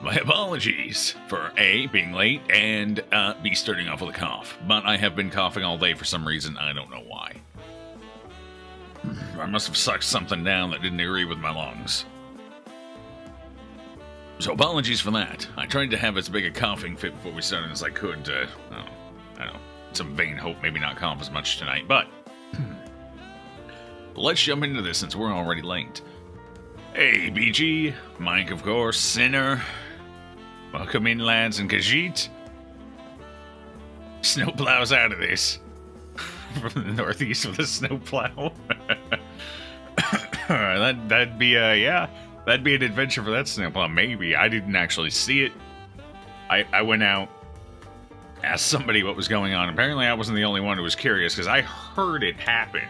My apologies for A, being late, and B, starting off with a cough. But I have been coughing all day for some reason, I don't know why. I must have sucked something down that didn't agree with my lungs. So apologies for that. I tried to have as big a coughing fit before we started as I could to, I don't know, some vain hope maybe not cough as much tonight, but let's jump into this since we're already late. Hey, BG, Mike, of course, Sinner. Welcome in, lads, and Khajiit. Snowplow's out of this. From the northeast with a snowplow. That'd be, that'd be an adventure for that snowplow, maybe. I didn't actually see it. I went out, asked somebody what was going on. Apparently I wasn't the only one who was curious, because I heard it happen.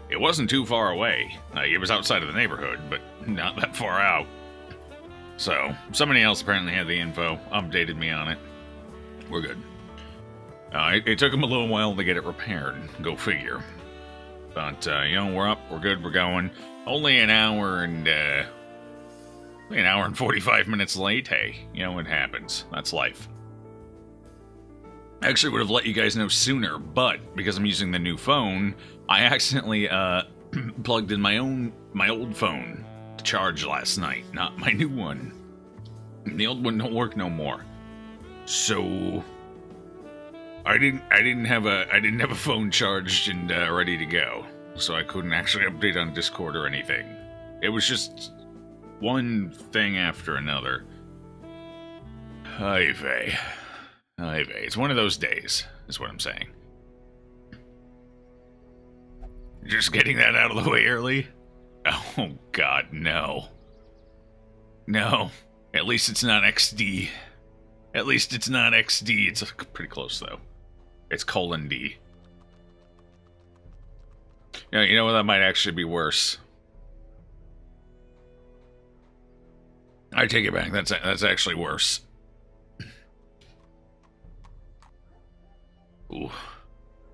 It wasn't too far away. It was outside of the neighborhood, but not that far out. So, somebody else apparently had the info, updated me on it. We're good. It took them a little while to get it repaired, go figure. But, we're up, we're good, we're going. Only an hour and 45 minutes late. Hey, it happens. That's life. I actually would have let you guys know sooner, but because I'm using the new phone, I accidentally plugged in my old phone to charge last night, not my new one. The old one don't work no more. So I didn't have a phone charged and ready to go, so I couldn't actually update on Discord or anything. It was just one thing after another. Hi, Vey. It's one of those days, is what I'm saying. Just getting that out of the way early? Oh, God, no. No. At least it's not XD. At least it's not XD. It's pretty close, though. It's :D. You know what? That might actually be worse. I take it back. That's actually worse. Ooh.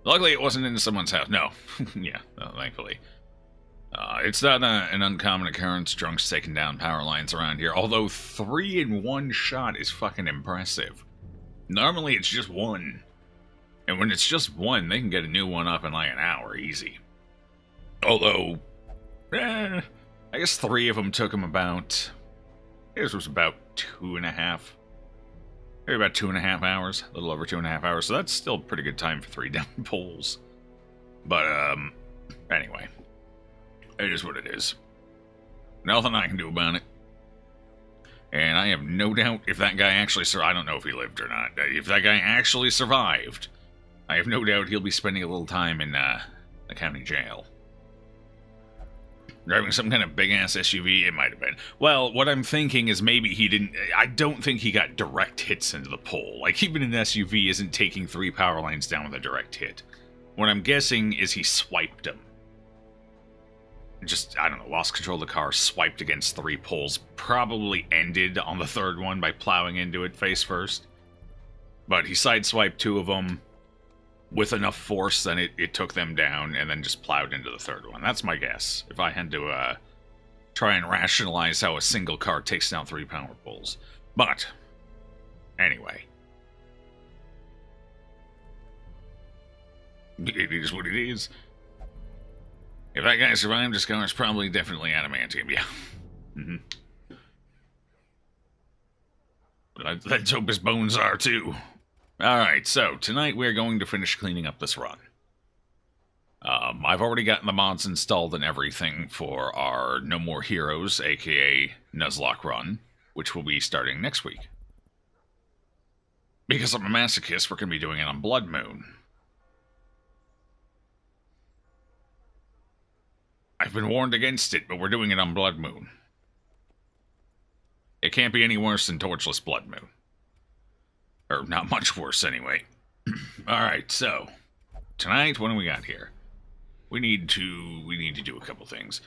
Luckily, it wasn't into someone's house. No. Yeah, no, thankfully. It's not an uncommon occurrence, drunks taking down power lines around here, although 3 in one shot is fucking impressive. Normally, it's just one. And when it's just one, they can get a new one up in like an hour, easy. Although, I guess 3 of them took them about... This was about 2.5. Maybe about 2.5 hours, a little over 2.5 hours, so that's still a pretty good time for 3 down poles. But, anyway. It is what it is. Nothing I can do about it. And I have no doubt if that guy actually survived, I don't know if he lived or not, if that guy actually survived, I have no doubt he'll be spending a little time in, the county jail. Driving some kind of big-ass SUV, it might have been. Well, what I'm thinking is maybe he didn't... I don't think he got direct hits into the pole. Like, even an SUV isn't taking 3 power lines down with a direct hit. What I'm guessing is he swiped them. Just, I don't know, lost control of the car, swiped against 3 poles. Probably ended on the 3rd one by plowing into it face first. But he sideswiped 2 of them with enough force, then it took them down, and then just plowed into the 3rd one. That's my guess, if I had to try and rationalize how a single car takes down 3 power poles. But, anyway. It is what it is. If that guy survived, his car is probably definitely adamantium, yeah. Let's hope his bones are, too. Alright, so tonight we're going to finish cleaning up this run. I've already gotten the mods installed and everything for our No More Heroes, aka Nuzlocke run, which will be starting next week. Because I'm a masochist, we're going to be doing it on Blood Moon. I've been warned against it, but we're doing it on Blood Moon. It can't be any worse than Torchless Blood Moon. Or not much worse, anyway. Alright, so tonight, what do we got here? We need to do a couple things.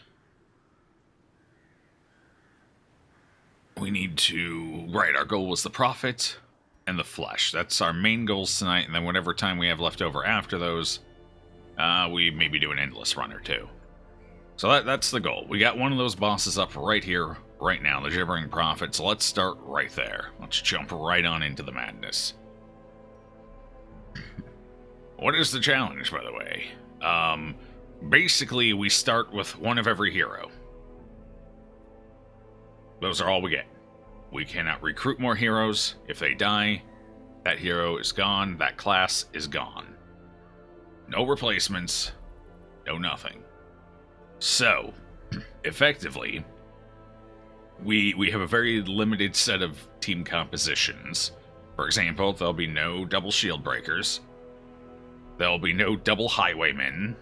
Right, our goal was the Prophet and the Flesh. That's our main goals tonight, and then whatever time we have left over after those, we maybe do an Endless Run or 2. So that's the goal. We got one of those bosses up right here, right now, the Gibbering Prophet, so let's start right there. Let's jump right on into the madness. What is the challenge, by the way? Basically, we start with one of every hero. Those are all we get. We cannot recruit more heroes. If they die, that hero is gone, that class is gone. No replacements, no nothing. So, effectively, we have a very limited set of team compositions. For example, there'll be no double shield breakers. There'll be no double highwaymen.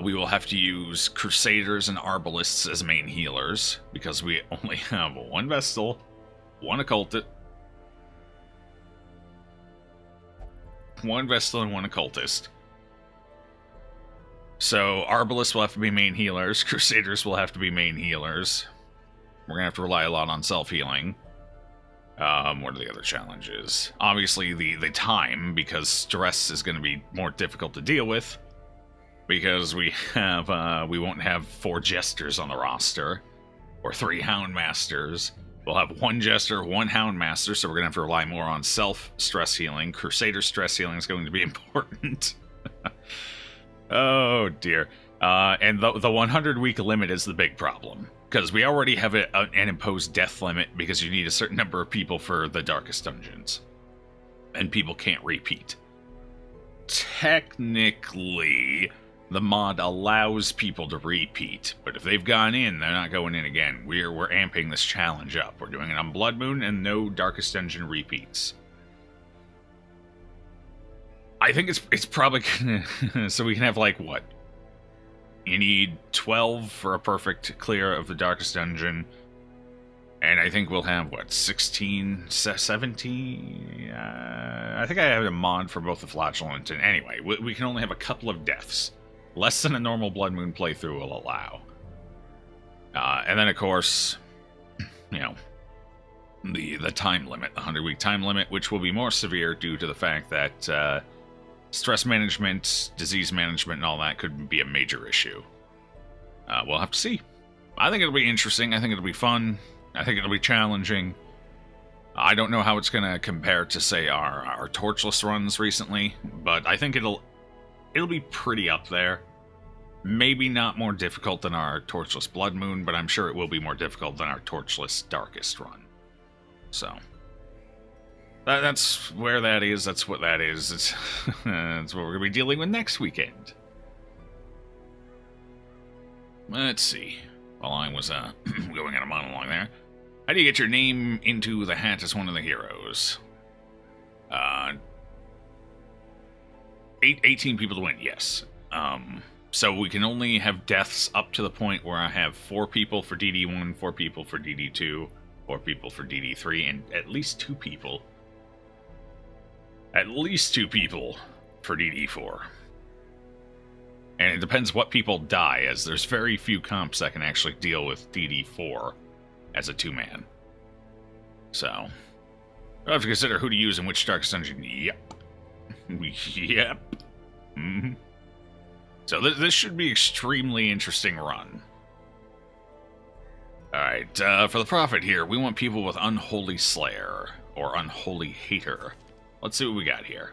We will have to use Crusaders and Arbalists as main healers, because we only have one Vestal, one Occultist, and one Occultist. So, Arbalists will have to be main healers, Crusaders will have to be main healers. We're going to have to rely a lot on self-healing. What are the other challenges? Obviously, the time, because stress is going to be more difficult to deal with. Because we won't have 4 Jesters on the roster, or 3 Houndmasters. We'll have 1 Jester, 1 Houndmaster, so we're going to have to rely more on self-stress healing. Crusader stress healing is going to be important. Oh, dear. And the 100-week limit is the big problem. Because we already have an imposed death limit, because you need a certain number of people for the Darkest Dungeons. And people can't repeat. Technically, the mod allows people to repeat, but if they've gone in, they're not going in again. We're amping this challenge up. We're doing it on Blood Moon and no Darkest Dungeon repeats. I think it's probably gonna... So we can have, like, what? You need 12 for a perfect clear of the Darkest Dungeon. And I think we'll have, what, 16, 17? I think I have a mod for both the Flatulent. And anyway, we can only have a couple of deaths. Less than a normal Blood Moon playthrough will allow. And then, of course, you know, the time limit, the 100-week time limit, which will be more severe due to the fact that stress management, disease management, and all that could be a major issue. We'll have to see. I think it'll be interesting. I think it'll be fun. I think it'll be challenging. I don't know how it's going to compare to, say, our Torchless runs recently, but I think it'll be pretty up there. Maybe not more difficult than our Torchless Blood Moon, but I'm sure it will be more difficult than our Torchless Darkest run. So, that's where that is. That's what that is. That's what we're going to be dealing with next weekend. Let's see. While I was going on a monologue there. How do you get your name into the hat as one of the heroes? 18 people to win, yes. So we can only have deaths up to the point where I have 4 people for DD1, 4 people for DD2, 4 people for DD3, and at least 2 people. At least 2 people for DD4. And it depends what people die, as there's very few comps that can actually deal with DD4 as a 2-man. So, I'll have to consider who to use in which Darkest Dungeon. Yep. Yep. Mm-hmm. So this should be extremely interesting run. Alright, for the Prophet here, we want people with Unholy Slayer, or Unholy Hater. Let's see what we got here.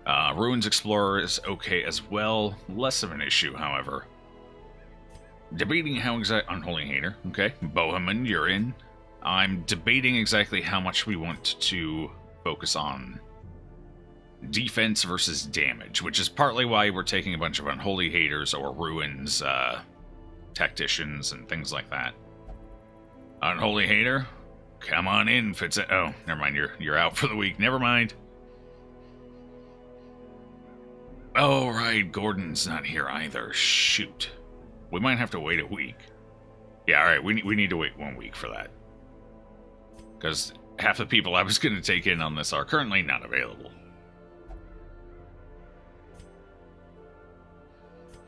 Ruins Explorer is okay as well. Less of an issue, however. Debating how exactly... Unholy Hater, okay. Bohemond, you're in. I'm debating exactly how much we want to focus on defense versus damage, which is partly why we're taking a bunch of Unholy Haters or Ruins tacticians and things like that. Unholy Hater, come on in, Fitz. Oh, never mind, you're out for the week. Never mind. Oh, right, Gordon's not here either. Shoot. We might have to wait a week. Yeah, alright, we need to wait 1 week for that. Because half the people I was going to take in on this are currently not available.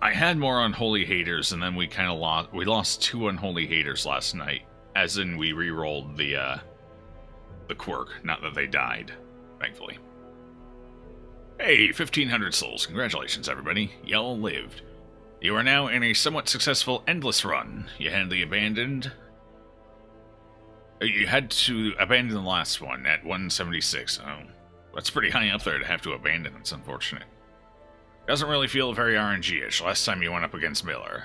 I had more Unholy Haters, and then we kind of lost... We lost 2 Unholy Haters last night. As in, we re-rolled the quirk. Not that they died, thankfully. Hey, 1,500 souls. Congratulations, everybody. Y'all lived. You are now in a somewhat successful endless run. You had the abandoned... You had to abandon the last one at 176. Oh, that's pretty high up there to have to abandon. It's unfortunate. Doesn't really feel very RNG-ish. Last time you went up against Miller.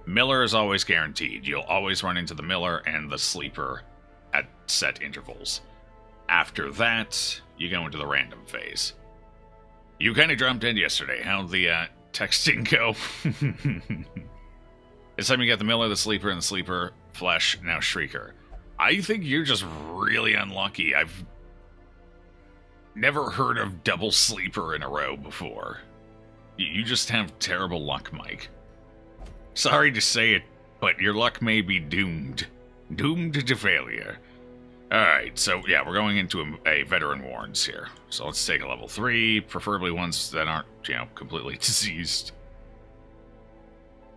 Miller is always guaranteed. You'll always run into the Miller and the Sleeper at set intervals. After that, you go into the random phase. You kind of dropped dead yesterday. How'd the texting go? This time you got the Miller, the Sleeper, and the Sleeper, Flesh, now Shrieker. I think you're just really unlucky. I've never heard of double Sleeper in a row before. You just have terrible luck, Mike. Sorry to say it, but your luck may be doomed. Doomed to failure. Alright, so yeah, we're going into a veteran warrens here. So let's take a level 3, preferably ones that aren't, completely diseased.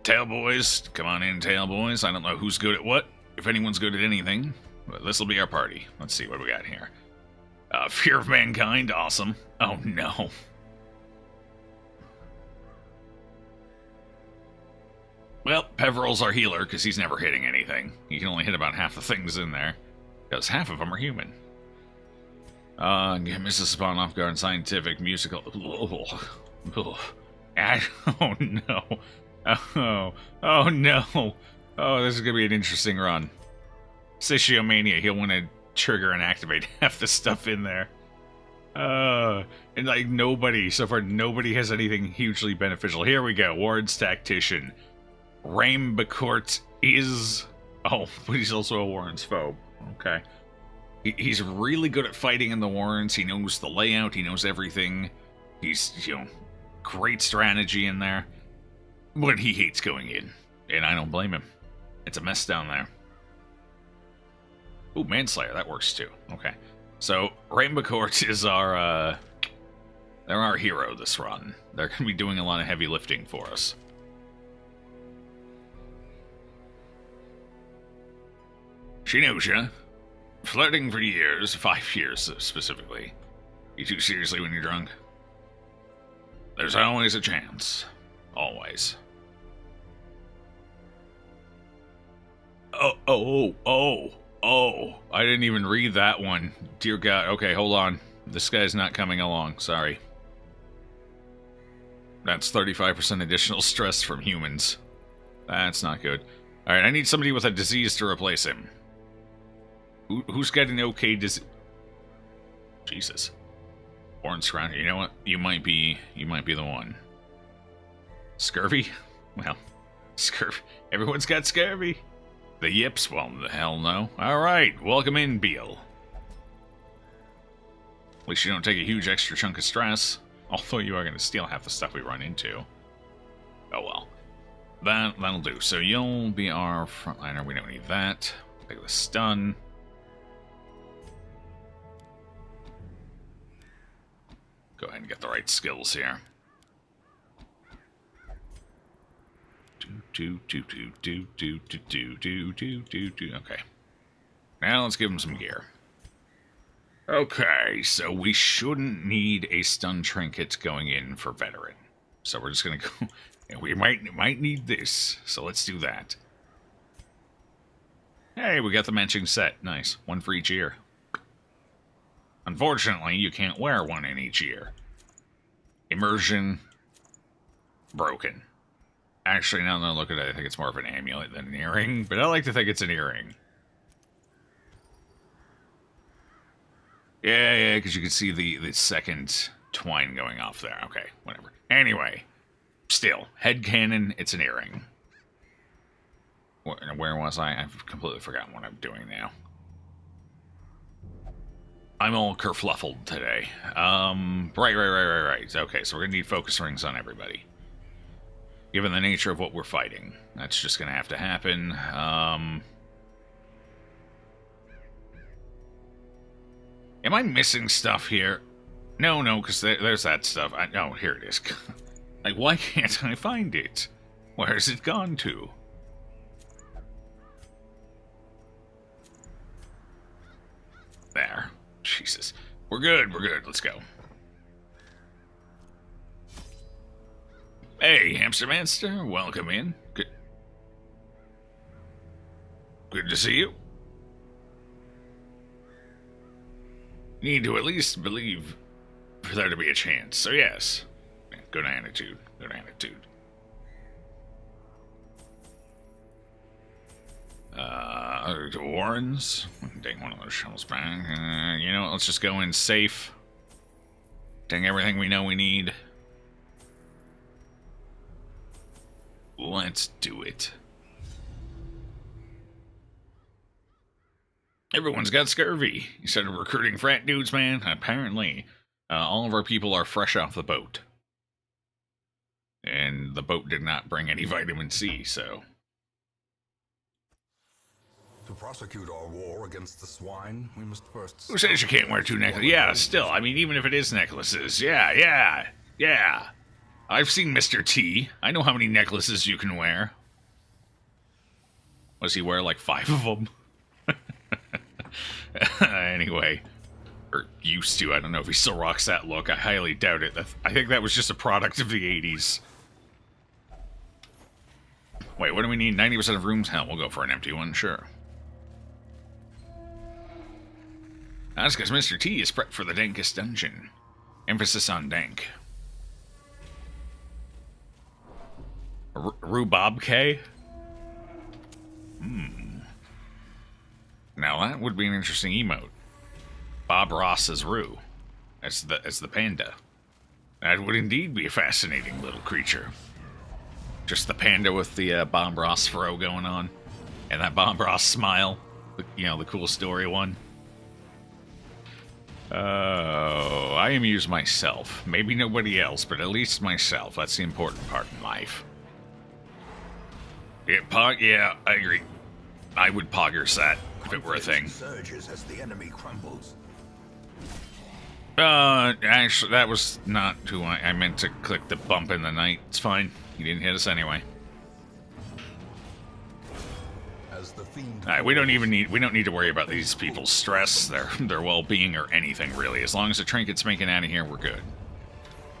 Tail boys, come on in, tail boys. I don't know who's good at what, if anyone's good at anything, but this will be our party. Let's see what we got here. Fear of Mankind, awesome. Oh no. Well, Peveril's our healer, because he's never hitting anything. He can only hit about half the things in there, because half of them are human. Mrs. Spawn off guard, scientific, musical... Oh no. Oh no. Oh, this is going to be an interesting run. Sitiomania, he'll want to trigger and activate half the stuff in there. And like so far nobody has anything hugely beneficial. Here we go, Ward's Tactician. Raimbecourt is... Oh, but he's also a Warren's foe. Okay. He's really good at fighting in the Warrens. He knows the layout. He knows everything. He's, great strategy in there. But he hates going in. And I don't blame him. It's a mess down there. Ooh, Manslayer. That works too. Okay. So, Raimbecourt is our, they're our hero this run. They're going to be doing a lot of heavy lifting for us. She knows ya. Flirting for years, 5 years specifically. You too seriously when you're drunk? There's always a chance. Always. Oh. I didn't even read that one. Dear God. Okay, hold on. This guy's not coming along. Sorry. That's 35% additional stress from humans. That's not good. Alright, I need somebody with a disease to replace him. Who's got an okay disease? Jesus. Orange Scrounge. You know what? You might be the one. Scurvy? Well, scurvy. Everyone's got scurvy. The yips? Well, the hell no. Alright, welcome in, Beal. At least you don't take a huge extra chunk of stress. Although you are going to steal half the stuff we run into. Oh well. That'll do. So you'll be our frontliner. We don't need that. Take the stun. Go ahead and get the right skills here. Okay. Now let's give him some gear. Okay, so we shouldn't need a stun trinket going in for veteran. So we're just gonna go. And we might need this. So let's do that. Hey, we got the matching set. Nice. One for each ear. Unfortunately, you can't wear one in each ear. Immersion. Broken. Actually, now that I look at it, I think it's more of an amulet than an earring, but I like to think it's an earring. Yeah, because you can see the second twine going off there. Okay, whatever. Anyway, still, headcanon, it's an earring. Where was I? I've completely forgotten what I'm doing now. I'm all kerfluffled today. Right. Okay, so we're gonna need focus rings on everybody. Given the nature of what we're fighting. That's just gonna have to happen. Am I missing stuff here? No, because there's that stuff. Oh, here it is. Like, why can't I find it? Where's it gone to? There. Jesus. We're good. Let's go. Hey, Hamster Master, welcome in. Good to see you. Need to at least believe for there to be a chance. So yes, good attitude. Good attitude. To Warren's. Take one of those shovels back. You know what? Let's just go in safe. Take everything we know we need. Let's do it. Everyone's got scurvy. You started recruiting frat dudes, man? Apparently, all of our people are fresh off the boat. And the boat did not bring any vitamin C, so... To prosecute our war against the swine, we must first... Who says you can't wear 2 necklaces? Yeah, still, I mean, even if it is necklaces. Yeah. I've seen Mr. T. I know how many necklaces you can wear. Does he wear like 5 of them? Anyway, or used to. I don't know if he still rocks that look. I highly doubt it. I think that was just a product of the 80s. Wait, what do we need? 90% of rooms? Hell, we'll go for an empty one, sure. That's because Mr. T is prepped for the dankest dungeon. Emphasis on dank. Rhubarb K? Now that would be an interesting emote. Bob Ross as Rue. As the panda. That would indeed be a fascinating little creature. Just the panda with the Bob Ross fro going on. And that Bob Ross smile. You know, the cool story one. Oh, I amuse myself. Maybe nobody else, but at least myself. That's the important part in life. Yeah, I agree. I would poggers that if it were a thing. Surges as the enemy crumbles. Actually, that was not who I meant to click the bump in the night. It's fine. He didn't hit us anyway. As the fiend Alright, we don't need to worry about these people's stress, their well-being, or anything really. As long as the trinkets make it out of here, we're good.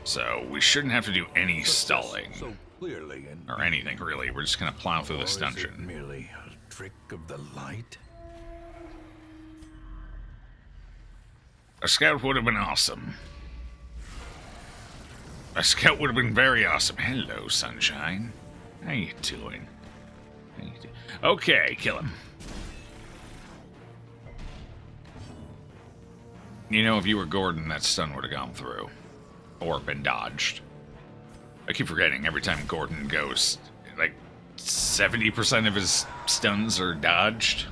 So we shouldn't have to do any stalling. so clearly Or anything really. We're just gonna plow through this dungeon. Merely a trick of the light. A scout would have been awesome. A scout would have been very awesome. Hello, sunshine. How you doing? Okay, kill him. You know, if you were Gordon, that stun would have gone through. Or been dodged. I keep forgetting every time Gordon goes, like, 70% of his stuns are dodged.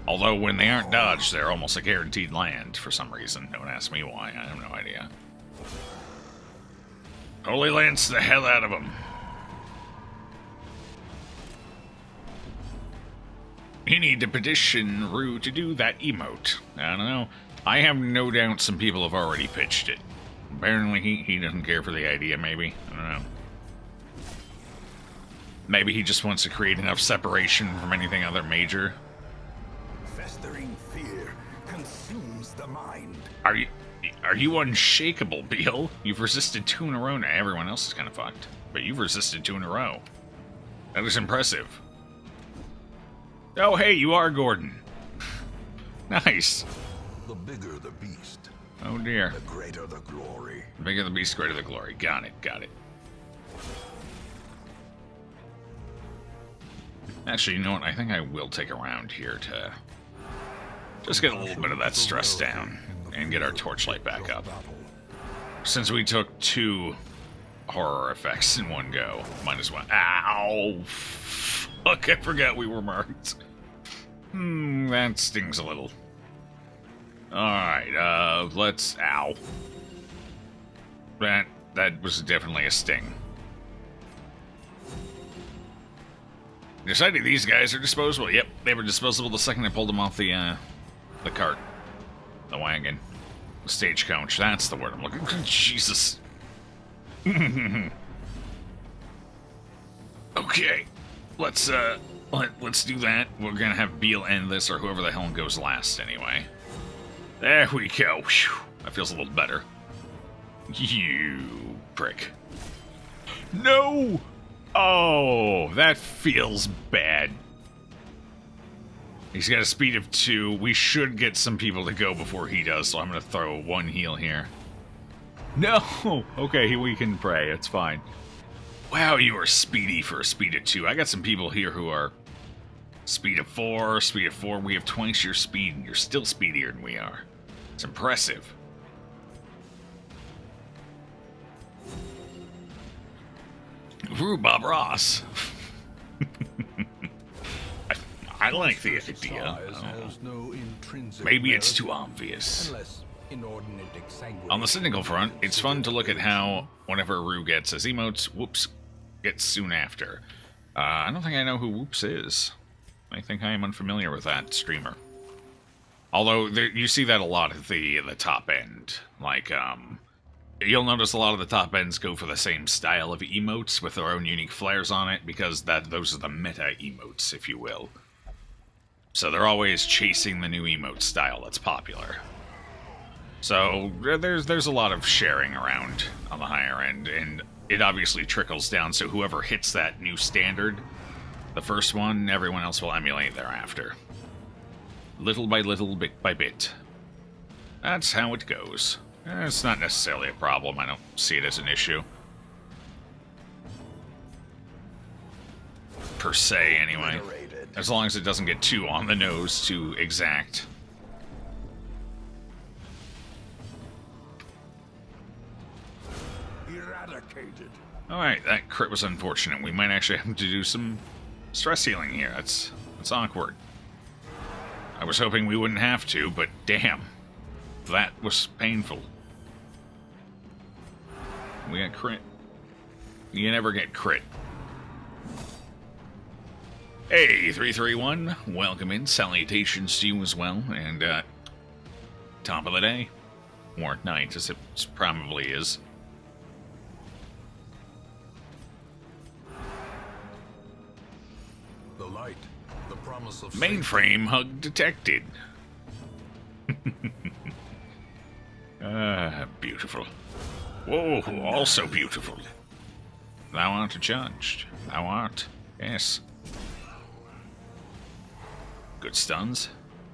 Although when they aren't dodged, they're almost a guaranteed land for some reason. Don't ask me why, I have no idea. Holy Lance the hell out of them. You need to petition Rue to do that emote. I don't know. I have no doubt some people have already pitched it. Apparently he doesn't care for the idea, maybe. I don't know. Maybe he just wants to create enough separation from anything other major. Festering fear consumes the mind. Are you unshakable, Beal? You've resisted 2 in a row now. Everyone else is kind of fucked. But you've resisted 2 in a row. That is impressive. Oh, hey, you are Gordon. Nice. The bigger the beast, Oh, dear. the greater the glory. The bigger the beast, greater the glory. Got it, got it. Actually, you know what? I think I will take a round here to just get a little bit of that stress down and get our torchlight back up. Since we took 2 horror effects in one go, might as well. Ow! Fuck, I forgot we were marked. That stings a little. Alright, let's... Ow. That was definitely a sting. Decided these guys are disposable. Yep, they were disposable the second I pulled them off the cart. The wagon. The stagecoach. That's the word I'm looking for. Jesus. Okay. Let's do that. We're gonna have Beal end this, or whoever the hell goes last anyway. There we go. Whew. That feels a little better. You prick. No! Oh, that feels bad. He's got a speed of 2. We should get some people to go before he does, so I'm going to throw 1 heal here. No! Okay, we can pray. It's fine. Wow, you are speedy for a speed of 2. I got some people here who are speed of 4, speed of 4. We have twice your speed, and you're still speedier than we are. It's impressive. Ooh, Bob Ross. I like the idea. Maybe it's too obvious. On the cynical front, it's fun to look at how whenever Rue gets his emotes, Whoops gets soon after. I don't think I know who Whoops is. I think I am unfamiliar with that streamer. Although, you see that a lot at the top end. Like, you'll notice a lot of the top ends go for the same style of emotes with their own unique flares on it, because those are the meta emotes, if you will. So they're always chasing the new emote style that's popular. So there's a lot of sharing around on the higher end, and it obviously trickles down, so whoever hits that new standard, the first one, everyone else will emulate thereafter. Little by little, bit by bit. That's how it goes. It's not necessarily a problem. I don't see it as an issue. Per se, anyway. As long as it doesn't get too on the nose, too exact. Eradicated. Alright, that crit was unfortunate. We might actually have to do some stress healing here. That's awkward. I was hoping we wouldn't have to, but damn. That was painful. We got crit. You never get crit. Hey, 331, welcome in. Salutations to you as well, and, top of the day. Or night, as it probably is. The light, the promise of Mainframe hug detected. Beautiful. Whoa, also beautiful. Thou art judged. Thou art, yes. Good stuns.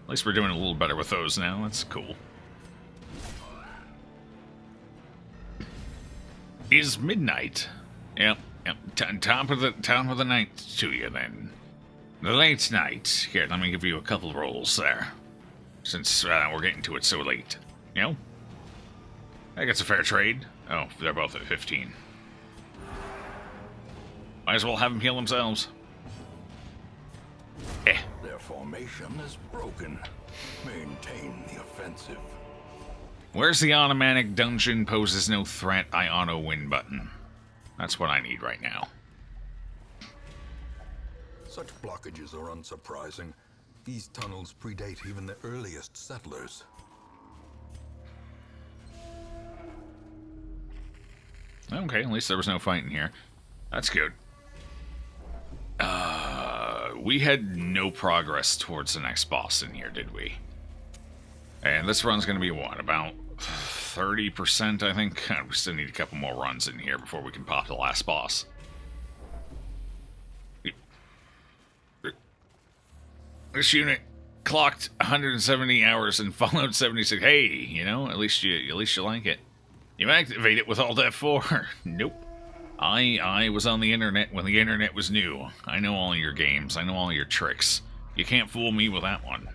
At least we're doing a little better with those now. That's cool. Is midnight. Yep. Top of the night to you then. The late night. Here, let me give you a couple rolls there. Since we're getting to it so late. You know? I think it's a fair trade. Oh, they're both at 15. Might as well have them heal themselves. Their formation is broken. Maintain the offensive. Where's the automatic dungeon poses no threat, I auto win button? That's what I need right now. Such blockages are unsurprising. These tunnels predate even the earliest settlers. Okay, at least there was no fighting here. That's good. We had no progress towards the next boss in here, did we? And this run's going to be, what, about 30%, I think? We still need a couple more runs in here before we can pop the last boss. This unit clocked 170 hours and Fallout 76. Hey, you know, at least you like it. You activate it with Alt F4. Nope. I was on the internet when the internet was new. I know all your games. I know all your tricks. You can't fool me with that one.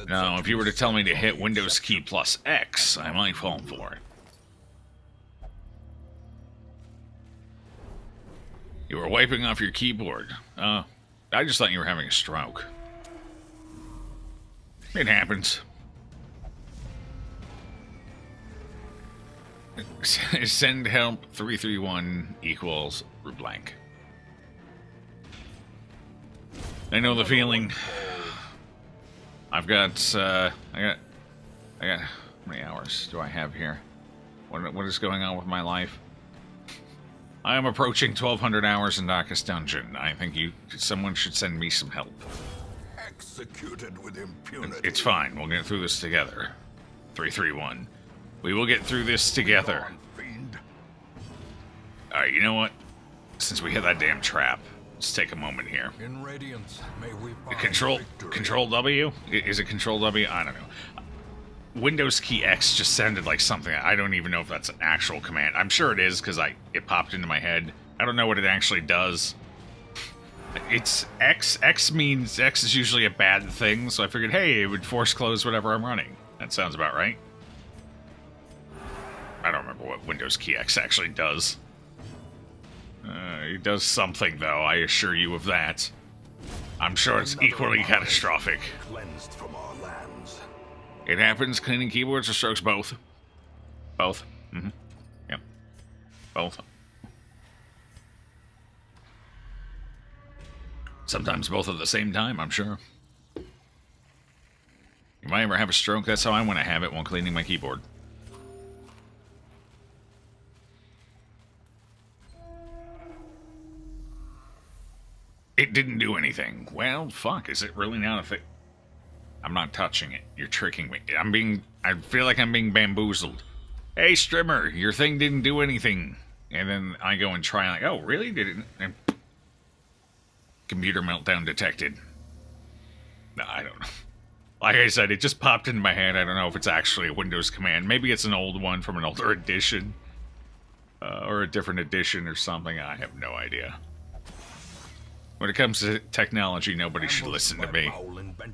Now, if you were to tell me to hit Windows key plus X, I might fall for it. You were wiping off your keyboard. I just thought you were having a stroke. It happens. Send help 331 equals blank. I know the feeling. I've got I got how many hours do I have here? What is going on with my life? I am approaching 1,200 hours in Darkest Dungeon. I think someone should send me some help. Executed with impunity. It's fine. We'll get through this together. 331. We will get through this together. Alright, you know what? Since we hit that damn trap, let's take a moment here. In Radiance, may we find Control victory. W? Is it Control W? I don't know. Windows key X just sounded like something. I don't even know if that's an actual command. I'm sure it is because it popped into my head. I don't know what it actually does. It's X. X is usually a bad thing, so I figured, hey, it would force close whatever I'm running. That sounds about right. I don't remember what Windows key X actually does. It does something, though, I assure you of that. I'm sure it's equally catastrophic. Cleansed from our lands. It happens cleaning keyboards or strokes, both. Both. Mm-hmm. Yep. Both. Sometimes both at the same time, I'm sure. If I ever have a stroke, that's how I want to have it while cleaning my keyboard. It didn't do anything. Well, fuck, is it really not a thing? I'm not touching it. You're tricking me. I feel like I'm being bamboozled. Hey, Strimmer, your thing didn't do anything. And then I go and try, like, oh, really? Did it? And computer meltdown detected. No, I don't know. Like I said, it just popped into my head. I don't know if it's actually a Windows command. Maybe it's an old one from an older edition. Or a different edition or something. I have no idea. When it comes to technology, nobody should listen to me.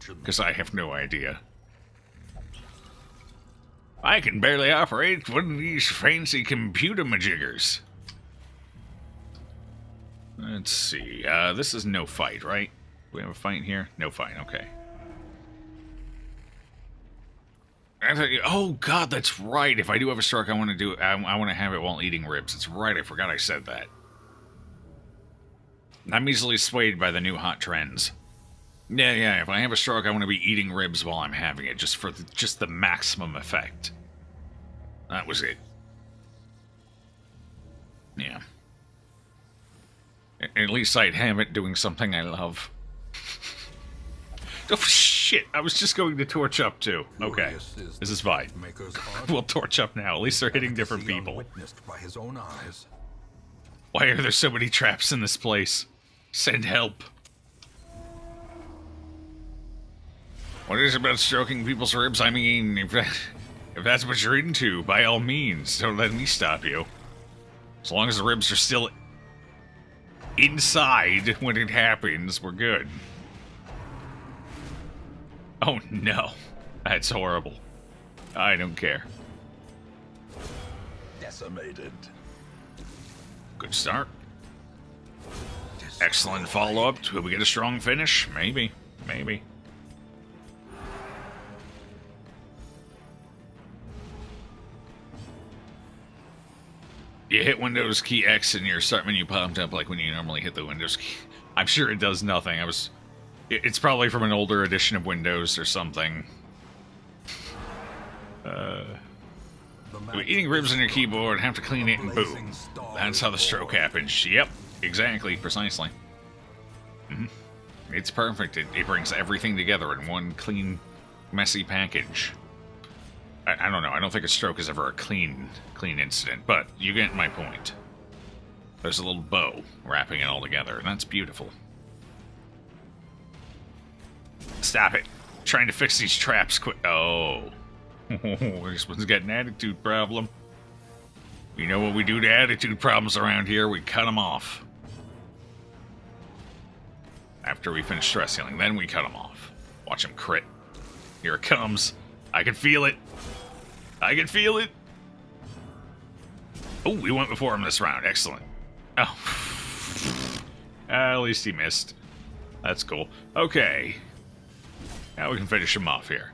Because I have no idea. I can barely operate one of these fancy computer majiggers. Let's see. This is no fight, right? Do we have a fight here? No fight, okay. Oh god, that's right. If I do have a stroke, I want to have it while eating ribs. That's right. I forgot I said that. I'm easily swayed by the new hot trends. Yeah. If I have a stroke, I want to be eating ribs while I'm having it, just for the maximum effect. That was it. Yeah. At least I'd have it doing something I love. Oh shit! I was just going to torch up too. Okay, this is fine. We'll torch up now. At least they're hitting different people. By his own eyes. Why are there so many traps in this place? Send help. What is it about stroking people's ribs? I mean, if that's what you're into, by all means, don't let me stop you. As long as the ribs are still inside when it happens, we're good. Oh no, that's horrible. I don't care. Decimated. Good start. Excellent follow-up. Will we get a strong finish? Maybe. Maybe. You hit Windows key X and your start menu popped up like when you normally hit the Windows key. I'm sure it does nothing. It's probably from an older edition of Windows or something. Eating ribs on your keyboard, have to clean it and boom. That's how the stroke happens. Yep, exactly, precisely. It's perfect. It brings everything together in one clean, messy package. I don't know. I don't think a stroke is ever a clean incident, but you get my point. There's a little bow wrapping it all together, and that's beautiful. Stop it. I'm trying to fix these traps quick. Oh. This one's got an attitude problem. You know what we do to attitude problems around here? We cut them off. After we finish stress healing, then we cut them off. Watch him crit. Here it comes. I can feel it. I can feel it. Oh, we went before him this round. Excellent. Oh. At least he missed. That's cool. Okay. Now we can finish him off here.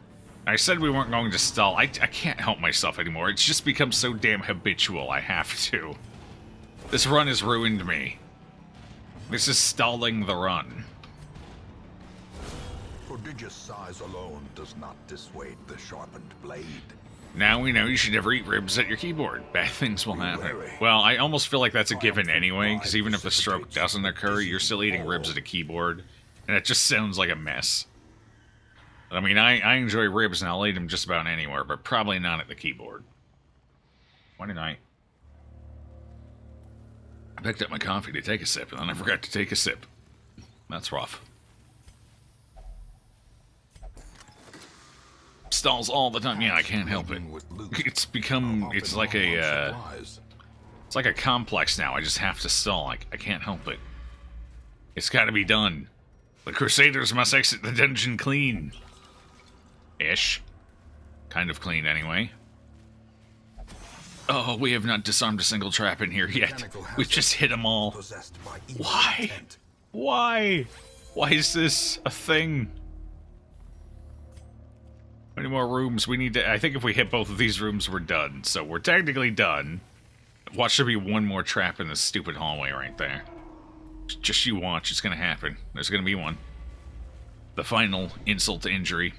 I said we weren't going to stall. I can't help myself anymore. It's just become so damn habitual. I have to. This run has ruined me. This is stalling the run. Prodigious size alone does not dissuade the sharpened blade. Now we know you should never eat ribs at your keyboard. Bad things will happen. Well, I almost feel like that's a given anyway, because even if the stroke doesn't occur, you're still eating ribs at a keyboard. And it just sounds like a mess. I mean, I enjoy ribs and I'll eat them just about anywhere, but probably not at the keyboard. Why did I... I picked up my coffee to take a sip, and then I forgot to take a sip. That's rough. Stalls all the time. Yeah, I can't help it. It's become, it's like a complex now. I just have to stall. I can't help it. It's got to be done. The Crusaders must exit the dungeon clean. Ish. Kind of clean, anyway. Oh, we have not disarmed a single trap in here yet. We've just hit them all. Why? Why? Why is this a thing? How many more rooms? We need to... I think if we hit both of these rooms, we're done. So we're technically done. Watch there be one more trap in this stupid hallway right there. Just you watch. It's going to happen. There's going to be one. The final insult to injury.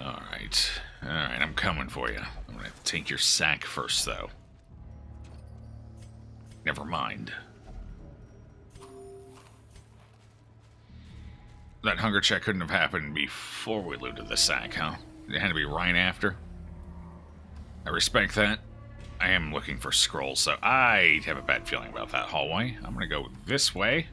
Alright. Alright, I'm coming for you. I'm going to take your sack first, though. Never mind. That hunger check couldn't have happened before we looted the sack, huh? It had to be right after. I respect that. I am looking for scrolls, so I have a bad feeling about that hallway. I'm gonna go this way.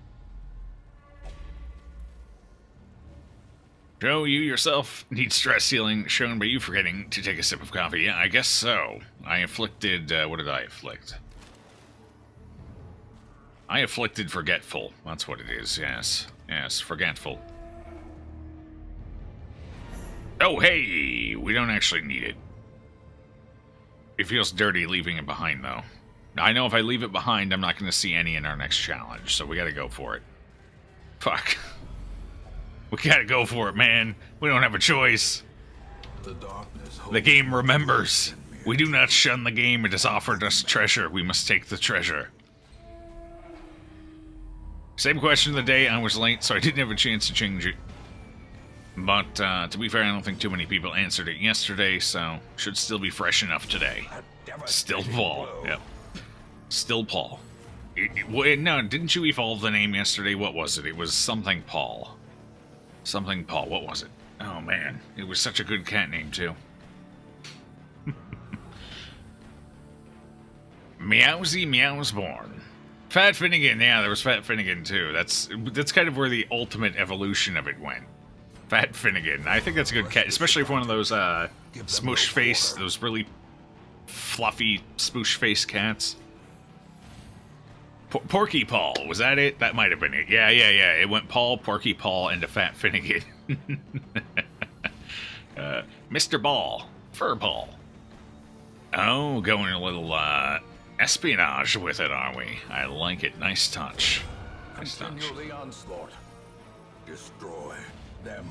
Joe, you yourself need stress healing shown by you forgetting to take a sip of coffee. Yeah, I guess so. I afflicted, what did I afflict? I afflicted forgetful. That's what it is, yes. Yes, forgetful. Oh, hey! We don't actually need it. It feels dirty leaving it behind, though. I know if I leave it behind, I'm not going to see any in our next challenge, so we gotta go for it. Fuck. We gotta go for it, man. We don't have a choice. The game remembers. We do not shun the game. It has offered us treasure. We must take the treasure. Same question of the day. I was late, so I didn't have a chance to change it. But, to be fair, I don't think too many people answered it yesterday, so should still be fresh enough today. Still Paul. Yep. Still Paul. No, didn't you evolve the name yesterday? What was it? It was something Paul. Something Paul. What was it? Oh, man. It was such a good cat name, too. Meowsy Meowsborn. Fat Finnegan. Yeah, there was Fat Finnegan, too. That's kind of where the ultimate evolution of it went. Fat Finnegan. I think that's a good cat, especially for one of those smoosh face, those really fluffy smoosh face cats. Porky Paul, was that it? That might have been it. Yeah. It went Paul, Porky Paul, into Fat Finnegan. Mr. Ball, Fur Paul. Oh, going a little espionage with it, are we? I like it. Nice touch. Nice touch. Continue the onslaught. Destroy them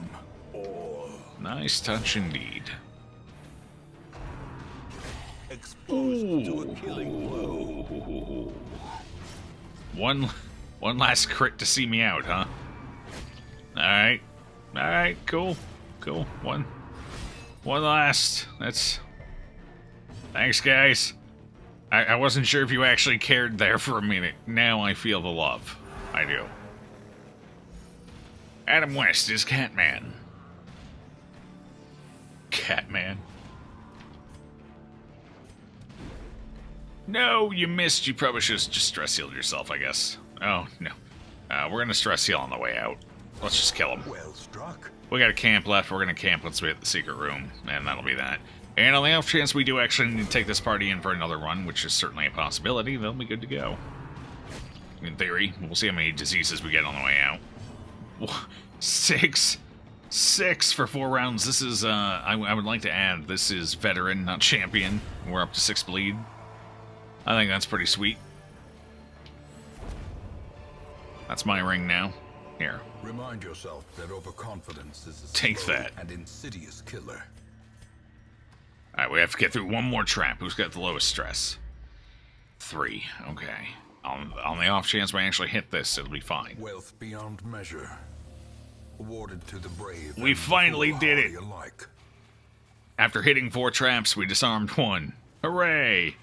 all. Nice touch indeed. Exposed to a killing blow. One last crit to see me out, huh? Alright. Alright, cool. Cool. One last. That's... Thanks, guys. I wasn't sure if you actually cared there for a minute. Now I feel the love. I do. Adam West is Catman. Catman. No, you missed. You probably should have just stress healed yourself, I guess. Oh, no. We're gonna stress heal on the way out. Let's just kill him. Well struck. We got a camp left. We're gonna camp once we hit the secret room, and that'll be that. And on the off chance we do actually need to take this party in for another run, which is certainly a possibility, they'll be good to go. In theory, we'll see how many diseases we get on the way out. 6 for 4 rounds. This is, I would like to add, this is veteran, not champion. We're up to 6 bleed. I think that's pretty sweet. That's my ring now. Here. Remind yourself that overconfidence is a Take slow that. and insidious killer. Alright, we have to get through one more trap. Who's got the lowest stress? 3. Okay. On the off chance we actually hit this, it'll be fine. Wealth beyond measure. Awarded to the brave. We finally did it. Alike. After hitting 4 traps, we disarmed 1. Hooray!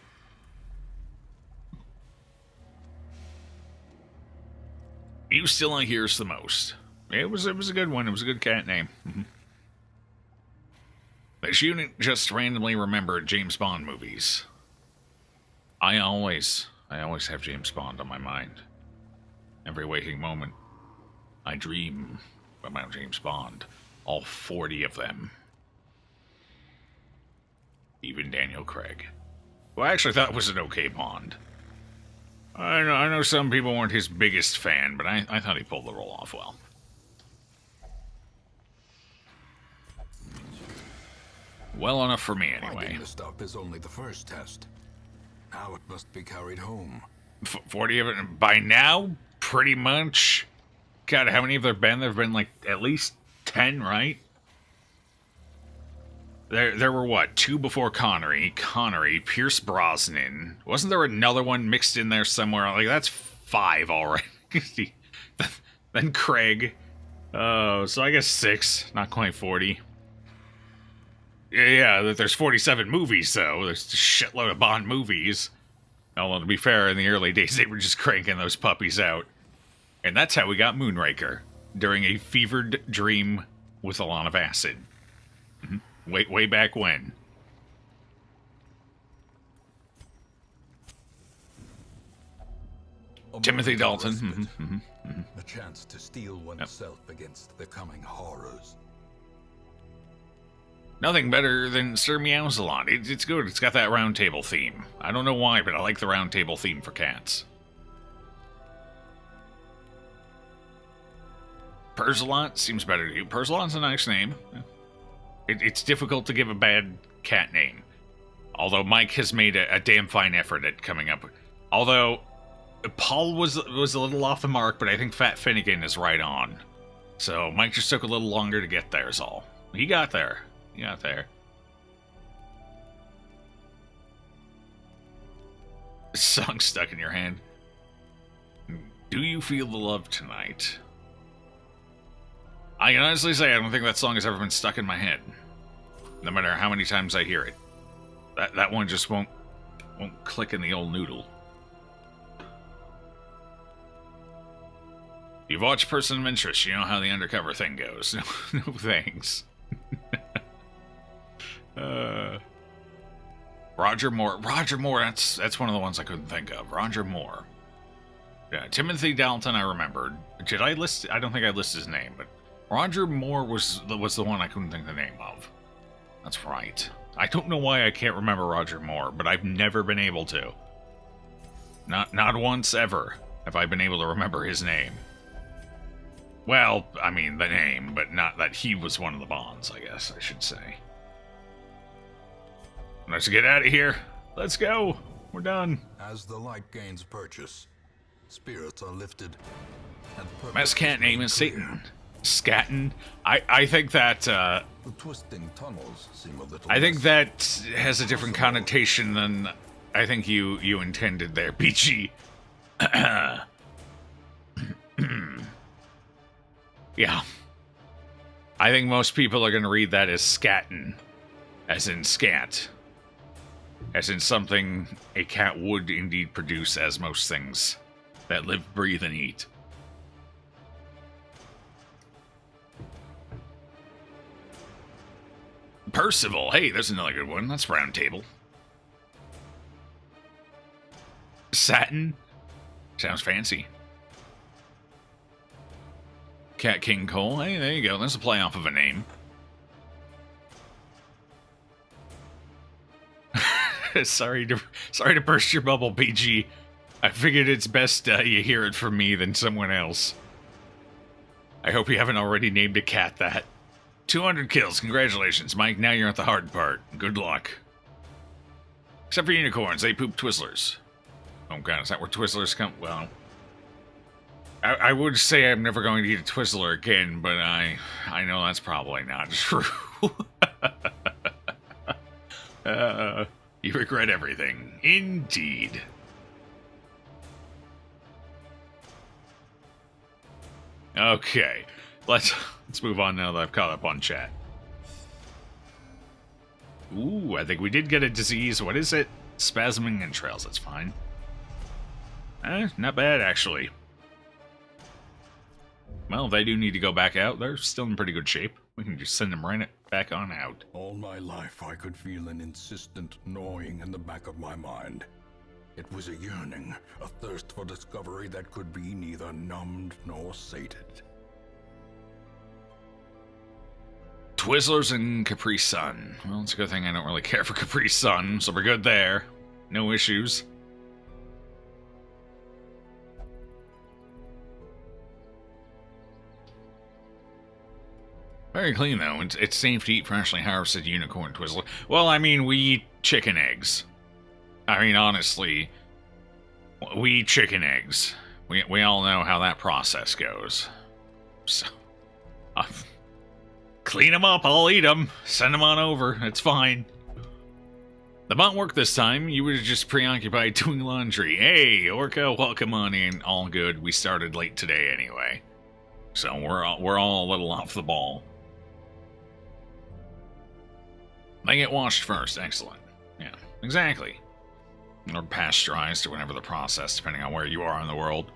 You still hears the most. It was a good one. It was a good cat name. This unit just randomly remembered James Bond movies. I always have James Bond on my mind. Every waking moment, I dream about James Bond. All 40 of them. Even Daniel Craig. Who I actually thought was an okay Bond. I know some people weren't his biggest fan, but I thought he pulled the role off well. Well enough for me, anyway. Finding the stuff is only the first test. Now it must be carried home. 40 of it by now, pretty much. God, how many have there been? There've been like at least 10, right? There were what? 2 before Connery, Pierce Brosnan. Wasn't there another one mixed in there somewhere? Like that's 5 already. Then Craig. Oh, so I guess 6, not quite 40. Yeah, there's 47 movies, though. There's a shitload of Bond movies. Although, to be fair, in the early days, they were just cranking those puppies out. And that's how we got Moonraker, during a fevered dream with a lot of acid. Way back when. Timothy Dalton. A chance to steel oneself against the coming horrors. Nothing better than Sir Meows a lot. It's good. It's got that round table theme. I don't know why, but I like the round table theme for cats. Perzelot seems better to you. Perzelot's a nice name. It's difficult to give a bad cat name. Although Mike has made a damn fine effort at coming up. Although Paul was a little off the mark, but I think Fat Finnegan is right on. So Mike just took a little longer to get there is all. He got there. He got there. Song stuck in your hand. Do you feel the love tonight? I can honestly say I don't think that song has ever been stuck in my head. No matter how many times I hear it. That one just won't click in the old noodle. You've watched Person of Interest, you know how the undercover thing goes. No thanks. Roger Moore. Roger Moore, that's one of the ones I couldn't think of. Roger Moore. Yeah, Timothy Dalton I remembered. Did I list? I don't think I listed his name, but Roger Moore was the one I couldn't think the name of. That's right. I don't know why I can't remember Roger Moore, but I've never been able to. Not once ever have I been able to remember his name. Well, I mean the name, but not that he was one of the Bonds, I guess I should say. Let's get out of here. Let's go. We're done. As the light gains purchase, spirits are lifted. And Best cat name is Satan. Scatton. I think that the twisting tunnels seem a little I think less that has a different connotation than I think you intended there, BG. Yeah. I think most people are going to read that as scatton, as in scat. As in something a cat would indeed produce, as most things that live, breathe, and eat. Percival. Hey, there's another good one. That's Round Table. Satin. Sounds fancy. Cat King Cole. Hey, there you go. There's a play off of a name. Sorry to burst your bubble, BG. I figured it's best you hear it from me than someone else. I hope you haven't already named a cat that. 200 kills. Congratulations, Mike. Now you're at the hard part. Good luck. Except for unicorns. They poop Twizzlers. Oh, God. Is that where Twizzlers come? Well, I would say I'm never going to eat a Twizzler again, but I know that's probably not true. You regret everything. Indeed. Okay. Let's move on now that I've caught up on chat. Ooh, I think we did get a disease. What is it? Spasming entrails. That's fine. Not bad, actually. Well, if they do need to go back out, they're still in pretty good shape. We can just send them right back on out. All my life I could feel an insistent gnawing in the back of my mind. It was a yearning, a thirst for discovery that could be neither numbed nor sated. Twizzlers and Capri Sun. Well, it's a good thing I don't really care for Capri Sun, so we're good there. No issues. Very clean, though. It's safe to eat freshly harvested unicorn Twizzler. Well, I mean, we eat chicken eggs. I mean, honestly, we eat chicken eggs. We all know how that process goes. So, clean them up, I'll eat them. Send them on over, it's fine. The bot worked this time. You were just preoccupied doing laundry. Hey, Orca, welcome on in. All good. We started late today anyway. So we're all a little off the ball. They get washed first. Excellent. Yeah, exactly. Or pasteurized, or whatever the process, depending on where you are in the world.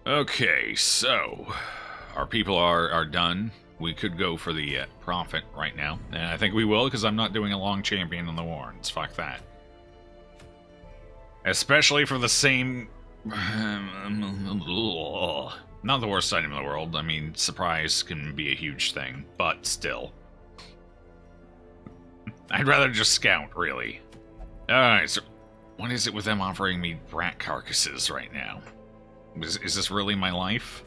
Okay, so our people are done. We could go for the profit right now. And I think we will, because I'm not doing a long champion on the Warrens. Fuck that. Especially for the same... Not the worst item in the world. I mean, surprise can be a huge thing, but still. I'd rather just scout, really. Alright, so what is it with them offering me rat carcasses right now? Is this really my life?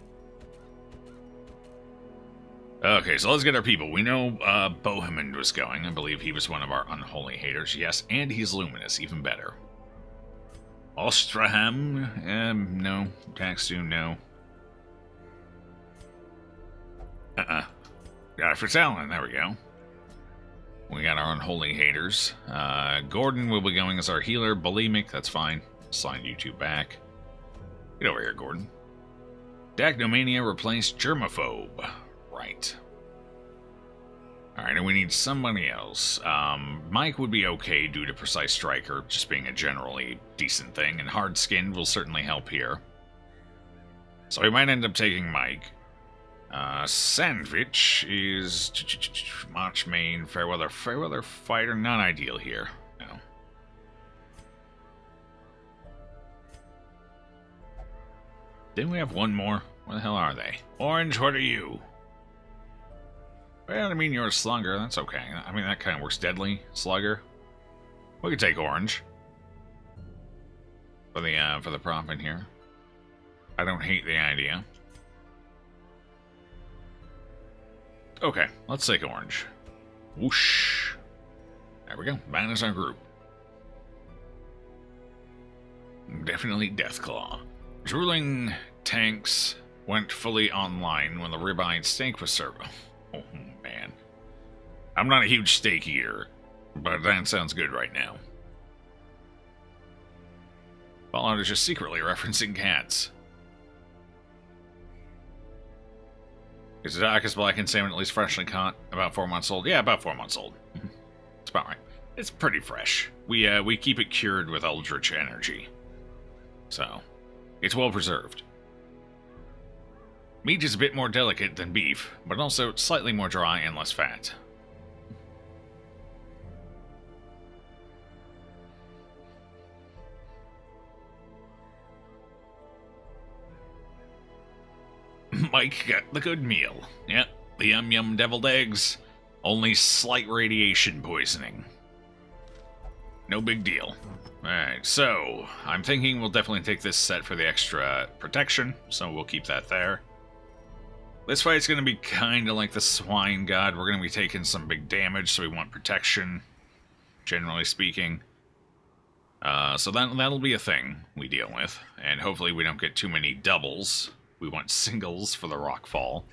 Okay, so let's get our people. We know Bohemond was going. I believe he was one of our unholy haters. Yes, and he's luminous. Even better. Ostraham? No. Taxu, no. Got it for Talon. There we go. We got our unholy haters. Gordon will be going as our healer. Bulimic, that's fine. Slide you two back. Get over here, Gordon. Dacnomania replaced Germaphobe. Right. Alright, and we need somebody else. Mike would be okay due to Precise Striker, just being a generally decent thing, and Hard Skinned will certainly help here. So we might end up taking Mike. Sandwich is March Main, Fairweather Fighter, not ideal here. No. Didn't we have one more? Where the hell are they? Orange, what are you? Well, I mean, you're a slugger. That's okay. I mean, that kind of works. Deadly slugger. We could take orange for the profit here. I don't hate the idea. Okay, let's take orange. Whoosh. There we go. Banish our group. Definitely Deathclaw. Drooling tanks went fully online when the ribeye steak was served. Oh, man. I'm not a huge steak eater, but that sounds good right now. Fallout is just secretly referencing cats. Is the darkest blackened salmon at least freshly caught? About 4 months old? Yeah, about 4 months old. It's about right. It's pretty fresh. We keep it cured with Eldritch energy. So, it's well preserved. Meat is a bit more delicate than beef, but also slightly more dry and less fat. Mike got the good meal. Yep, the yum-yum deviled eggs. Only slight radiation poisoning. No big deal. Alright, so I'm thinking we'll definitely take this set for the extra protection, so we'll keep that there. This fight's going to be kind of like the Swine God. We're going to be taking some big damage, so we want protection, generally speaking. So that'll be a thing we deal with, and hopefully we don't get too many doubles. We want singles for the rockfall.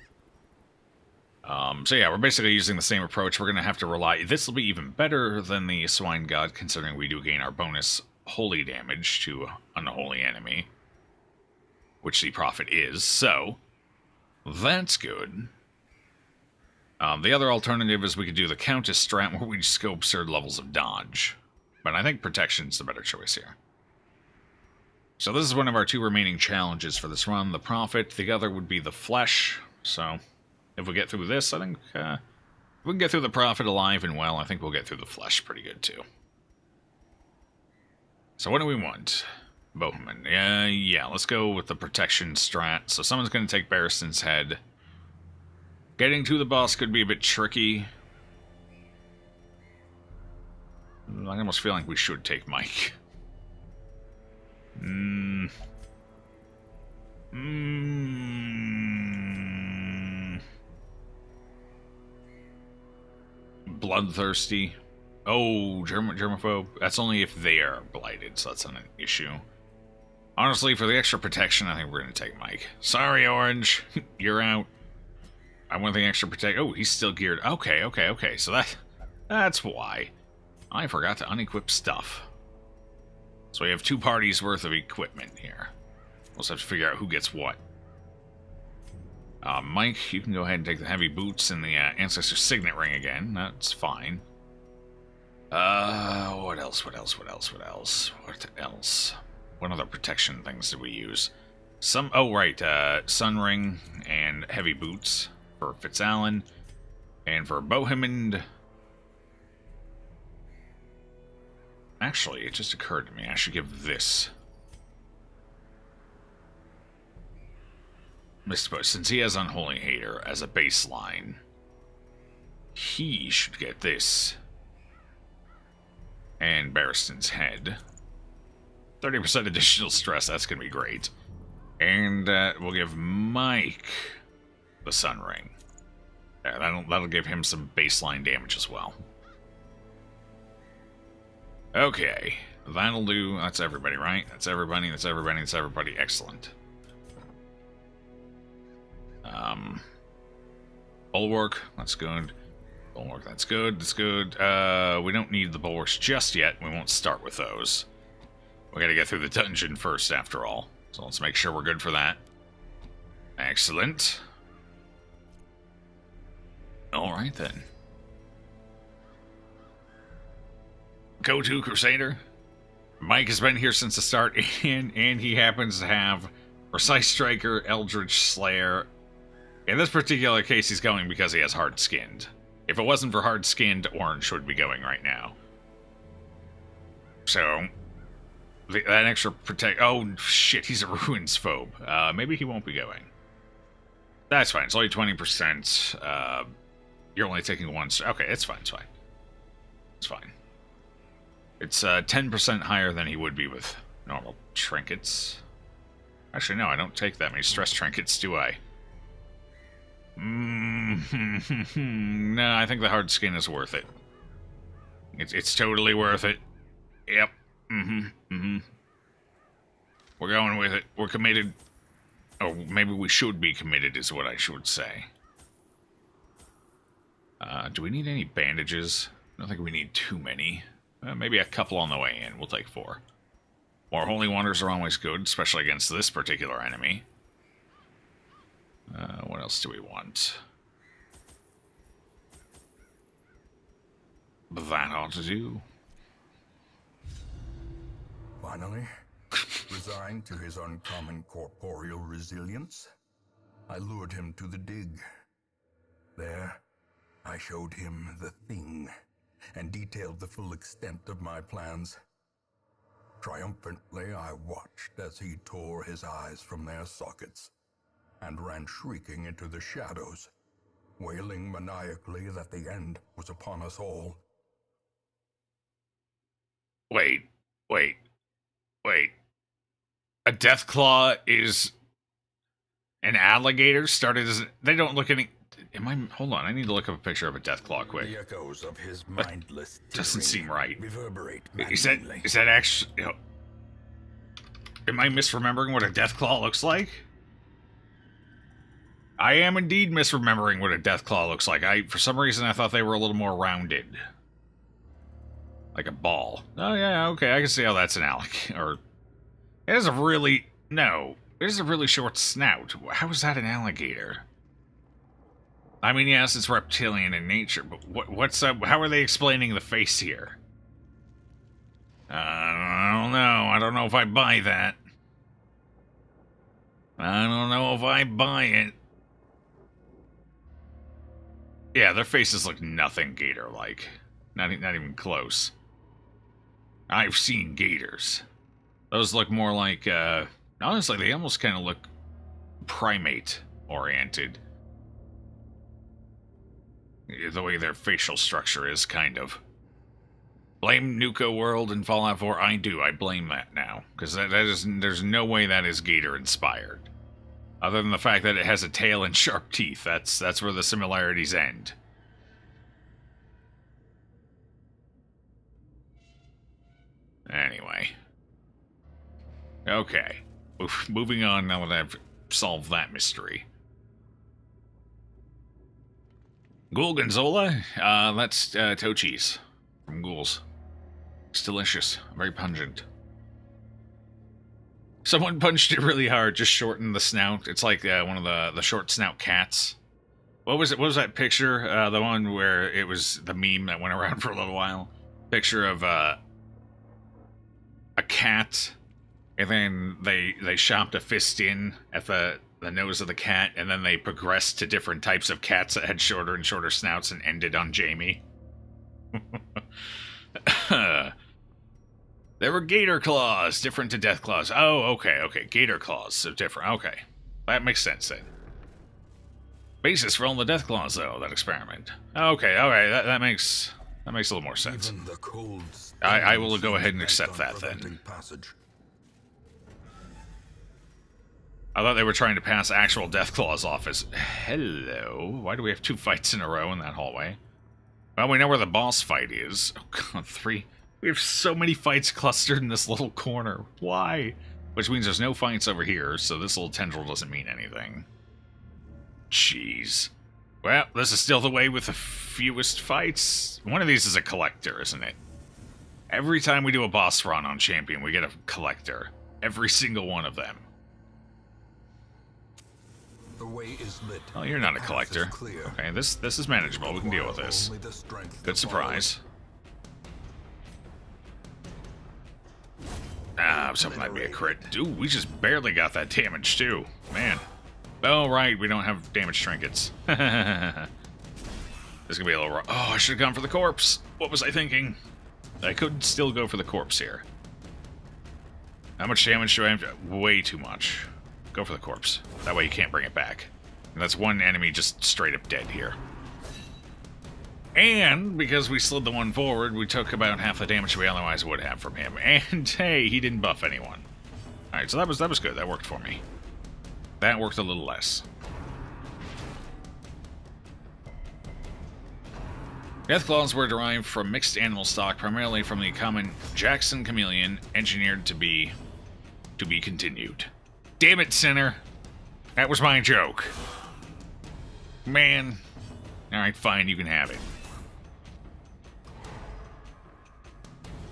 So yeah, we're basically using the same approach. We're going to have to rely... This will be even better than the Swine God, considering we do gain our bonus holy damage to unholy enemy, which the Prophet is, so that's good. The other alternative is we could do the Countess strat, where we just go absurd levels of dodge. But I think protection's the better choice here. So this is one of our two remaining challenges for this run. The Prophet, the other would be the Flesh, so If we get through this, I think, if we can get through the Prophet alive and well, I think we'll get through the flesh pretty good, too. So what do we want? Bohemund. Yeah, let's go with the protection strat. So someone's going to take Barristan's head. Getting to the boss could be a bit tricky. I almost feel like we should take Mike. Bloodthirsty. Oh, germaphobe. That's only if they are blighted, so that's not an issue. Honestly, for the extra protection, I think we're going to take Mike. Sorry, Orange. You're out. I want the extra protect. Oh, he's still geared. Okay. So that's why. I forgot to unequip stuff. So we have 2 parties worth of equipment here. We'll just have to figure out who gets what. Mike, you can go ahead and take the heavy boots and the Ancestor Signet Ring again. That's fine. What else? What other protection things did we use? Oh, right, Sun Ring and heavy boots for Fitzalan. And for Bohemund... Actually, it just occurred to me, I should give this. Since he has Unholy Hater as a baseline, he should get this. And Barristan's head. 30% additional stress, that's going to be great. And we'll give Mike the Sun Ring. Yeah, that'll give him some baseline damage as well. Okay, that'll do. That's everybody, right? That's everybody. Excellent. Bulwark, that's good. Bulwark, that's good. We don't need the bulwarks just yet. We won't start with those. We gotta get through the dungeon first, after all. So let's make sure we're good for that. Excellent. Alright then. Go to Crusader. Mike has been here since the start, and he happens to have Precise Striker, Eldritch Slayer. In this particular case, he's going because he has Hard Skinned. If it wasn't for Hard Skinned, Orange would be going right now. So, that extra protect... Oh, shit, he's a Ruins phobe. Maybe he won't be going. That's fine, it's only 20%. You're only taking 1... Okay, it's fine. It's fine. It's 10% higher than he would be with normal trinkets. Actually, no, I don't take that many stress trinkets, do I? No, I think the hard skin is worth it. It's totally worth it. Yep. We're going with it. We're committed. Or maybe we should be committed is what I should say. Do we need any bandages? I don't think we need too many. Maybe a couple on the way in. We'll take 4. More Holy Wonders are always good, especially against this particular enemy. What else do we want? That ought to do. Finally, resigned to his uncommon corporeal resilience, I lured him to the dig. There, I showed him the thing, and detailed the full extent of my plans. Triumphantly, I watched as he tore his eyes from their sockets and ran shrieking into the shadows, wailing maniacally that the end was upon us all. Wait. A Deathclaw is an alligator started as... They don't look any... Hold on, I need to look up a picture of a Deathclaw quick. The echoes of his mindless doesn't seem right. Reverberate Is that actually... You know, am I misremembering what a Deathclaw looks like? I am indeed misremembering what a Deathclaw looks like. For some reason, I thought they were a little more rounded. Like a ball. Oh, yeah, okay, I can see how that's an alligator. Or... It has a really... No. It has a really short snout. How is that an alligator? I mean, yes, it's reptilian in nature, but what's up? How are they explaining the face here? I don't know. I don't know if I buy that. I don't know if I buy it. Yeah, their faces look nothing gator-like. Not even close. I've seen gators. Those look more like, honestly, they almost kind of look primate-oriented. The way their facial structure is, kind of. Blame Nuka World and Fallout 4? I do. I blame that now. Because there's no way that is gator-inspired. Other than the fact that it has a tail and sharp teeth. That's where the similarities end. Anyway. Okay. Moving on now that I've solved that mystery. Ghoul Gonzola? That's toe cheese from Ghouls. It's delicious. Very pungent. Someone punched it really hard, just shortened the snout. It's like one of the short snout cats. What was it? What was that picture? The one where it was the meme that went around for a little while. Picture of a cat, and then they chopped a fist in at the nose of the cat, and then they progressed to different types of cats that had shorter and shorter snouts and ended on Jamie. There were gator claws, different to death claws. Oh, okay. Gator claws, so different. Okay. That makes sense then. Basis for all the death claws, though, that experiment. Okay, alright, that makes a little more sense. Even the cold I will go ahead and accept that then. Passage. I thought they were trying to pass actual death claws off as... Hello? Why do we have 2 fights in a row in that hallway? Well, we know where the boss fight is. Oh god, 3... We have so many fights clustered in this little corner. Why? Which means there's no fights over here, so this little tendril doesn't mean anything. Jeez. Well, this is still the way with the fewest fights. One of these is a collector, isn't it? Every time we do a boss run on Champion, we get a collector. Every single one of them. The way is lit. Oh, you're not a collector. Okay, this is manageable. We can deal with this. Good surprise. Ah, I was hoping that'd be a crit. Dude, we just barely got that damage, too. Man. Oh, right, we don't have damage trinkets. This is gonna be a little rough. Oh, I should have gone for the corpse. What was I thinking? I could still go for the corpse here. How much damage do I have? Way too much. Go for the corpse. That way you can't bring it back. And that's one enemy just straight up dead here. And, because we slid the one forward, we took about half the damage we otherwise would have from him. And, hey, he didn't buff anyone. Alright, so that was good. That worked for me. That worked a little less. Deathclaws were derived from mixed animal stock, primarily from the common Jackson chameleon, engineered to be continued. Damn it, Sinner! That was my joke. Man. Alright, fine, you can have it.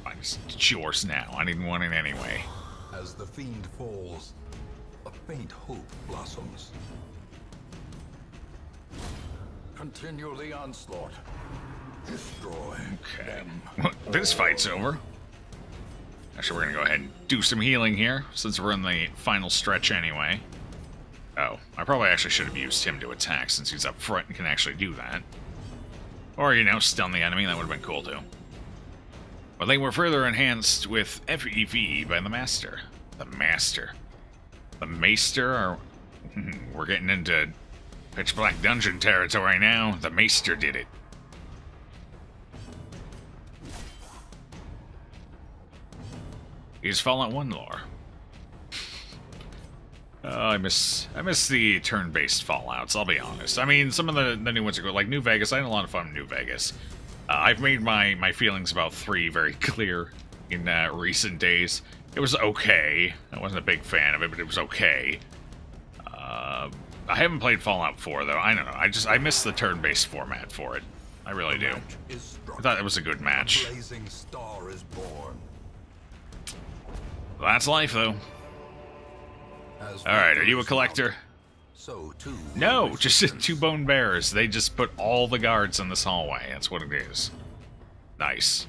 Fine, it's yours now. I didn't want it anyway. As the fiend falls, a faint hope blossoms. Continue the onslaught. Destroy them. This fight's over. Actually, we're gonna go ahead and do some healing here, since we're in the final stretch anyway. Oh, I probably actually should have used him to attack, since he's up front and can actually do that. Or, you know, stun the enemy, that would have been cool too. But they were further enhanced with FEV by the Master. The Master. The Maester? Or, we're getting into pitch black dungeon territory now. The Maester did it. He's Fallout 1 lore. I miss the turn-based Fallouts, I'll be honest. I mean, some of the new ones are good. Like New Vegas, I had a lot of fun in New Vegas. I've made my feelings about 3 very clear in recent days. It was okay. I wasn't a big fan of it, but it was okay. I haven't played Fallout 4, though. I don't know. I miss the turn-based format for it. I really do. I thought it was a good match. A blazing star is born. Well, that's life, though. Alright, are you a collector? So too. No, just 2 bone bearers. They just put all the guards in this hallway. That's what it is. Nice.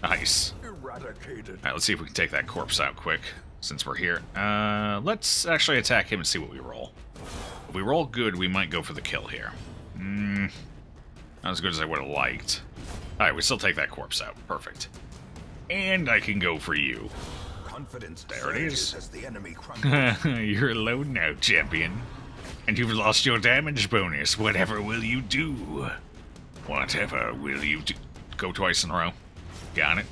Nice. Eradicated. Alright, let's see if we can take that corpse out quick, since we're here. Let's actually attack him and see what we roll. If we roll good, we might go for the kill here. Not as good as I would have liked. Alright, we still take that corpse out. Perfect. And I can go for you. Confidence There it is. as the enemy crumbles. You're alone now, champion. And you've lost your damage bonus. Whatever will you do? Whatever will you do? Go twice in a row. Got it.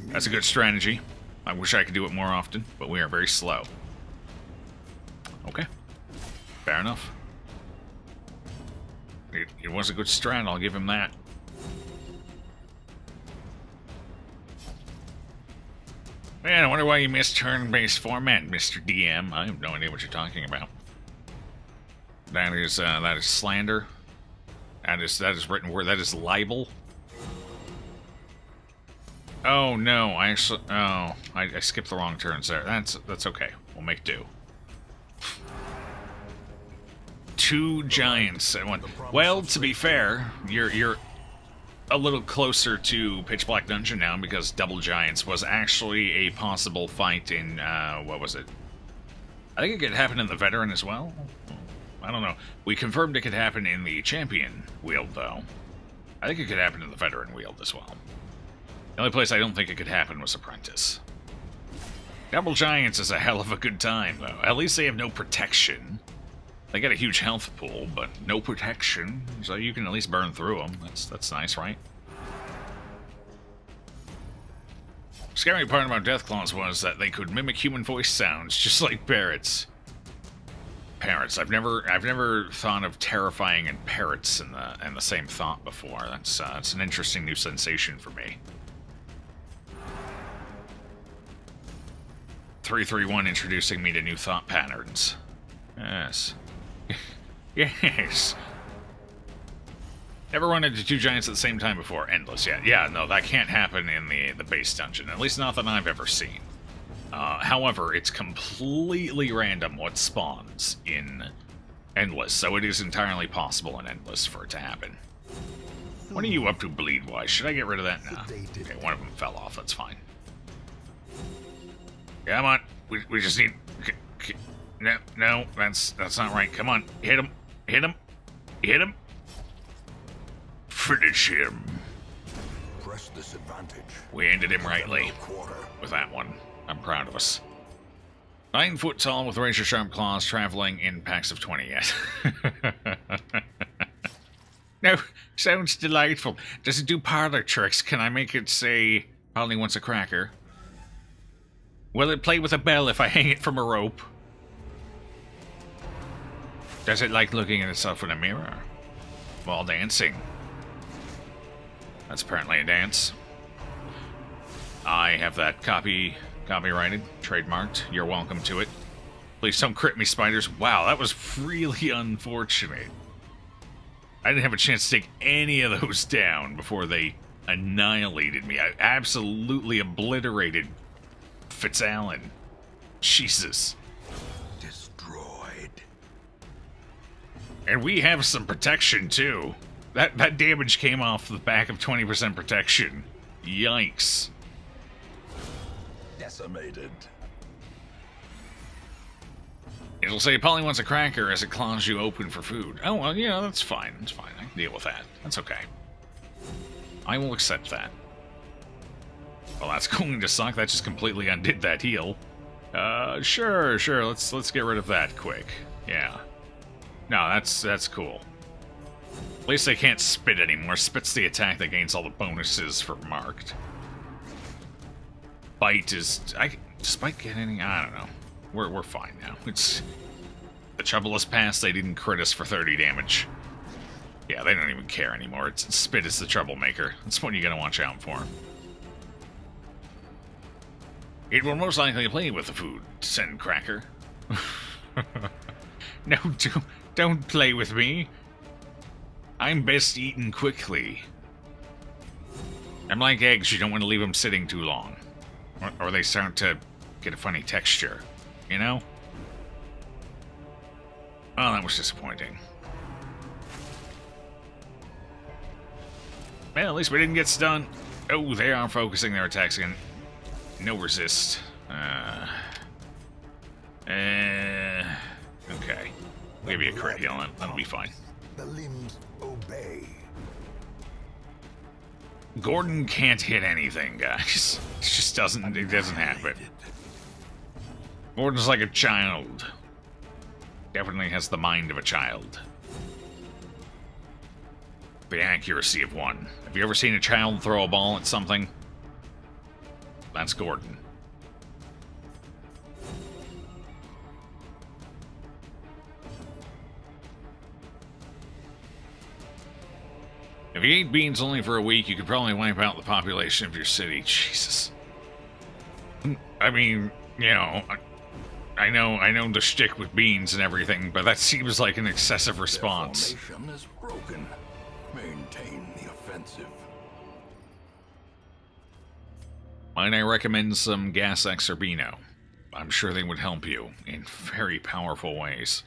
That's a good strategy. I wish I could do it more often, but we are very slow. Okay. Fair enough. It was a good strat, I'll give him that. Man, I wonder why you missed turn-based format, Mr. DM. I have no idea what you're talking about. That is slander. That is written word. That is libel. Oh no, I skipped the wrong turns there. That's okay. We'll make do. 2 giants and 1. Well, to be fair, you're a little closer to Pitch Black Dungeon now because double giants was actually a possible fight in what was it? I think it could happen in the veteran as well. I don't know. We confirmed it could happen in the champion wield though. I think it could happen in the veteran wield as well. The only place I don't think it could happen was Apprentice. Double giants is a hell of a good time though. At least they have no protection. They got a huge health pool, but no protection, so you can at least burn through them. That's nice, right? Scary part about Deathclaws was that they could mimic human voice sounds, just like parrots. Parrots. I've never thought of terrifying and parrots in the same thought before. That's an interesting new sensation for me. 331 introducing me to new thought patterns. Yes. Yes. Never run into 2 giants at the same time before. Endless, yeah. Yeah, no, that can't happen in the base dungeon. At least not that I've ever seen. However, it's completely random what spawns in Endless, so it is entirely possible in Endless for it to happen. What are you up to, bleed-wise? Should I get rid of that? Nah. Okay, one of them fell off. That's fine. Come on. We just need... No, that's not right. Come on, hit him, hit him, hit him. Finish him. Press this advantage. We ended him rightly with that one. I'm proud of us. 9 foot tall with razor sharp claws, traveling in packs of 20. Yes. No, sounds delightful. Does it do parlor tricks? Can I make it say Polly wants a cracker? Will it play with a bell if I hang it from a rope? Does it like looking at itself in a mirror while dancing? That's apparently a dance. I have that copyrighted, trademarked. You're welcome to it. Please don't crit me, spiders. Wow, that was really unfortunate. I didn't have a chance to take any of those down before they annihilated me. I absolutely obliterated Fitzallen. Jesus. And we have some protection, too. That damage came off the back of 20% protection. Yikes. Decimated. It'll say Polly wants a cracker as it claws you open for food. Oh, well, yeah, that's fine. That's fine. I can deal with that. That's okay. I will accept that. Well, that's going to suck. That just completely undid that heal. Sure. Let's get rid of that quick. Yeah. No, that's cool. At least they can't spit anymore. Spit's the attack that gains all the bonuses for marked. Bite is... Does Bite get any? I don't know. We're fine now. It's... The trouble is past, they didn't crit us for 30 damage. Yeah, they don't even care anymore. Spit is the troublemaker. That's what you gotta watch out for. It will most likely play with the food, send cracker. No, don't play with me. I'm best eaten quickly. I'm like eggs, you don't want to leave them sitting too long. Or they start to get a funny texture, you know? Oh, that was disappointing. Well, at least we didn't get stunned. Oh, they are focusing their attacks again. No resist. Okay. We'll give you a crit heal, that'll be fine. The limbs obey. Gordon can't hit anything, guys. It just doesn't happen. Gordon's like a child. Definitely has the mind of a child. The accuracy of one. Have you ever seen a child throw a ball at something? That's Gordon. If you ate beans only for a week, you could probably wipe out the population of your city. Jesus. I mean, you know, I know the shtick with beans and everything, but that seems like an excessive response. Their formation is broken. Maintain the offensive. Might I recommend some Gas X or Beano? I'm sure they would help you in very powerful ways.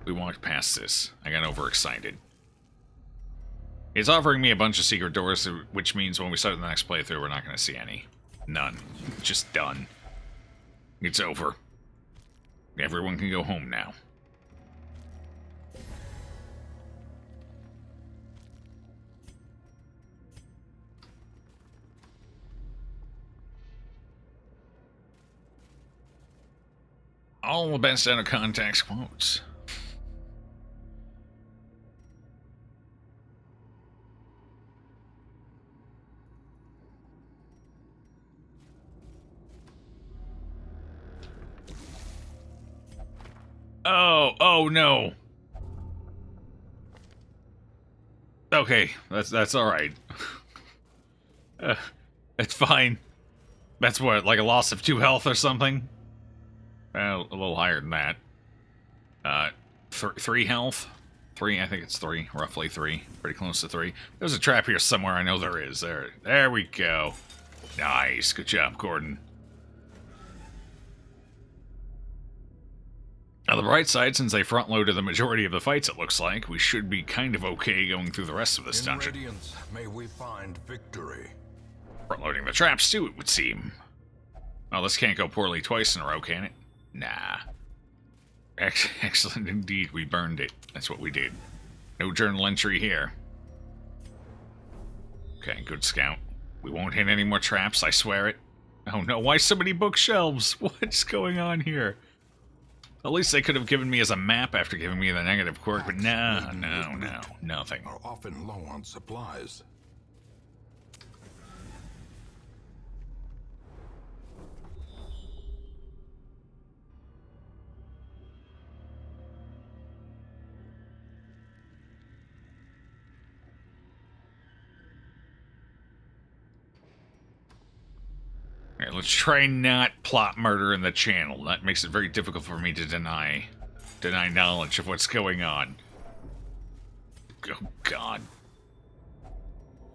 We walked past this. I got overexcited. It's offering me a bunch of secret doors, which means when we start the next playthrough, we're not going to see any. None. Just done. It's over. Everyone can go home now. All the best out of context quotes. Oh no. Okay, that's all right. It's fine. That's what, like a loss of 2 health or something? A little higher than that. 3 health? 3, I think it's 3. Roughly 3. Pretty close to 3. There's a trap here somewhere, I know there is. There we go. Nice, good job, Gordon. On the bright side, since they front-loaded the majority of the fights, it looks like, we should be kind of okay going through the rest of this dungeon. In Radiance, may we find victory. Front-loading the traps, too, it would seem. Well, this can't go poorly twice in a row, can it? Nah. Excellent indeed, we burned it. That's what we did. No journal entry here. Okay, good scout. We won't hit any more traps, I swear it. Oh no, why so many bookshelves? What's going on here? At least they could have given me as a map after giving me the negative quirk, but no, nothing. Are often low on supplies. Alright, let's try not plot murder in the channel. That makes it very difficult for me to deny knowledge of what's going on. Oh, God.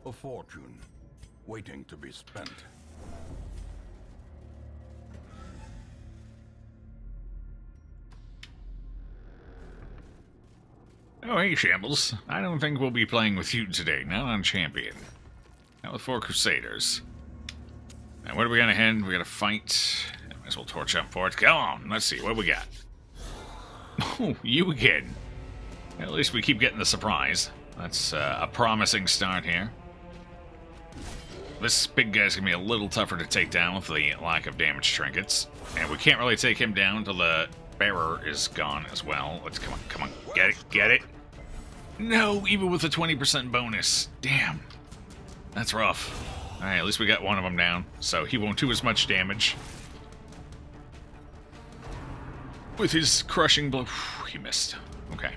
A fortune, waiting to be spent. Oh, hey, Shambles. I don't think we'll be playing with you today. Not on Champion. Not with 4 Crusaders. Now, where do we gotta head? We gotta fight. Might as well torch up for it. Come on, let's see. What we got? Oh, you again. At least we keep getting the surprise. That's a promising start here. This big guy's gonna be a little tougher to take down with the lack of damage trinkets. And we can't really take him down until the bearer is gone as well. Let's come on. Get it. No, even with a 20% bonus. Damn. That's rough. Alright, at least we got one of them down, so he won't do as much damage. With his crushing blow. He missed. Okay.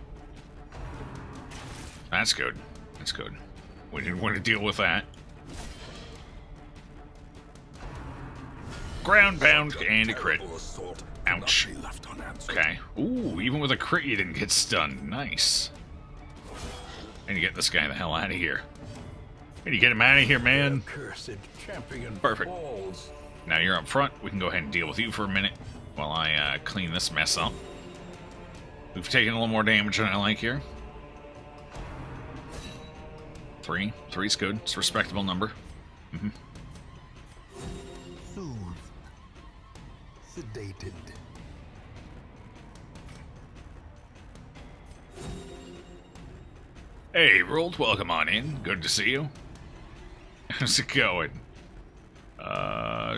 That's good. That's good. We didn't want to deal with that. Ground pound and a crit. Ouch. Okay. Ooh, even with a crit you didn't get stunned. Nice. And you get this guy the hell out of here. And you get him out of here, man. Perfect. Now you're up front. We can go ahead and deal with you for a minute while I clean this mess up. We've taken a little more damage than I like here. 3. 3's good. It's a respectable number. Mm-hmm. Sedated. Hey, Rold, welcome on in. Good to see you. How's it going?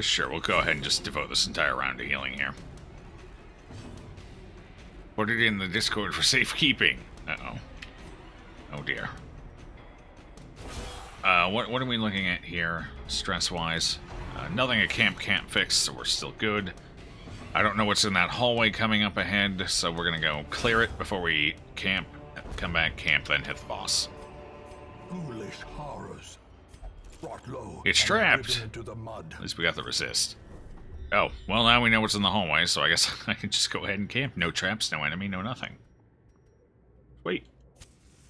Sure, we'll go ahead and just devote this entire round to healing here. Put it in the Discord for safekeeping. Uh-oh. Oh, dear. What are we looking at here, stress-wise? Nothing a camp can't fix, so we're still good. I don't know what's in that hallway coming up ahead, so we're gonna go clear it before we camp, come back, camp, then hit the boss. Foolish horrors. Brought low It's and trapped. driven into the mud. At least we got the resist. Oh, well, now we know what's in the hallway, so I guess I can just go ahead and camp. No traps, no enemy, no nothing. Wait.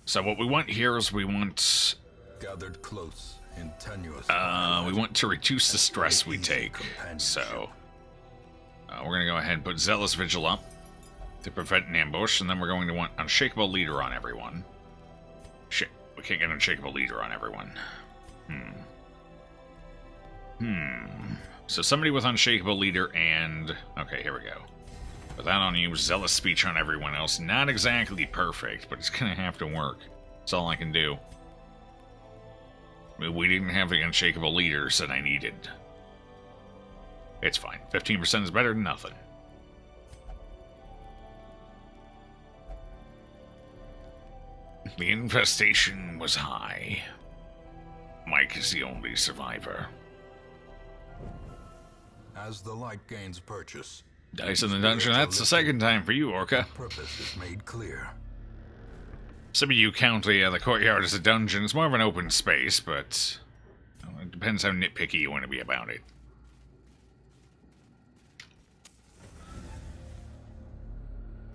So what we want here is we want... Gathered close in tenuous we want to reduce the stress we take. So, we're going to go ahead and put Zealous Vigil up to prevent an ambush, and then we're going to want Unshakable Leader on everyone. Shit, we can't get Unshakable Leader on everyone. So somebody with Unshakable Leader and... Okay, here we go. Put that on you, Zealous Speech on everyone else. Not exactly perfect, but it's going to have to work. That's all I can do. I mean, we didn't have the Unshakable Leaders that I needed. It's fine. 15% is better than nothing. The infestation was high. Mike is the only survivor. As the light gains purchase, Dice in the dungeon, that's the second time for you, Orca. purpose is made clear. Some of you count the courtyard as a dungeon. It's more of an open space, but well, it depends how nitpicky you want to be about it.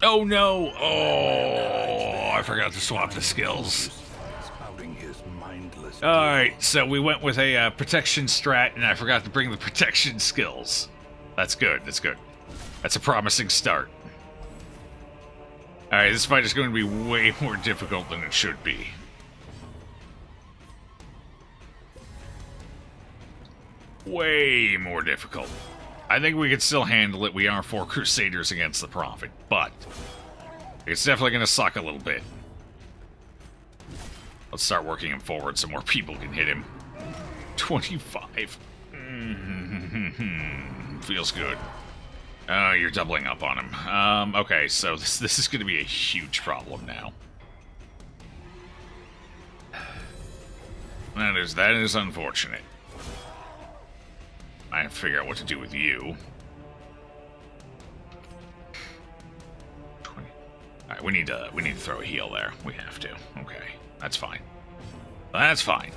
Oh no! Oh, I forgot to swap the skills. Spouting his mindless Alright, so we went with a protection strat, and I forgot to bring the protection skills. That's good, that's good. That's a promising start. Alright, this fight is going to be way more difficult than it should be. Way more difficult. I think we could still handle it. We are 4 Crusaders against the Prophet, but it's definitely going to suck a little bit. Let's start working him forward so more people can hit him. 25. Feels good. You're doubling up on him. Okay, so this is going to be a huge problem now. That is unfortunate. I have to figure out what to do with you. 20. Alright, we need to throw a heal there. We have to. Okay, that's fine. That's fine.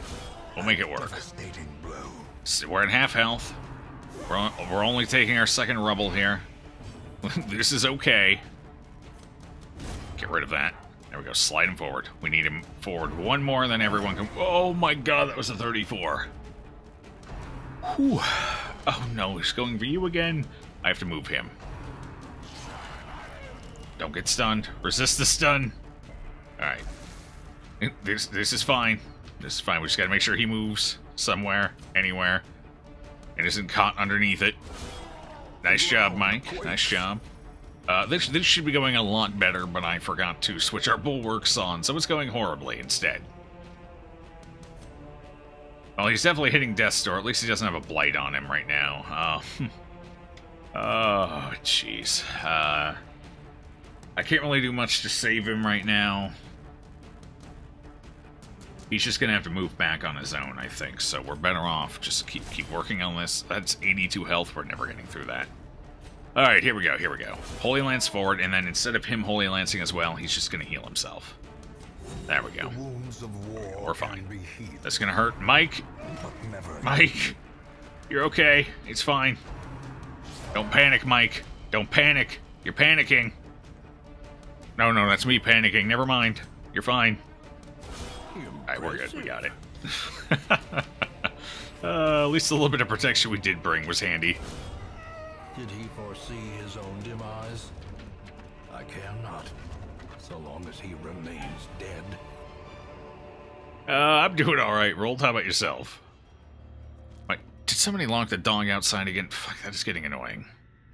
We'll make it work. devastating blow. So we're at half health. We're only taking our second rubble here. This is okay. Get rid of that. There we go. Slide him forward. We need him forward one more, and then everyone can... Oh my god, that was a 34. Whew. Oh no, he's going for you again. I have to move him. Don't get stunned. Resist the stun. Alright. This is fine. This is fine. We just gotta make sure he moves somewhere, anywhere, and isn't caught underneath it. Nice job, Mike. Nice job. This should be going a lot better, but I forgot to switch our bulwarks on, so it's going horribly instead. Well, he's definitely hitting Death's Door. At least he doesn't have a blight on him right now. Oh, jeez. I can't really do much to save him right now. He's just gonna have to move back on his own, I think. So we're better off just keep working on this. That's 82 health. We're never getting through that. All right, here we go. Here we go. Holy Lance forward, and then instead of him Holy Lancing as well, he's just gonna heal himself. There we go. Wounds of war We're fine. can be healed, That's gonna hurt, Mike. but never Mike, you're okay. It's fine. Don't panic, Mike. Don't panic. You're panicking. No, that's me panicking. Never mind. You're fine. Alright, we're good. We got it. At least a little bit of protection we did bring was handy. Did he foresee his own demise? I care not, so long as he remains dead. I'm doing alright, Rold. How about yourself? Wait, did somebody lock the dog outside again? Fuck, that is getting annoying.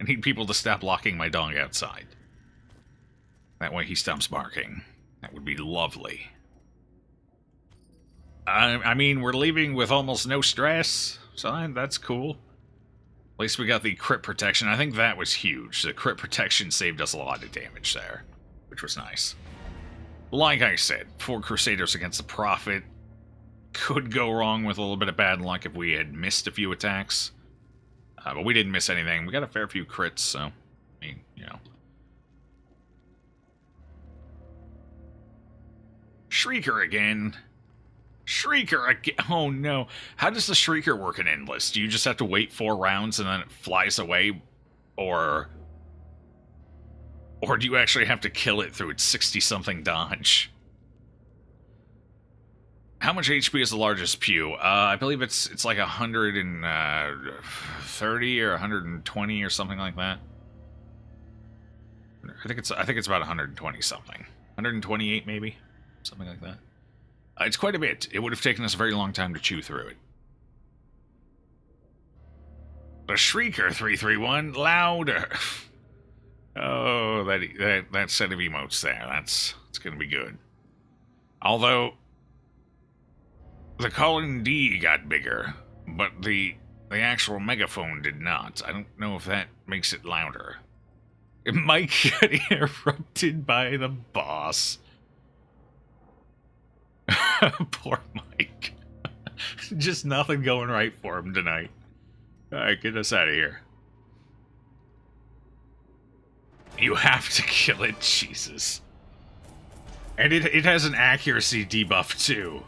I need people to stop locking my dog outside. That way he stops barking. That would be lovely. I mean, we're leaving with almost no stress, so that's cool. At least we got the crit protection. I think that was huge. The crit protection saved us a lot of damage there, which was nice. Like I said, 4 Crusaders against the Prophet could go wrong with a little bit of bad luck if we had missed a few attacks. But we didn't miss anything. We got a fair few crits, so, I mean, you know. Shrieker again. Shrieker again. Oh no. How does the Shrieker work in Endless? Do you just have to wait 4 rounds and then it flies away? Or do you actually have to kill it through its 60-something dodge? How much HP is the largest pew? I believe it's like 130 or 120 or something like that. I think it's about 120 something. 128 maybe? Something like that. It's quite a bit. It would have taken us a very long time to chew through it. The Shrieker 331, louder. Oh, that set of emotes there. It's gonna be good. Although the calling D got bigger, but the actual megaphone did not. I don't know if that makes it louder. Mike got interrupted by the boss. Poor Mike. Just nothing going right for him tonight. Alright, get us out of here. You have to kill it, Jesus. And it has an accuracy debuff too.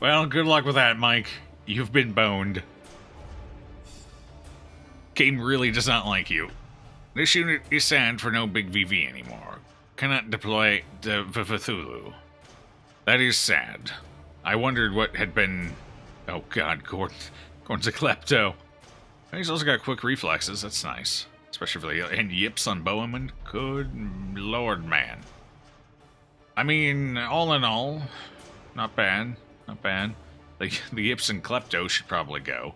Well, good luck with that, Mike. You've been boned. Game really does not like you. This unit is sad for no big VV anymore. Cannot deploy the Cthulhu. That is sad. I wondered what had been... Oh god, Gordon's a klepto. He's also got quick reflexes, that's nice. Especially for the... And yips on Bohemond. Good lord, man. I mean, all in all, not bad. Not bad. The yips and klepto should probably go.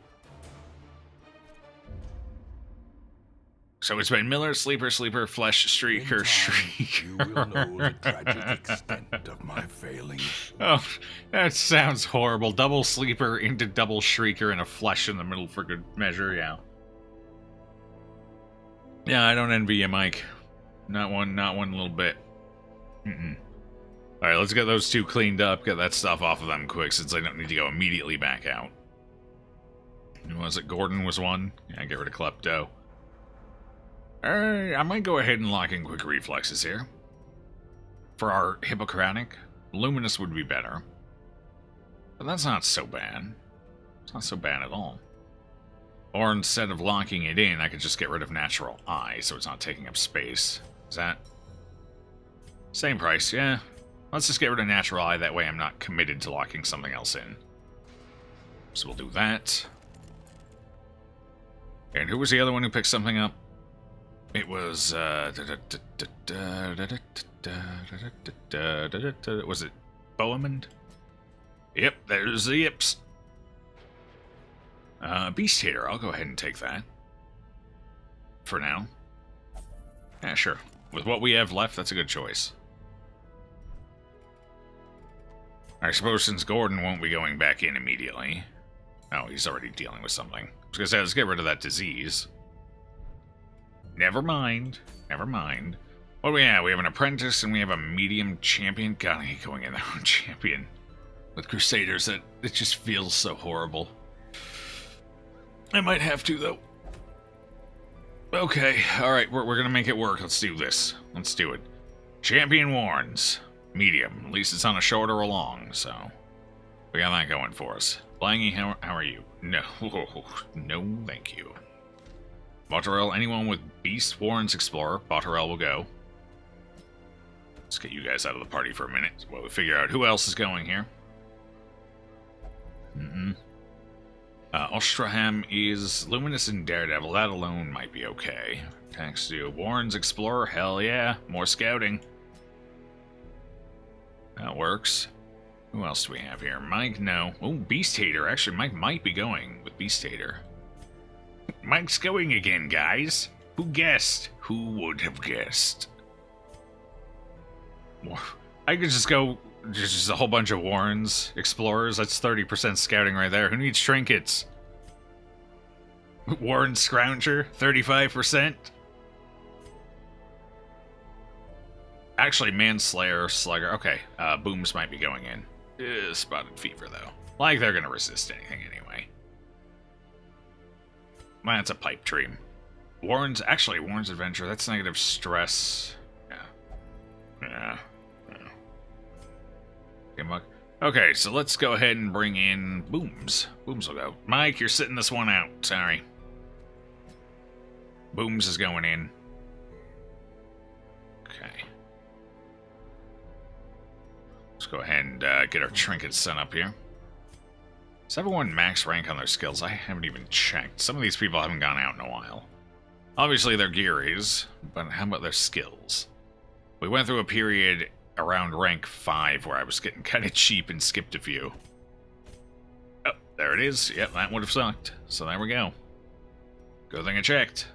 So it's been Miller, Sleeper, Flesh, Shrieker, Shrieker. You will know the tragic extent of my failings. Oh, that sounds horrible. Double Sleeper into double Shrieker and a Flesh in the middle for good measure, yeah. Yeah, I don't envy you, Mike. Not one little bit. Alright, let's get those 2 cleaned up, get that stuff off of them quick, since I don't need to go immediately back out. Who was it? Gordon was one? Yeah, get rid of Klepto. I might go ahead and lock in quick reflexes here. For our Hippocratic, Luminous would be better. But that's not so bad. It's not so bad at all. Or instead of locking it in, I could just get rid of Natural Eye, so it's not taking up space. Is that... Same price, yeah. Let's just get rid of Natural Eye, that way I'm not committed to locking something else in. So we'll do that. And who was the other one who picked something up? It was, was it Bohemond? Yep, there's the yips. Beast Hater, I'll go ahead and take that. For now. Yeah, sure. With what we have left, that's a good choice. I suppose since Gordon won't be going back in immediately. Oh, he's already dealing with something. I was gonna say, let's get rid of that disease. Never mind. Never mind. What do we have? We have an apprentice and we have a medium champion. God, I hate going in there on champion. With Crusaders, it just feels so horrible. I might have to, though. Okay, alright, we're gonna make it work. Let's do this. Let's do it. Champion warns. Medium. At least it's on a short or a long, so... We got that going for us. Blangy, how are you? No. No, thank you. Botterell, anyone with Beast Warrens Explorer, Botterell will go. Let's get you guys out of the party for a minute while we figure out who else is going here. Ostraham is Luminous and Daredevil. That alone might be okay. Thanks to Warren's Explorer. Hell yeah. More scouting. That works. Who else do we have here? Mike, no. Oh, Beast Hater. Actually, Mike might be going with Beast Hater. Mike's going again, guys. Who guessed? Who would have guessed? I could just go just a whole bunch of Warrens, Explorers. That's 30% scouting right there. Who needs trinkets? Warren Scrounger, 35%. Actually, Manslayer, Slugger. Okay, Booms might be going in. Spotted Fever, though. Like they're gonna resist anything anyway. That's a pipe dream. Warren's Adventure. That's negative stress. Yeah. Okay, so let's go ahead and bring in Booms. Booms will go. Mike, you're sitting this one out. Sorry. Booms is going in. Okay. Let's go ahead and get our trinkets set up here. Is everyone max rank on their skills? I haven't even checked. Some of these people haven't gone out in a while. Obviously their gear is, but how about their skills? We went through a period around rank 5 where I was getting kind of cheap and skipped a few. Oh, there it is. Yep, that would have sucked. So there we go. Good thing I checked.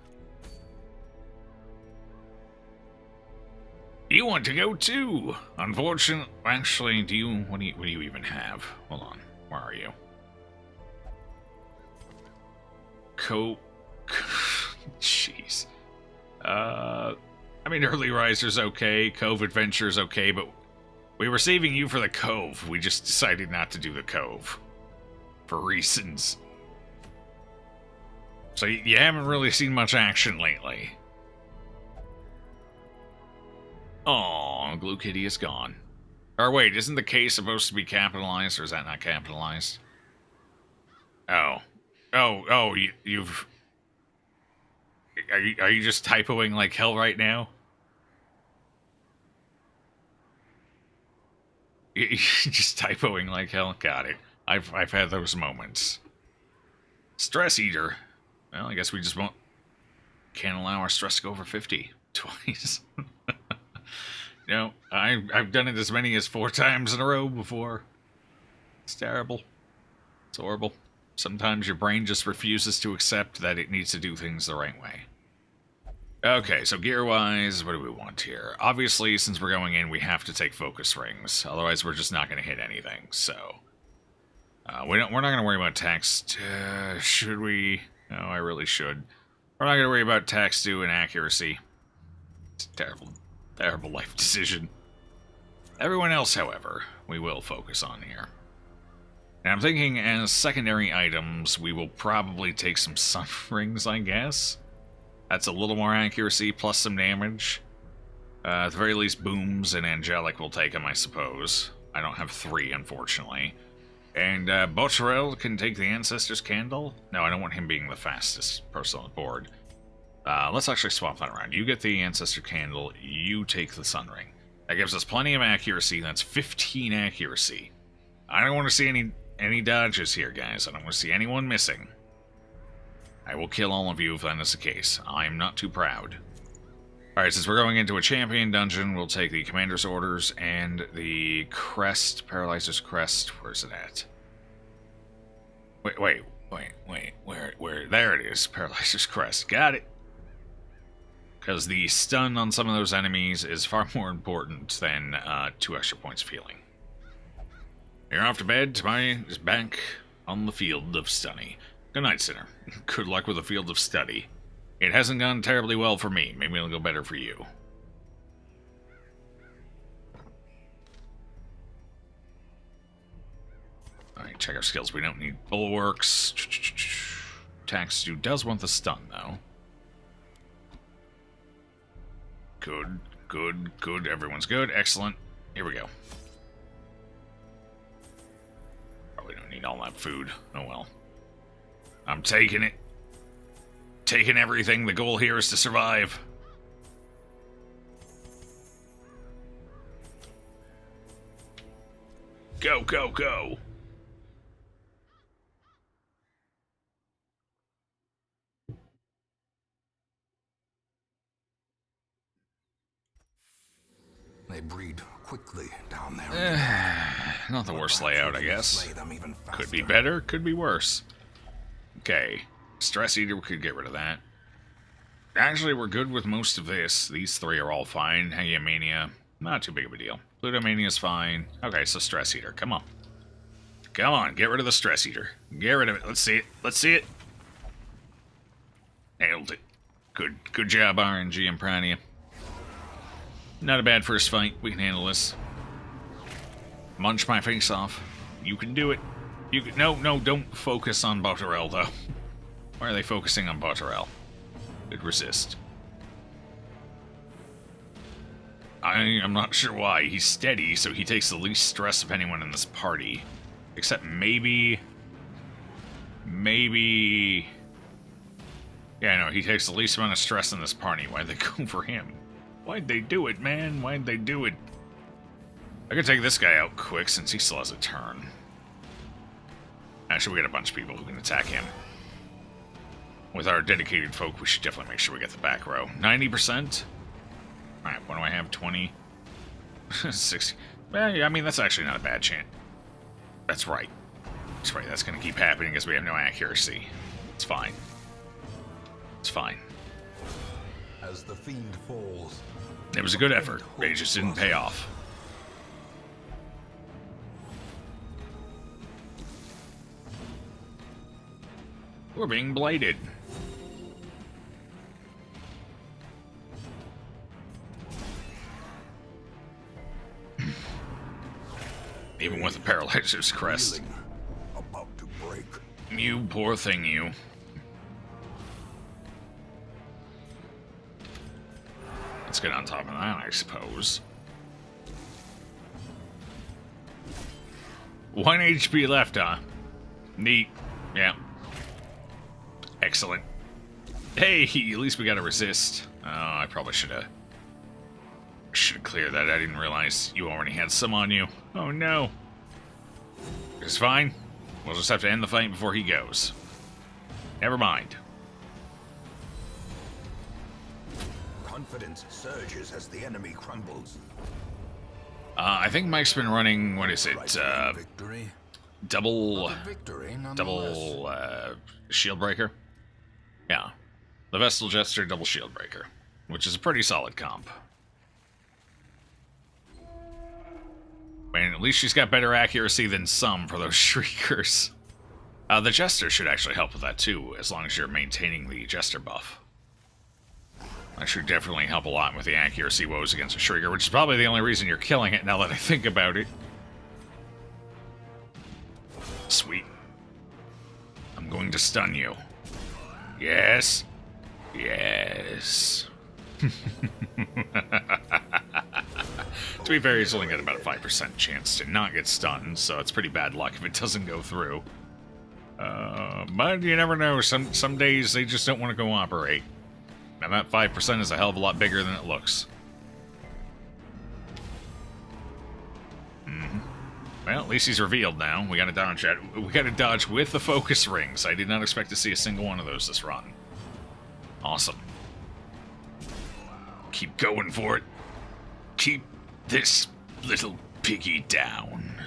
You want to go too? Unfortunately, actually, what do you even have? Hold on. Where are you? Jeez. I mean, Early Riser's okay, Cove Adventure's okay, but we were saving you for the Cove. We just decided not to do the Cove. For reasons. So you haven't really seen much action lately. Oh, Glue Kitty is gone. Or wait, isn't the K supposed to be capitalized, or is that not capitalized? You've... Are you just typoing like hell right now? You're just typoing like hell? Got it. I've had those moments. Stress Eater. Well, I guess we just can't allow our stress to go over 50 twice. No, I've done it as many as 4 times in a row before. It's terrible. It's horrible. Sometimes your brain just refuses to accept that it needs to do things the right way. Okay, so gear-wise, what do we want here? Obviously, since we're going in, we have to take focus rings. Otherwise, we're just not going to hit anything, so... we're not going to worry about text. Should we? No, I really should. We're not going to worry about text due and accuracy. It's a terrible life decision. Everyone else, however, we will focus on here. Now, I'm thinking as secondary items, we will probably take some sun rings, I guess. That's a little more accuracy, plus some damage. At the very least, Booms and Angelic will take them, I suppose. I don't have 3, unfortunately. And Bocherel can take the Ancestor's Candle. No, I don't want him being the fastest person on the board. Let's actually swap that around. You get the Ancestor Candle, you take the Sun Ring. That gives us plenty of accuracy. That's 15 accuracy. I don't want to see any dodges here, guys. I don't want to see anyone missing. I will kill all of you if that is the case. I'm not too proud. Alright, since we're going into a champion dungeon, we'll take the Commander's Orders and the Crest, Paralyzer's Crest. Where's it at? Wait. Where? There it is, Paralyzer's Crest. Got it. Because the stun on some of those enemies is far more important than 2 extra points of healing. You're off to bed. Tomorrow is back on the field of study. Good night, Sinner. Good luck with the field of study. It hasn't gone terribly well for me. Maybe it'll go better for you. Alright, check our skills. We don't need bulwarks. Tax does want the stun, though. Good. Everyone's good. Excellent. Here we go. Probably don't need all that food. Oh well. I'm taking it. Taking everything. The goal here is to survive. Go. They breed quickly down there. Not the worst layout, I guess. Could be better, could be worse. Okay. Stress Eater, we could get rid of that. Actually, we're good with most of this. These 3 are all fine. Hagiomania, Not too big of a deal. Plutomania's fine. Okay, so Stress Eater. Come on. Come on, get rid of the Stress Eater. Get rid of it. Let's see it. Let's see it. Nailed it. Good job, RNG and Prania. Not a bad first fight. We can handle this. Munch my face off. You can do it. You can, no, don't focus on Botterell, though. Why are they focusing on Botterell? It resist. I'm not sure why. He's steady, so he takes the least stress of anyone in this party. Except maybe... Yeah, no, he takes the least amount of stress in this party. Why'd they go for him? Why'd they do it, man? Why'd they do it? I could take this guy out quick since he still has a turn. Actually, we got a bunch of people who can attack him. With our dedicated folk, we should definitely make sure we get the back row. 90%? Alright, what do I have? 20? 60? Well, yeah, I mean, that's actually not a bad chance. That's right. That's right, that's going to keep happening because we have no accuracy. It's fine. It's fine. As the fiend falls, it was a good effort. It just didn't pay off. We're being blighted. Even with the Paralyzer's crest. about to break. You poor thing, you. Let's get on top of that, I suppose. 1 HP left, huh? Neat. Yeah. Excellent. Hey, at least we got to resist. Oh, I probably should have cleared that. I didn't realize you already had some on you. Oh, no. It's fine. We'll just have to end the fight before he goes. Never mind. Confidence surges as the enemy crumbles. I think Mike's been running, what is it, Victory. double Victory, shield breaker? Yeah. The Vestal Jester, double shield breaker, which is a pretty solid comp. And at least she's got better accuracy than some for those Shriekers. The Jester should actually help with that too, as long as you're maintaining the Jester buff. That should definitely help a lot with the accuracy woes against a Shrieker, which is probably the only reason you're killing it now that I think about it. Sweet. I'm going to stun you. Yes. Yes. To be fair, he's only got about a 5% chance to not get stunned, so it's pretty bad luck if it doesn't go through. But you never know. Some days they just don't want to cooperate. And that 5% is a hell of a lot bigger than it looks. Well, at least he's revealed now. We gotta dodge that. We gotta dodge with the focus rings. I did not expect to see a single one of those this run. Awesome. Keep going for it. Keep this little piggy down.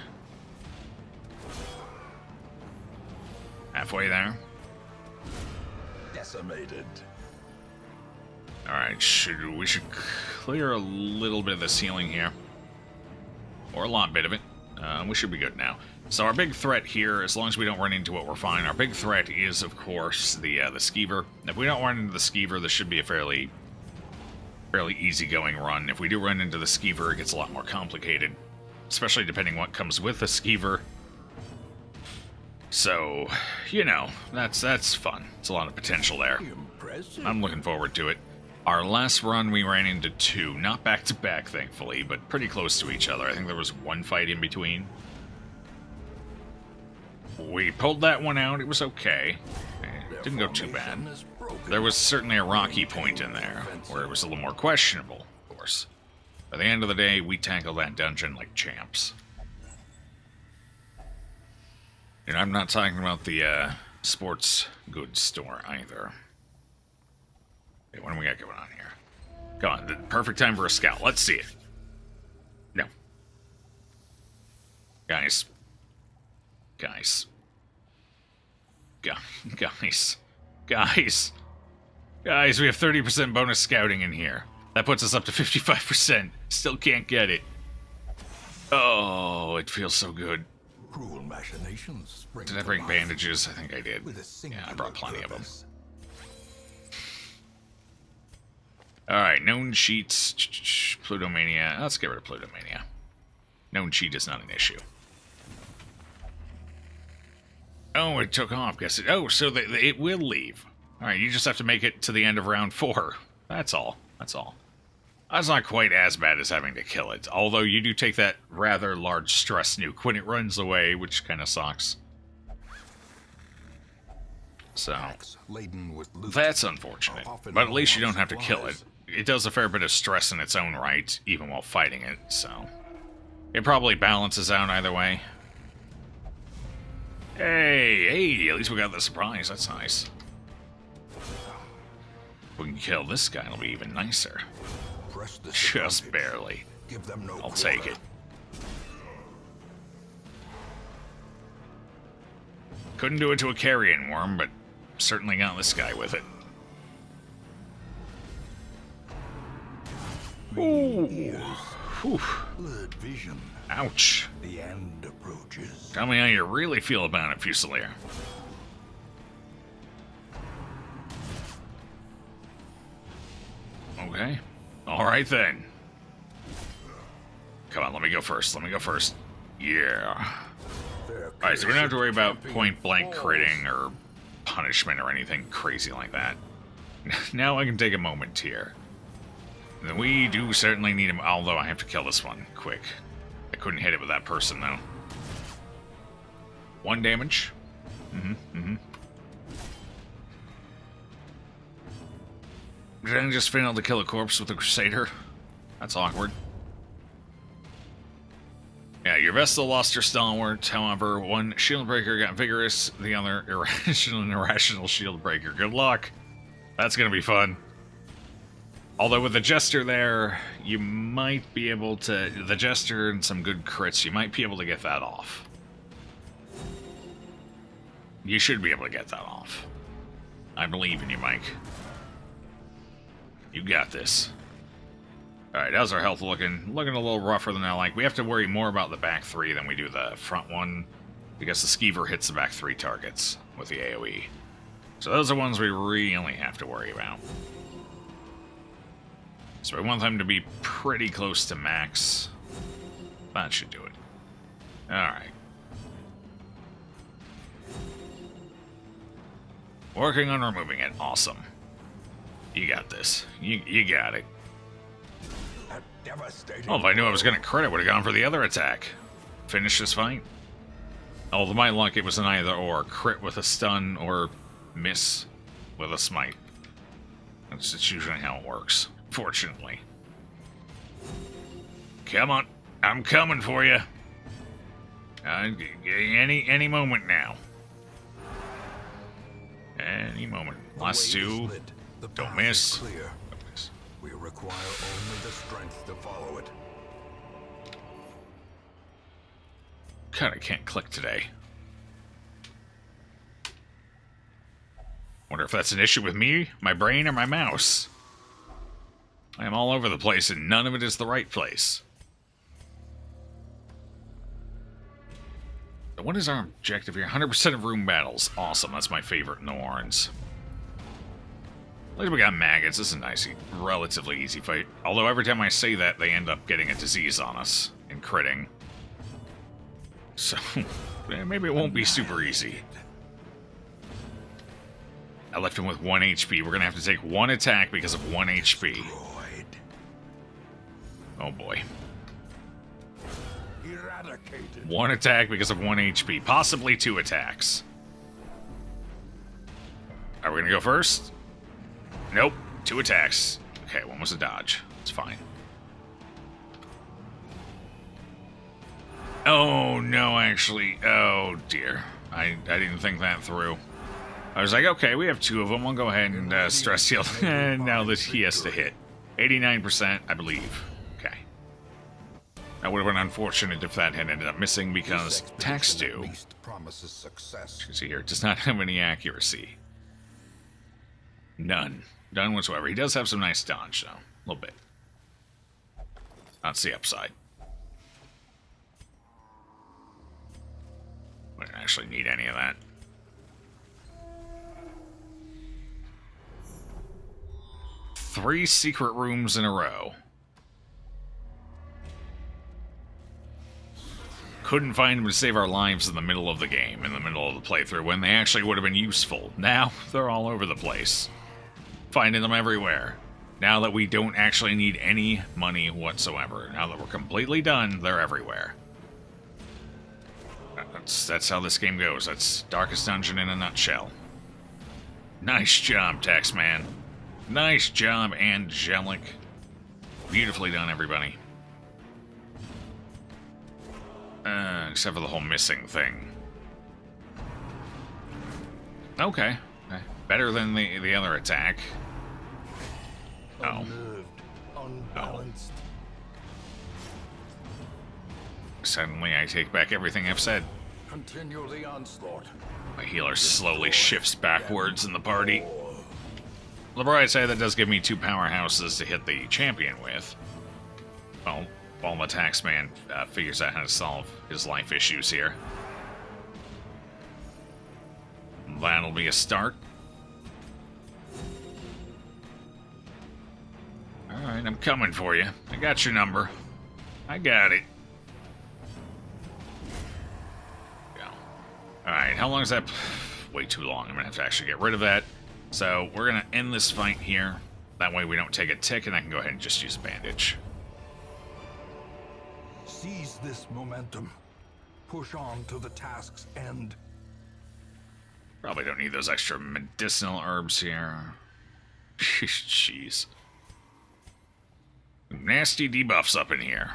Halfway there. Decimated. Alright, we should clear a little bit of the ceiling here. Or a lot bit of it. We should be good now. So our big threat here, as long as we don't run into it, we're fine. Our big threat is, of course, the Skeever. If we don't run into the Skeever, this should be a fairly easygoing run. If we do run into the Skeever, it gets a lot more complicated. Especially depending what comes with the Skeever. So, you know, that's fun. It's a lot of potential there. Impressive. I'm looking forward to it. Our last run, we ran into two. Not back-to-back, thankfully, but pretty close to each other. I think there was one fight in between. We pulled that one out. It was okay. It didn't go too bad. There was certainly a rocky point in there, where it was a little more questionable, of course. By the end of the day, we tackled that dungeon like champs. And I'm not talking about the sports goods store either. Okay, what do we got going on here? Come on, the perfect time for a scout. Let's see it. No. Guys. Guys. Guys. Guys. Guys, we have 30% bonus scouting in here. That puts us up to 55%. Still can't get it. Oh, it feels so good. Cruel machinations spring Did I to bring life bandages? I think I did. with a Yeah, I singular brought plenty of them. purpose. Alright, known cheats. Plutomania. Let's get rid of Plutomania. Known cheat is not an issue. Oh, it took off. Guess it. Oh, so it will leave. Alright, you just have to make it to the end of round 4. That's all. That's all. That's not quite as bad as having to kill it. Although you do take that rather large stress nuke when it runs away, which kind of sucks. So, Laden with loot that's unfortunate. But at least you don't have to kill it. It does a fair bit of stress in its own right, even while fighting it, so... It probably balances out either way. Hey, at least we got the surprise. That's nice. If we can kill this guy, it'll be even nicer. Press this Just advantage. barely. Give them no I'll quarter. take it. Couldn't do it to a carrion worm, but certainly got this guy with it. Ooh. Whew. Blurred vision. Ouch. The end approaches. Tell me how you really feel about it, Fusilier. Okay. Alright then. Come on, let me go first. Let me go first. Yeah. Alright, so we don't have to worry about point-blank critting or punishment or anything crazy like that. Now I can take a moment here. We do certainly need him, although I have to kill this one quick. I couldn't hit it with that person, though. 1 damage. Did I just fail to kill a corpse with a Crusader? That's awkward. Yeah, your Vestal lost her stalwart, however, one shield breaker got vigorous, the other irrational shield breaker. Good luck. That's gonna be fun. Although with the Jester there, you might be able to... The Jester and some good crits, you might be able to get that off. You should be able to get that off. I believe in you, Mike. You got this. Alright, how's our health looking? Looking a little rougher than I like. We have to worry more about the back 3 than we do the front one, because the Skeever hits the back 3 targets with the AoE. So those are ones we really have to worry about. So we want them to be pretty close to max. That should do it. Alright. Working on removing it. Awesome. You got this. You got it. Oh, if I knew I was going to crit, I would have gone for the other attack. Finish this fight. Oh, with my luck, it was an either or. Crit with a stun or miss with a smite. That's usually how it works. Fortunately. Come on. I'm coming for you. Any moment now. Any moment. Last 2. Don't miss. We require only the strength to follow it. Kinda can't click today. Wonder if that's an issue with me, my brain, or my mouse. I am all over the place and none of it is the right place. So what is our objective here? 100% of room battles. Awesome, that's my favorite in the Warrens. At least we got maggots. This is a nice, relatively easy fight. Although every time I say that, they end up getting a disease on us and critting. So, maybe it won't be super easy. I left him with 1 HP. We're going to have to take 1 attack because of 1 HP. Oh boy. 1 attack because of 1 HP. Possibly 2 attacks. Are we going to go first? Nope. 2 attacks. Okay, 1 was a dodge. It's fine. Oh, no, actually. Oh, dear. I didn't think that through. I was like, okay, we have 2 of them. We'll go ahead and stress heal. And now that he has to hit. 89%, I believe. Okay. That would have been unfortunate if that had ended up missing because attacks do. You see here, it does not have any accuracy. None. None whatsoever. He does have some nice dodge, though. A little bit. That's the upside. We don't actually need any of that. Three secret rooms in a row. Couldn't find them to save our lives in the middle of the game, in the middle of the playthrough, when they actually would have been useful. Now, they're all over the place. Finding them everywhere. Now that we don't actually need any money whatsoever. Now that we're completely done, they're everywhere. That's how this game goes. That's Darkest Dungeon in a nutshell. Nice job, Taxman. Nice job, Angelic. Beautifully done, everybody. Except for the whole missing thing. Okay. Better than the other attack. Oh. Unnerved, unbalanced. Suddenly, I take back everything I've said. Continue the onslaught. My healer slowly shifts backwards in the party. On the bright side, that does give me 2 powerhouses to hit the champion with. Well, while the Taxman figures out how to solve his life issues here. That'll be a start. Alright, I'm coming for you. I got your number. I got it. Yeah. Alright, how long is that? Way too long. I'm gonna have to actually get rid of that. So, we're gonna end this fight here. That way we don't take a tick, and I can go ahead and just use a bandage. Seize this momentum. Push on to the task's end. Probably don't need those extra medicinal herbs here. Jeez. Nasty debuffs up in here.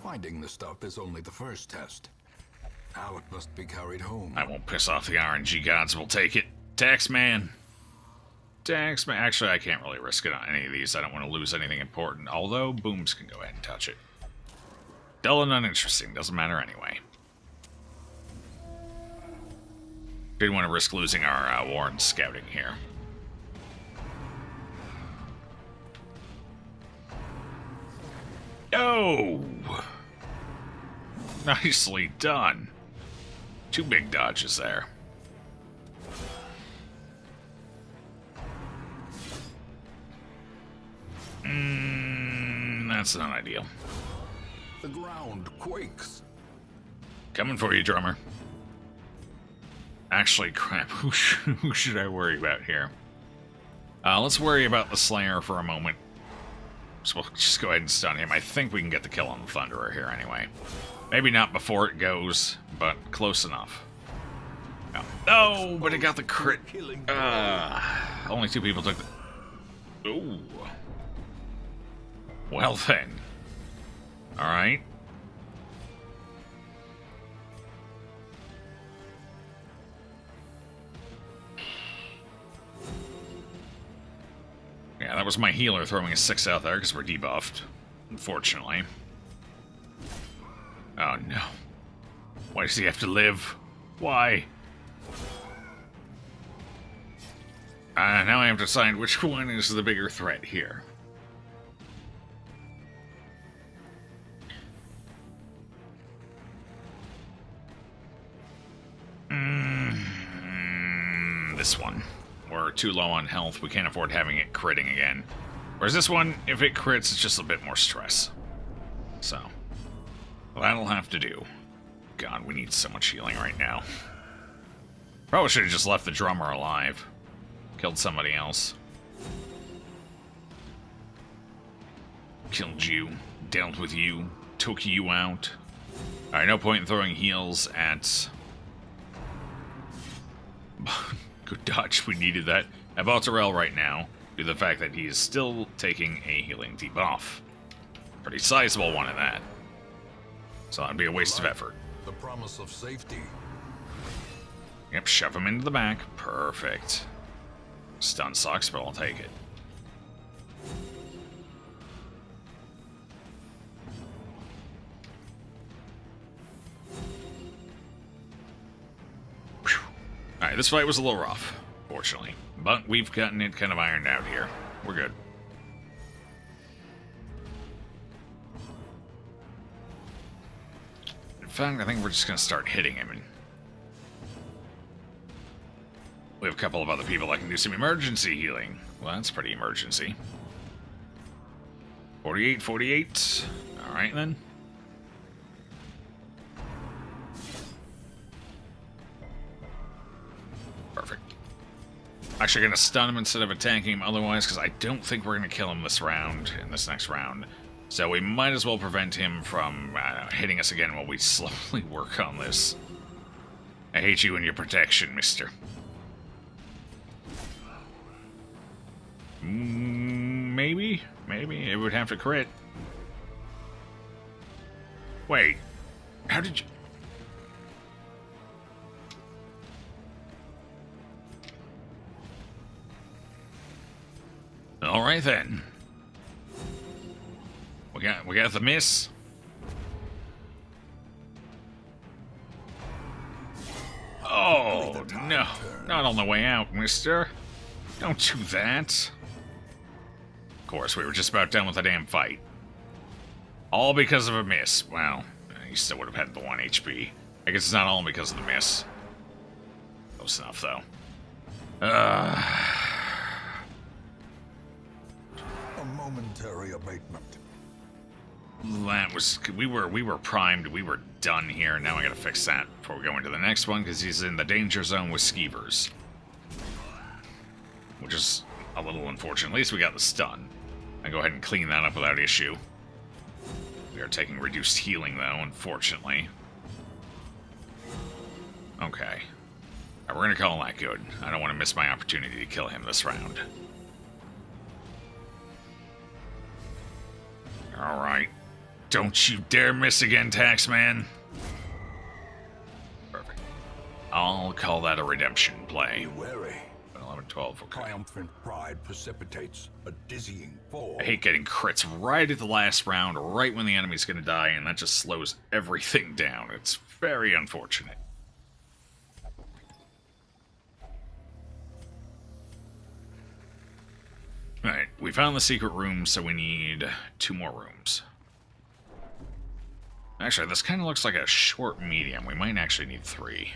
Finding the stuff is only the first test. Now it must be carried home. I won't piss off the RNG gods. We'll take it. Taxman. Taxman. Actually, I can't really risk it on any of these. I don't want to lose anything important. Although, Booms can go ahead and touch it. Dull and uninteresting. Doesn't matter anyway. Didn't want to risk losing our Warren scouting here. Oh! Nicely done. 2 big dodges there. That's not ideal. The ground quakes. Coming for you, drummer. Actually, crap. Who should I worry about here? Let's worry about the Slayer for a moment. So we'll just go ahead and stun him. I think we can get the kill on the Thunderer here anyway. Maybe not before it goes, but close enough. No, oh, but it got the crit. Only 2 people took the... Ooh. Well then. Alright. Yeah, that was my healer throwing a 6 out there because we're debuffed. Unfortunately. Oh no. Why does he have to live? Why? Now I have to decide which one is the bigger threat here. This one. We're too low on health. We can't afford having it critting again. Whereas this one, if it crits, it's just a bit more stress. So, that'll have to do. God, we need so much healing right now. Probably should have just left the drummer alive. Killed somebody else. Killed you. Dealt with you. Took you out. Alright, no point in throwing heals at... Good dodge, we needed that. At Baltarel right now, due to the fact that he is still taking a healing debuff. Pretty sizable one at that. So that'd be a waste of effort. The promise of safety. Yep, shove him into the back. Perfect. Stun sucks, but I'll take it. Alright, this fight was a little rough, fortunately. But we've gotten it kind of ironed out here. We're good. In fact, I think we're just going to start hitting him. And we have a couple of other people that can do some emergency healing. Well, that's pretty emergency. 48, 48. Alright then. Perfect. Actually going to stun him instead of attacking him otherwise, because I don't think we're going to kill him this round, in this next round. So we might as well prevent him from hitting us again while we slowly work on this. I hate you and your protection, mister. Maybe? Maybe. It would have to crit. Wait. How did you... Alright then. We got the miss. Oh no. Not on the way out, mister. Don't do that. Of course, we were just about done with the damn fight. All because of a miss. Well, he still would have had the 1 HP. I guess it's not all because of the miss. Close enough, though. A momentary abatement. That was... We were primed. We were done here. Now I gotta fix that before we go into the next one, because he's in the danger zone with skeevers. Which is a little unfortunate. At least we got the stun. I go ahead and clean that up without issue. We are taking reduced healing, though, unfortunately. Okay. Alright, we're gonna call that good. I don't want to miss my opportunity to kill him this round. Alright. Don't you dare miss again, Taxman. Perfect. I'll call that a redemption play. Be wary. 11, 12, okay. Triumphant pride precipitates a dizzying fall. I hate getting crits right at the last round, right when the enemy's gonna die, and that just slows everything down. It's very unfortunate. Alright, we found the secret room, so we need 2 more rooms. Actually, this kind of looks like a short medium. We might actually need 3.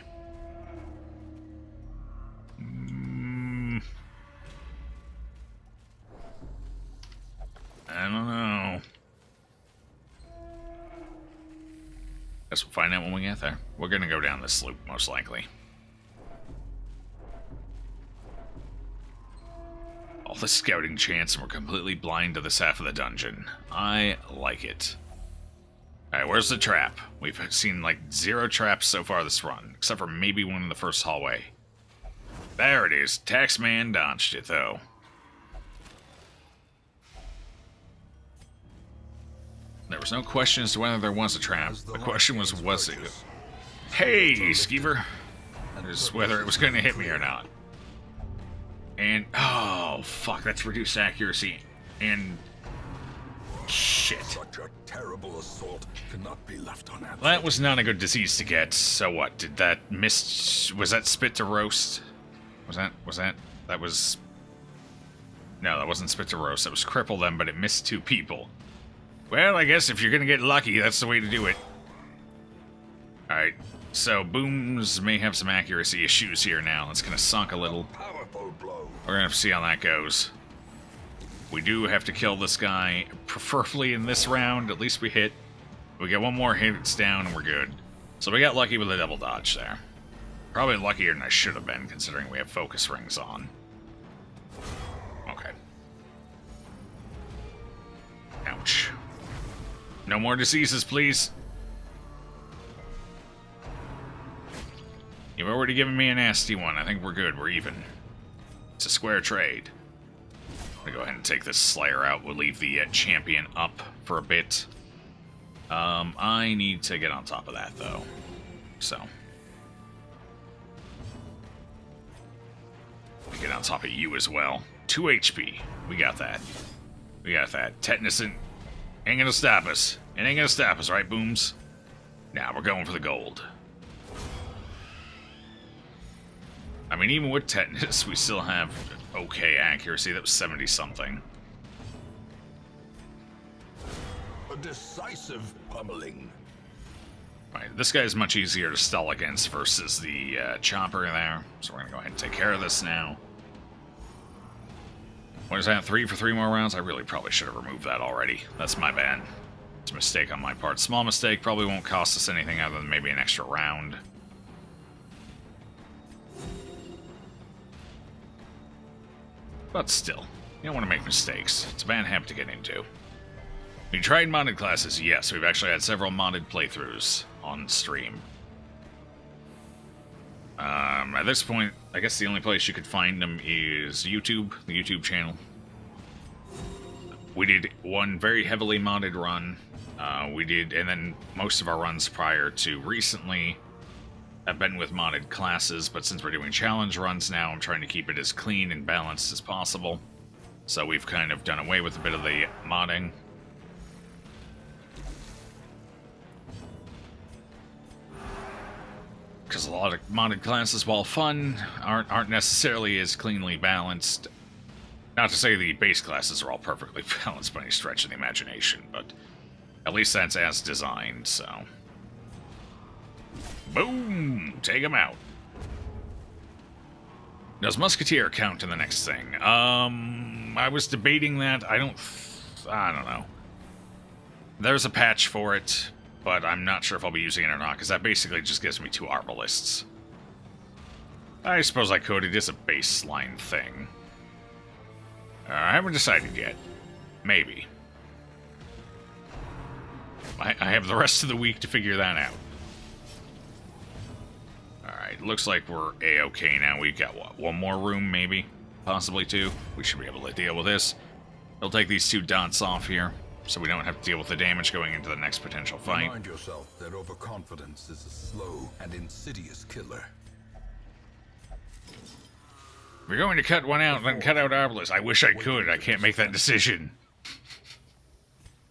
I don't know. Guess we'll find out when we get there. We're gonna go down this loop, most likely. All the scouting chance, and we're completely blind to this half of the dungeon. I like it. Alright, where's the trap? We've seen like 0 traps so far this run, except for maybe one in the first hallway. There it is. Taxman dodged it, though. There was no question as to whether there was a trap. The question was it? Hey, Skeever! Is whether it was going to hit me or not. And, oh, fuck, that's reduced accuracy. And, shit. Such a terrible assault cannot be left unanswered. That was not a good disease to get. So what, did that miss, was that spit to roast? That was, no, that wasn't spit to roast. That was cripple them, but it missed 2 people. Well, I guess if you're gonna get lucky, that's the way to do it. Alright, so Booms may have some accuracy issues here now. It's gonna sunk a little. Powerful blow. We're gonna have to see how that goes. We do have to kill this guy, preferably in this round. At least we hit. We get 1 more hit, it's down, and we're good. So we got lucky with a double dodge there. Probably luckier than I should have been, considering we have focus rings on. Okay. Ouch. No more diseases, please. You've already given me a nasty one. I think we're good. We're even. It's a square trade. I'm gonna go ahead and take this Slayer out. We'll leave the champion up for a bit. I need to get on top of that, though. So. Get on top of you as well. 2 HP. We got that. We got that. Tetanus ain't gonna stop us. It ain't gonna stop us, right, Booms? Now we're going for the gold. I mean, even with tetanus, we still have okay accuracy. That was 70-something. A decisive pummeling. Right, this guy's much easier to stall against versus the chopper there. So we're going to go ahead and take care of this now. What is that, 3 for 3 more rounds? I really probably should have removed that already. That's my bad. It's a mistake on my part. Small mistake, probably won't cost us anything other than maybe an extra round. But still, you don't want to make mistakes. It's a bad habit to get into. We tried modded classes, yes. We've actually had several modded playthroughs on stream. At this point, I guess the only place you could find them is YouTube, the YouTube channel. We did one very heavily modded run. And then most of our runs prior to recently have been with modded classes, but since we're doing challenge runs now, I'm trying to keep it as clean and balanced as possible. So we've kind of done away with a bit of the modding. Because a lot of modded classes, while fun, aren't necessarily as cleanly balanced. Not to say the base classes are all perfectly balanced by any stretch of the imagination, but at least that's as designed, so... Boom! Take him out. Does Musketeer count in the next thing? I was debating that. I don't know. There's a patch for it, but I'm not sure if I'll be using it or not, because that basically just gives me 2 arbalists. I suppose I could. It is a baseline thing. I haven't decided yet. Maybe. I have the rest of the week to figure that out. Alright, looks like we're A-okay now. We've got, what, 1 more room, maybe? Possibly 2. We should be able to deal with this. He'll take these 2 dots off here, so we don't have to deal with the damage going into the next potential fight. Remind yourself that overconfidence is a slow and insidious killer. If you're going to cut one out, then cut out Arbalest. I wish I could. I can't make that decision.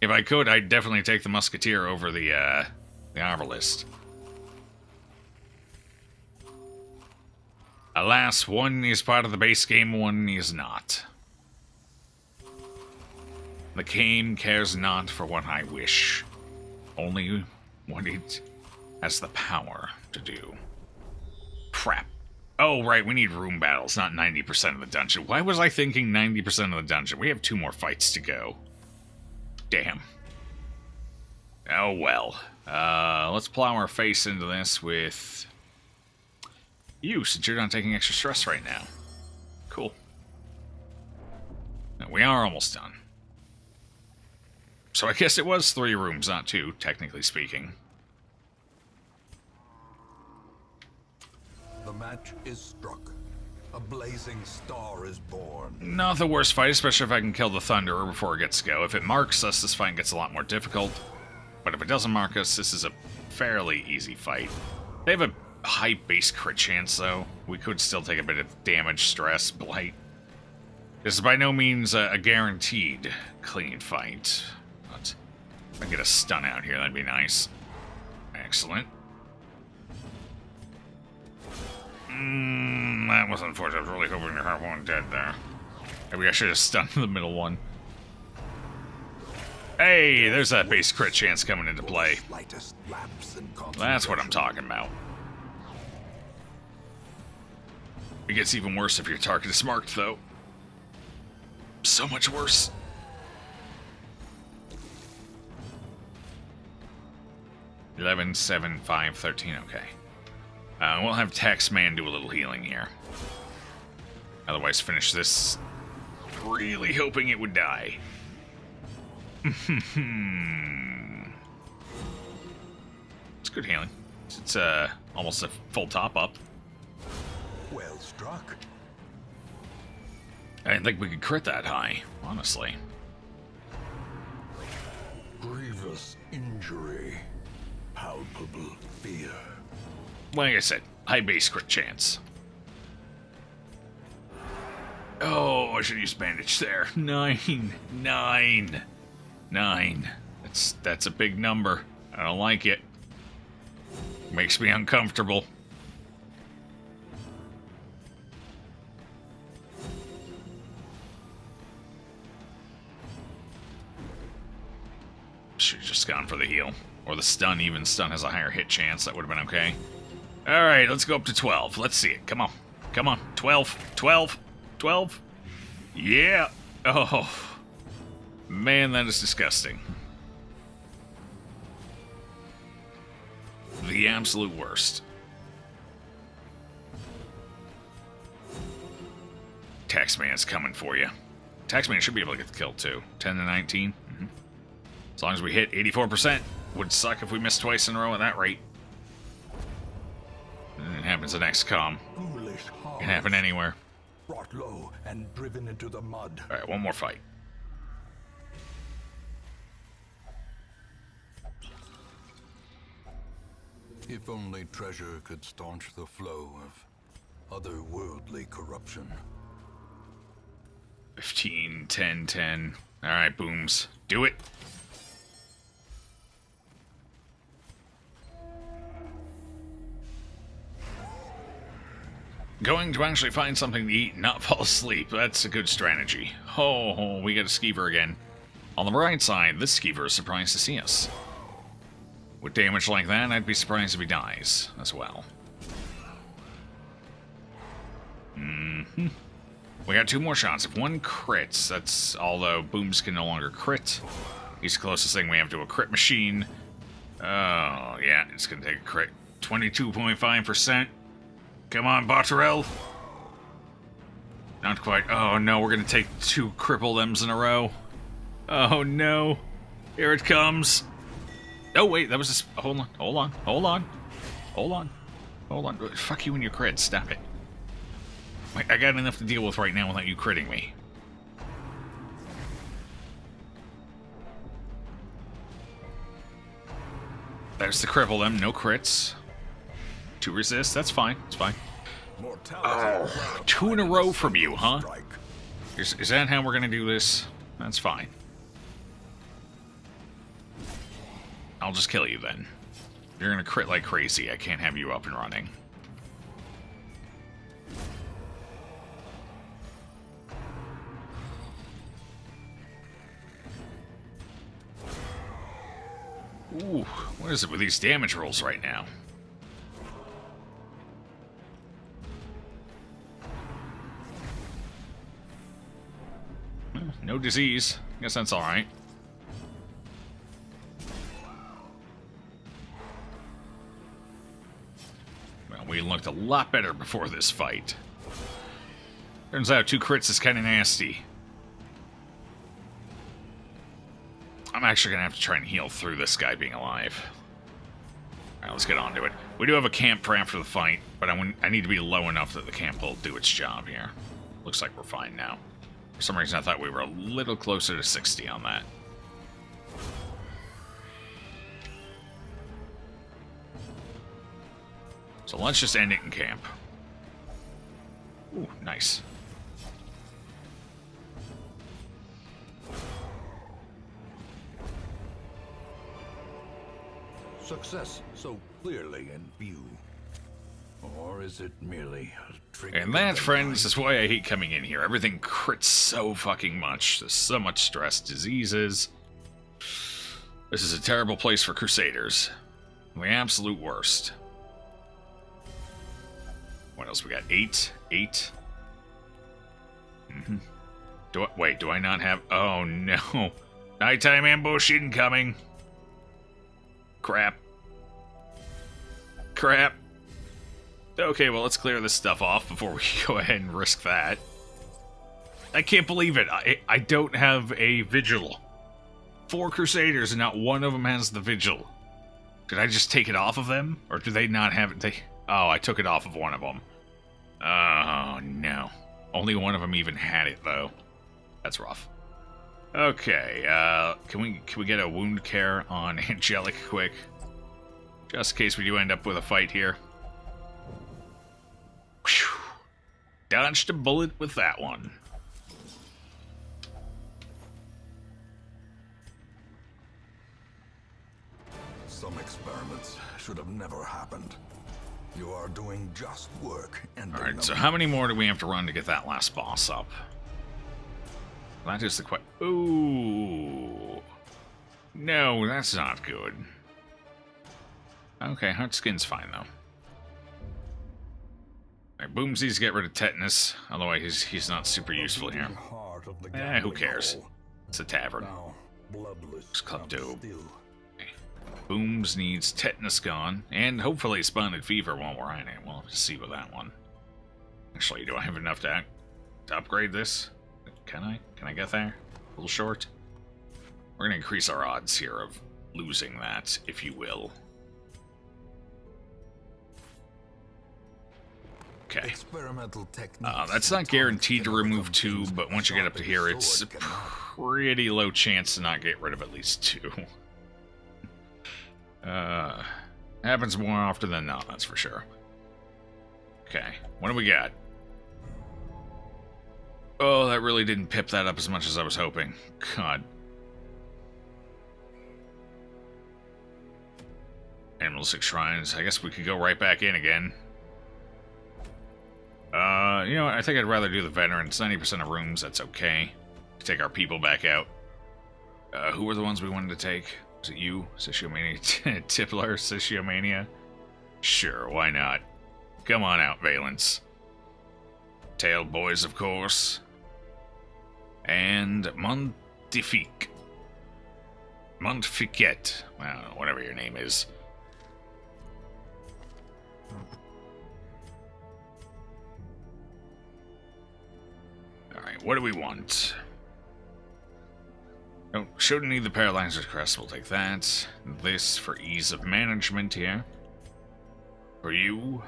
If I could, I'd definitely take the Musketeer over the Arbalest. Alas, one is part of the base game, one is not. The game cares not for what I wish, only what it has the power to do. Crap. Oh, right, we need room battles, not 90% of the dungeon. Why was I thinking 90% of the dungeon? We have 2 more fights to go. Damn. Oh, well. Let's plow our face into this with you, since you're not taking extra stress right now. Cool. Now, we are almost done. So I guess it was 3 rooms, not 2, technically speaking. The match is struck. A blazing star is born. Not the worst fight, especially if I can kill the Thunderer before it gets to go. If it marks us, this fight gets a lot more difficult. But if it doesn't mark us, this is a fairly easy fight. They have a high base crit chance, though. We could still take a bit of damage, stress, blight. This is by no means a guaranteed clean fight. But if I get a stun out here, that'd be nice. Excellent. That was unfortunate. I was really hoping to have one dead there. Maybe I should have stunned the middle one. Hey, there's that base crit chance coming into play. That's what I'm talking about. It gets even worse if your target is marked, though. So much worse. $11, 7, 5, 13, okay. We'll have Taxman do a little healing here. Otherwise, finish this really hoping it would die. It's good healing. It's almost a full top up. Well struck. I didn't think we could crit that high, honestly. Grievous injury. Palpable fear. Like I said, high base crit chance. Oh, I should use bandage there. 9. That's a big number. I don't like it. Makes me uncomfortable. should have just gone for the heal. Or the stun, even. Stun has a higher hit chance. That would have been okay. Alright, let's go up to 12. Let's see it. Come on. Come on. 12. 12. 12. Yeah. Oh. Man, that is disgusting. The absolute worst. Taxman's coming for you. Taxman should be able to get the kill too. 10 to 19. As long as we hit 84%. Would suck if we missed twice in a row at that rate. And it happens in XCOM. Can happen anywhere. Brought low and driven into the mud. Alright, one more fight. If only treasure could staunch the flow of otherworldly corruption. 15, 10, 10. Alright, booms. Do it. Going to actually find something to eat and not fall asleep. That's a good strategy. Oh, we got a skeever again. On the right side, this skeever is surprised to see us. With damage like that, I'd be surprised if he dies as well. We got 2 more shots. If one crits, that's... Although booms can no longer crit. He's the closest thing we have to a crit machine. Oh, yeah, it's going to take a crit. 22.5%. Come on, Botterell. Not quite. Oh, no, we're going to take 2 cripple thems in a row. Oh, no. Here it comes. Oh, wait, that was just... Hold on, hold on, hold on. Hold on. Hold on. Fuck you and your crits. Stop it. Wait, I got enough to deal with right now without you critting me. There's the cripple them. No crits. 2 resist. That's fine. It's fine. Oh, 2 in a row from you, huh? Is that how we're going to do this? That's fine. I'll just kill you then. You're going to crit like crazy. I can't have you up and running. Ooh, what is it with these damage rolls right now? No disease. Guess that's alright. Well, we looked a lot better before this fight. Turns out 2 crits is kind of nasty. I'm actually going to have to try and heal through this guy being alive. Alright, let's get on to it. We do have a camp for after the fight, but I need to be low enough that the camp will do its job here. Looks like we're fine now. For some reason, I thought we were a little closer to 60 on that. So let's just end it in camp. Ooh, nice. Success so clearly in view. Or is it merely a trick? And that, friends, is why I hate coming in here. Everything crits so fucking much. There's so much stress, diseases. This is a terrible place for Crusaders. The absolute worst. What else we got? 8. 8. Wait, do I not have... Oh, no. Nighttime ambush incoming. Crap. Crap. Okay, well, let's clear this stuff off before we go ahead and risk that. I can't believe it. I don't have a vigil. 4 Crusaders and not one of them has the vigil. Did I just take it off of them? Or do they not have it? Oh, I took it off of one of them. Oh, no. Only one of them even had it, though. That's rough. Okay, can we get a wound care on Angelic quick? Just in case we do end up with a fight here. Whew. Dodged a bullet with that one. Some experiments should have never happened. You are doing just work. Alright, so how many more do we have to run to get that last boss up? That is the question. Ooh. No, that's not good. Okay, Heart Skin's fine, though. Alright, Boomsies get rid of tetanus. Otherwise, he's not super useful here. Who cares? It's a tavern. It's klepto. Okay. Booms needs tetanus gone, and hopefully spotted fever while we're at it. We'll have to see with that one. Actually, do I have enough to upgrade this? Can I? Can I get there? A little short? We're going to increase our odds here of losing that, if you will. Okay. Experimental technique. That's not guaranteed to remove 2, but once you get up to here, it's a pretty low chance to not get rid of at least 2. Happens more often than not, that's for sure. Okay, what do we got? Oh, that really didn't pip that up as much as I was hoping. God. Animalistic shrines. I guess we could go right back in again. You know what? I think I'd rather do the veterans. 90% of rooms, that's okay. Take our people back out. Who were the ones we wanted to take? Was it you? Siciomania? Tippler? Siciomania? Sure, why not? Come on out, Valence. Tail boys, of course. And Montifique. Montfiquet. I don't know, whatever your name is. Alright, what do we want? Oh, shouldn't need the Paralyzer's Crest, we'll take that. This for ease of management here. For you,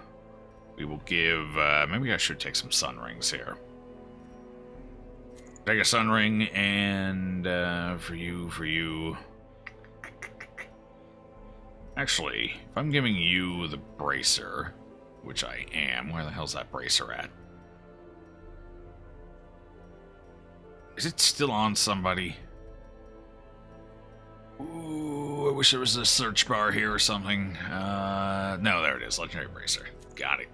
we will give, maybe I should take some Sun Rings here. Take a Sun Ring, and, for you. Actually, if I'm giving you the Bracer, which I am, where the hell's that Bracer at? Is it still on somebody? Ooh, I wish there was a search bar here or something. No, there it is. Legendary Bracer. Got it.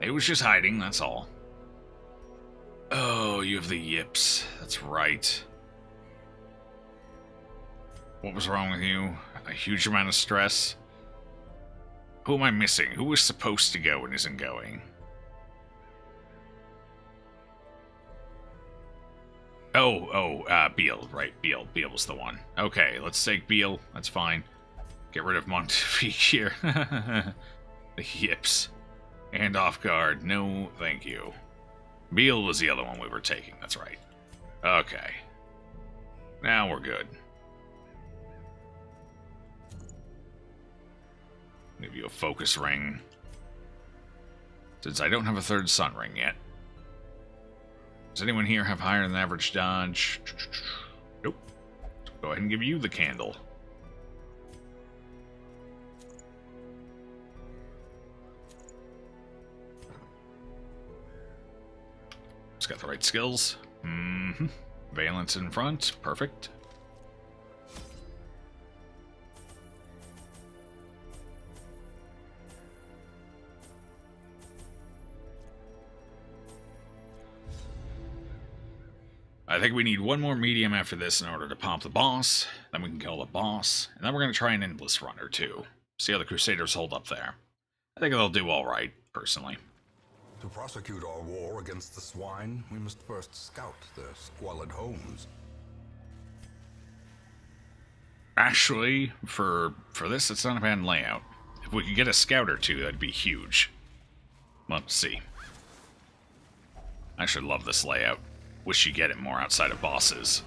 It was just hiding, that's all. Oh, you have the yips. That's right. What was wrong with you? A huge amount of stress? Who am I missing? Who was supposed to go and isn't going? Beal, right, Beal. Beal was the one. Okay, let's take Beal, that's fine. Get rid of Montefique here. The yips. And off guard, no thank you. Beal was the other one we were taking, that's right. Okay. Now we're good. Give you a focus ring. Since I don't have a third sun ring yet. Does anyone here have higher than average dodge? Nope. Go ahead and give you the candle. It's got the right skills. Valence in front. Perfect. I think we need one more medium after this in order to pop the boss. Then we can kill the boss. And then we're going to try an endless run or two. See how the Crusaders hold up there. I think they'll do alright, personally. To prosecute our war against the swine, we must first scout their squalid homes. Actually, for this, it's not a bad layout. If we could get a scout or two, that'd be huge. Let's see. I should love this layout. Wish you get it more outside of bosses.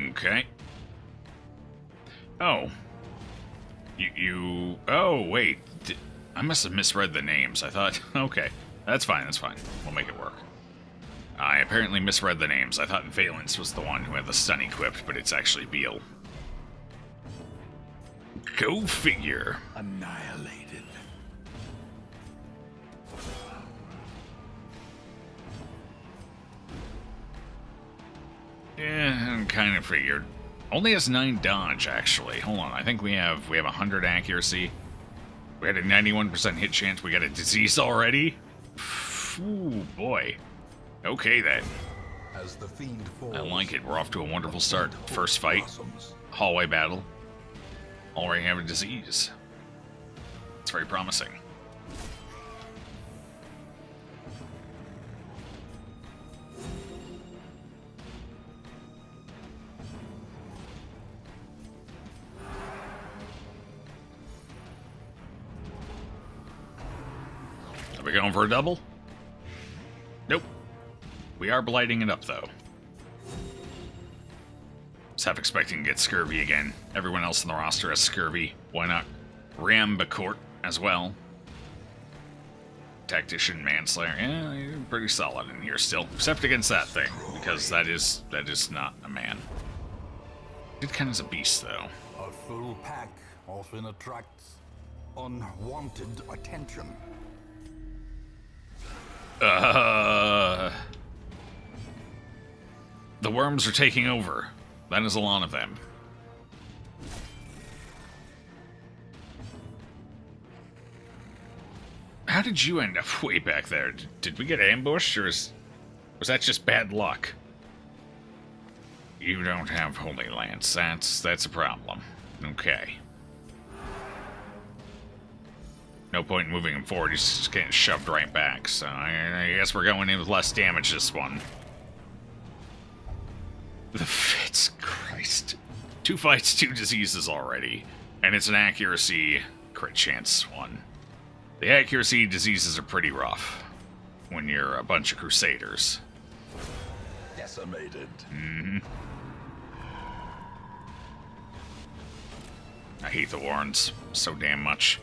Okay. Oh. Oh, wait. I must have misread the names. I thought... Okay. That's fine, that's fine. We'll make it work. I apparently misread the names. I thought Valence was the one who had the stun equipped, but it's actually Beal. Go figure. Annihilated. Yeah, I kind of figured. Only has 9 dodge, actually. Hold on, I think we have 100 accuracy. We had a 91% hit chance. We got a disease already? Ooh, boy. Okay, then. As the fiend falls, I like it. We're off to a wonderful start. First fight. Hallway battle. Already have a disease. It's very promising. Are we going for a double? Nope. We are blighting it up, though. Was half expecting to get scurvy again. Everyone else in the roster has scurvy. Why not Rambacourt as well? Tactician, Manslayer. Yeah, you're pretty solid in here still. Except against that thing, because that is not a man. It kind of is a beast, though. A full pack often attracts unwanted attention. The worms are taking over. That is a lot of them. How did you end up way back there? Did we get ambushed, or was that just bad luck? You don't have Holy Lance. That's a problem. Okay. No point in moving him forward. He's just getting shoved right back. So I guess we're going in with less damage this one. The Fitz, Christ. 2 fights, 2 diseases already. And it's an accuracy crit chance one. The accuracy diseases are pretty rough when you're a bunch of Crusaders. Decimated. Mm-hmm. I hate the Warrens so damn much.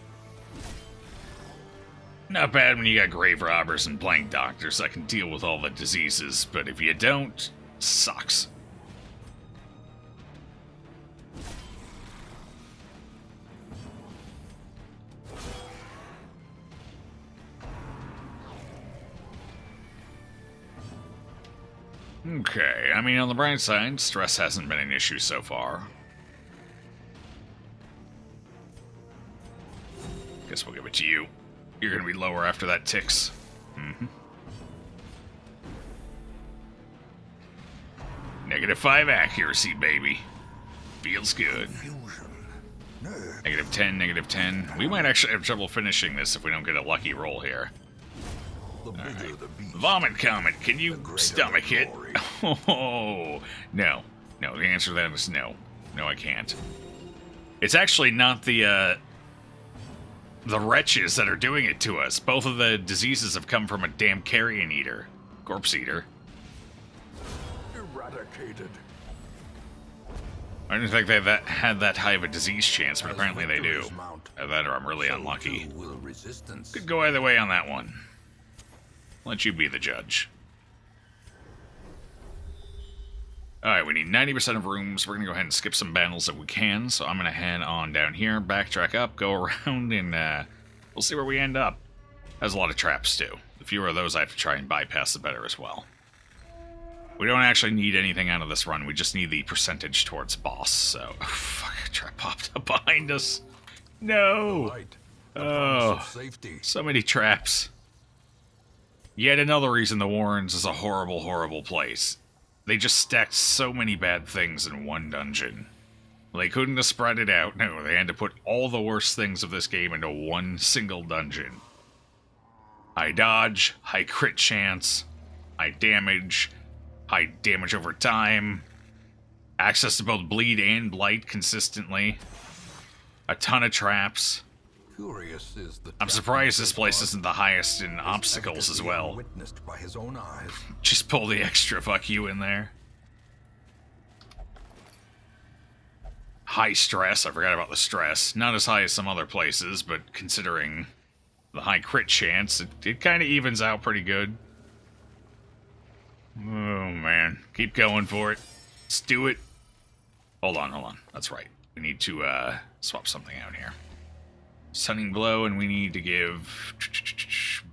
Not bad when you got grave robbers and blank doctors that can deal with all the diseases, but if you don't, sucks. Okay, I mean, on the bright side, stress hasn't been an issue so far. Guess we'll give it to you. You're gonna be lower after that ticks. Mm-hmm. -5 accuracy, baby. Feels good. -10, -10. We might actually have trouble finishing this if we don't get a lucky roll here. Right. Vomit Comet, can you stomach it? Oh, no. No, the answer to that is no. No, I can't. It's actually not the wretches that are doing it to us. Both of the diseases have come from a damn carrion eater. Corpse eater. Eradicated. I didn't think they had that high of a disease chance, but apparently they do. Either that or I'm really unlucky. Could go either way on that one. Let you be the judge. Alright, we need 90% of rooms. We're going to go ahead and skip some battles if we can. So I'm going to head on down here, backtrack up, go around, and we'll see where we end up. There's a lot of traps, too. The fewer of those I have to try and bypass, the better as well. We don't actually need anything out of this run. We just need the percentage towards boss. So, oh, fuck, a trap popped up behind us. No! Oh, so many traps. Yet another reason the Warrens is a horrible, horrible place. They just stacked so many bad things in one dungeon. They couldn't have spread it out. No, they had to put all the worst things of this game into one single dungeon. High dodge, high crit chance, high damage over time, access to both bleed and blight consistently, a ton of traps. I'm surprised this place isn't the highest in obstacles as well. Witnessed by his own eyes. Just pull the extra fuck you in there. High stress, I forgot about the stress. Not as high as some other places, but considering the high crit chance, it kind of evens out pretty good. Oh man, keep going for it. Let's do it. Hold on. That's right. We need to swap something out here. Stunning Blow, and we need to give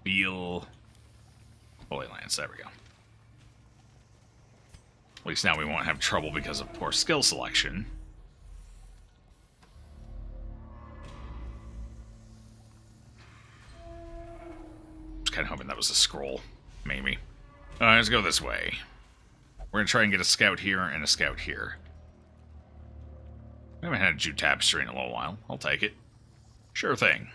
Beal Holy Lance. There we go. At least now we won't have trouble because of poor skill selection. kind of hoping that was a scroll. Maybe. Alright, let's go this way. We're going to try and get a scout here and a scout here. We haven't had a Jew tapestry in a little while. I'll take it. Sure thing.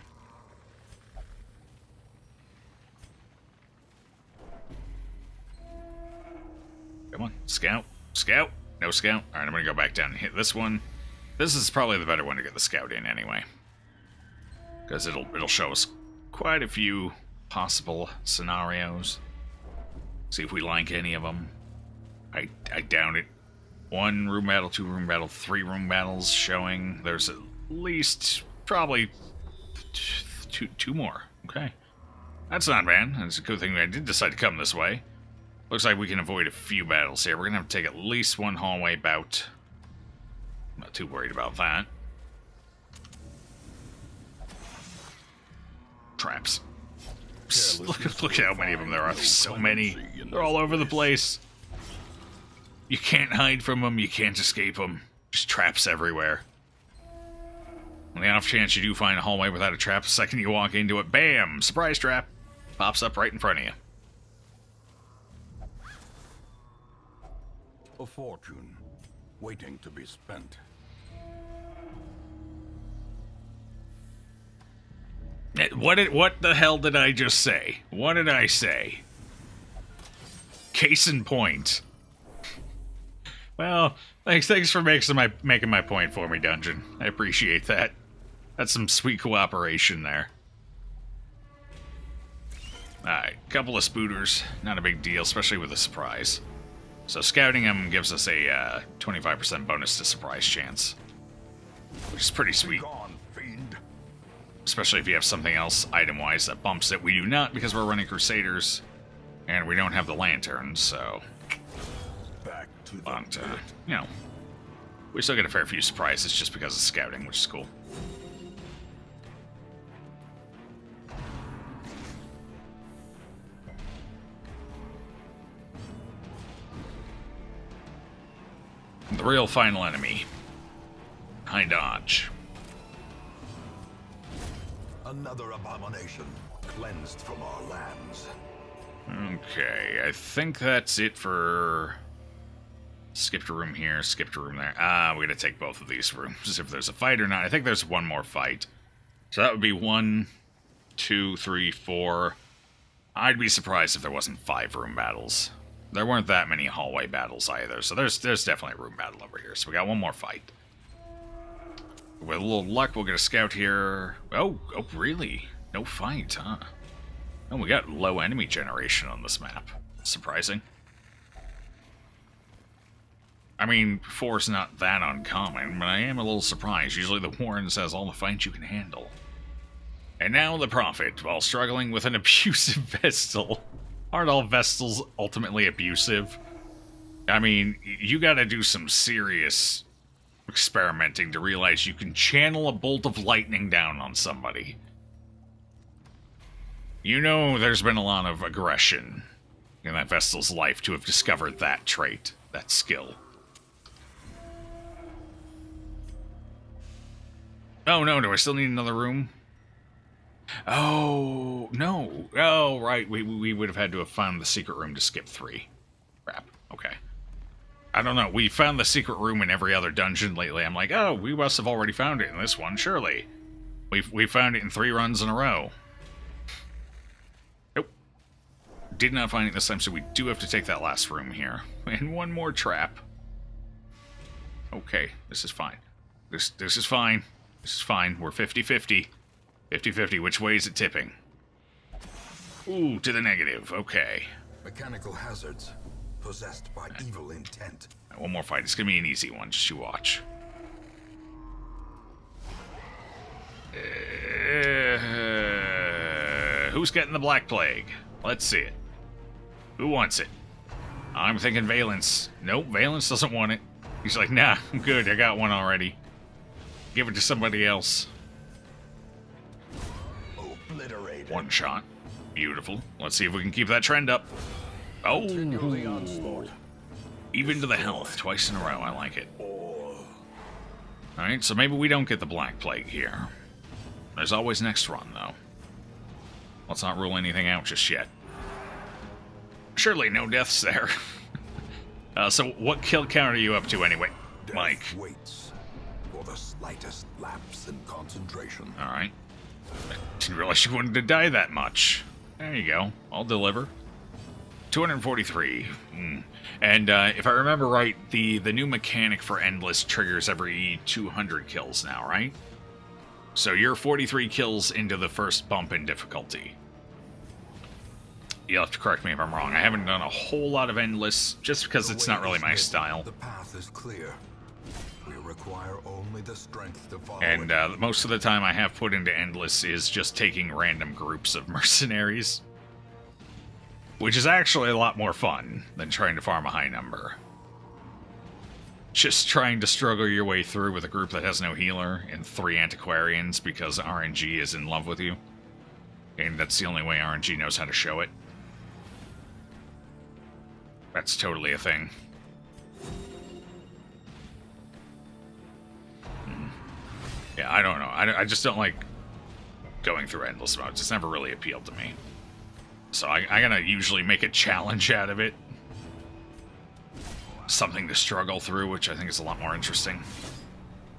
Come on, scout. Scout. No scout. Alright, I'm going to go back down and hit this one. This is probably the better one to get the scout in anyway. Because it'll show us quite a few possible scenarios. See if we like any of them. I doubt it. 1 room battle, 2 room battle, 3 room battles showing. There's at least probably two more. Okay. That's not bad. That's a good thing I did decide to come this way. Looks like we can avoid a few battles here. We're going to have to take at least 1 hallway bout. I'm not too worried about that. Traps. Look at how many of them there are. There's so many. They're all over the place. You can't hide from them. You can't escape them. Just traps everywhere. On the off chance you do find a hallway without a trap, the second you walk into it, bam! Surprise trap. Pops up right in front of you. A fortune waiting to be spent. What the hell did I just say? What did I say? Case in point. Well, thanks for making my point for me, Dungeon. I appreciate that. That's some sweet cooperation there. Alright, couple of spooters. Not a big deal, especially with a surprise. So scouting them gives us a 25% bonus to surprise chance. Which is pretty sweet. Especially if you have something else item-wise that bumps it. We do not because we're running Crusaders. And we don't have the lanterns, so... But, you know, we still get a fair few surprises just because of scouting, which is cool. The real final enemy. High dodge. Another abomination cleansed from our lands. Okay, I think that's it for... Skipped a room here, skipped a room there. We're gonna take both of these rooms if there's a fight or not. I think there's 1 more fight. So that would be 1, 2, 3, 4. I'd be surprised if there wasn't 5 room battles. There weren't that many hallway battles either, so there's definitely a room battle over here. So we got 1 more fight. With a little luck, we'll get a scout here. Oh, really? No fight, huh? Oh, we got low enemy generation on this map. Surprising. I mean, 4's not that uncommon, but I am a little surprised. Usually the Warren says all the fights you can handle. And now the Prophet, while struggling with an abusive Vestal. Aren't all Vestals ultimately abusive? I mean, you gotta do some serious experimenting to realize you can channel a bolt of lightning down on somebody. You know there's been a lot of aggression in that Vestal's life to have discovered that trait, that skill. Oh no, do I still need another room? Oh, no. Oh, right, we would have had to have found the secret room to skip 3. Crap, okay. I don't know, we found the secret room in every other dungeon lately. I'm like, oh, we must have already found it in this one, surely. We found it in 3 runs in a row. Nope. Did not find it this time, so we do have to take that last room here. And 1 more trap. Okay, this is fine. This is fine. This is fine. We're 50-50. 50-50. Which way is it tipping? Ooh, to the negative. Okay. Mechanical hazards possessed by evil intent. Right, 1 more fight. It's gonna be an easy one. Just you watch. Who's getting the Black Plague? Let's see it. Who wants it? I'm thinking Valence. Nope, Valence doesn't want it. He's like, nah, I'm good. I got one already. Give it to somebody else. Obliterated. 1 shot. Beautiful. Let's see if we can keep that trend up. Oh! Even to the health. Twice in a row. I like it. Alright, so maybe we don't get the Black Plague here. There's always next run, though. Let's not rule anything out just yet. Surely no deaths there. So what kill count are you up to anyway, Mike? Death waits for the slightest lapse in concentration. Alright. I didn't realize you wanted to die that much. There you go. I'll deliver. 243. And if I remember right, the new mechanic for Endless triggers every 200 kills now, right? So you're 43 kills into the first bump in difficulty. You'll have to correct me if I'm wrong. I haven't done a whole lot of Endless, just because it's not really my style. The path is clear. We require only the strength to follow And it. most of the time I have put into Endless is just taking random groups of mercenaries. Which is actually a lot more fun than trying to farm a high number. Just trying to struggle your way through with a group that has no healer and 3 antiquarians because RNG is in love with you. And that's the only way RNG knows how to show it. That's totally a thing. Yeah, I don't know. I just don't like going through endless modes. It's never really appealed to me. So I gotta usually make a challenge out of it. Something to struggle through, which I think is a lot more interesting.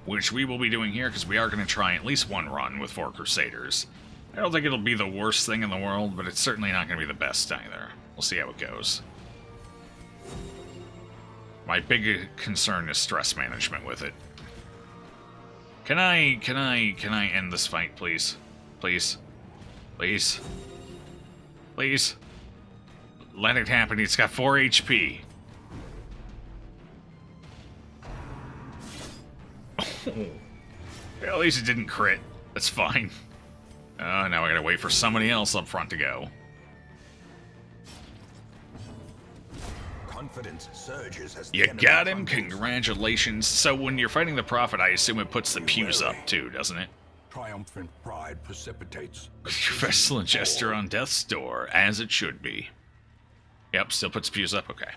Which we will be doing here, because we are going to try at least one run with 4 Crusaders. I don't think it'll be the worst thing in the world, but it's certainly not going to be the best either. We'll see how it goes. My big concern is stress management with it. Can I end this fight, please? Please? Please? Please? Let it happen. It's got 4 HP. Well, at least it didn't crit. That's fine. Now I gotta wait for somebody else up front to go. Confidence surges as You the enemy got him. crumbles. Congratulations. So when you're fighting the Prophet, I assume it puts the pews up too, doesn't it? Triumphant pride precipitates. Your pestilent gesture on death's door, as it should be. Yep, still puts pews up. Okay.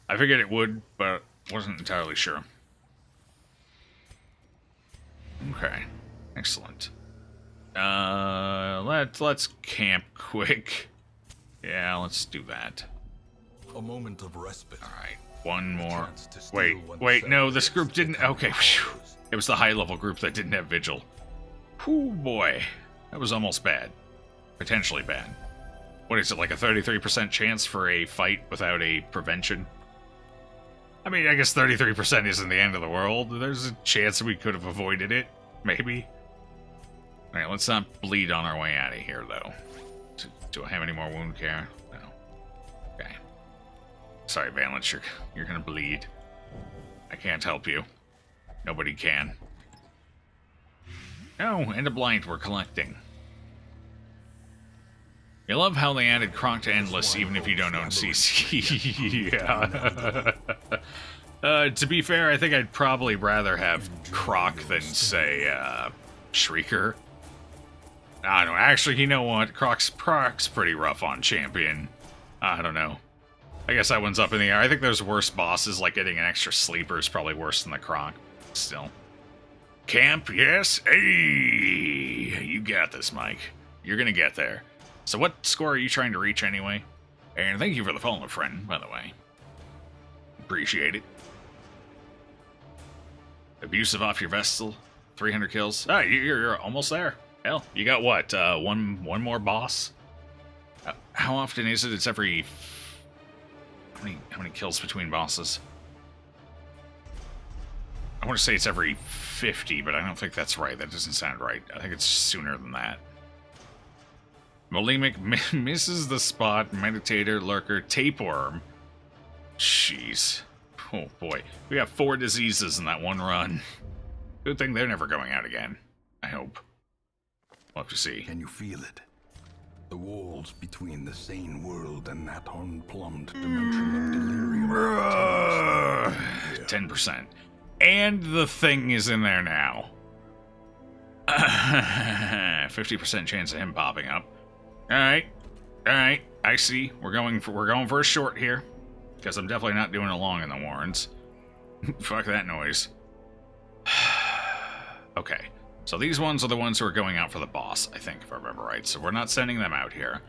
I figured it would, but wasn't entirely sure. Okay, excellent. Let's camp quick. Yeah, let's do that. A moment of respite. All right, one more. Chance to steal Wait, one's no, self this group is didn't. become Okay, phew. It was the high-level group that didn't have vigil. Whew, boy, that was almost bad. Potentially bad. What is it, like a 33% chance for a fight without a prevention? I mean, I guess 33% isn't the end of the world. There's a chance we could have avoided it, maybe. Alright, let's not bleed on our way out of here, though. Do I have any more wound care? No. Okay. Sorry, Valence, you're gonna bleed. I can't help you. Nobody can. Oh, and a blind we're collecting. You love how they added Kronk to Endless even if you don't own CC. Yeah. To be fair, I think I'd probably rather have Croc than, say, Shrieker. I don't know. Actually, you know what? Croc's pretty rough on Champion. I don't know. I guess that one's up in the air. I think there's worse bosses, like getting an extra sleeper is probably worse than the Croc. Still. Camp, yes? Hey! You got this, Mike. You're gonna get there. So what score are you trying to reach anyway? And thank you for the follow, friend, by the way. Appreciate it. Abusive off your Vestal. 300 kills. Ah, you're almost there. Hell, you got what? One more boss? How often is it? It's every... How many kills between bosses? I want to say it's every 50, but I don't think that's right. That doesn't sound right. I think it's sooner than that. Molemic misses the spot. Meditator, Lurker, Tapeworm. Jeez. Oh boy. We got 4 diseases in that one run. Good thing they're never going out again. I hope. We'll have to see. Can you feel it? The walls between the sane world and that unplumbed dimension of delirium. 10%. And the thing is in there now. 50% chance of him popping up. Alright. Alright. I see. We're going for a short here. Because I'm definitely not doing a long in the Warrens. Fuck that noise. Okay. So these ones are the ones who are going out for the boss, I think, if I remember right. So we're not sending them out here.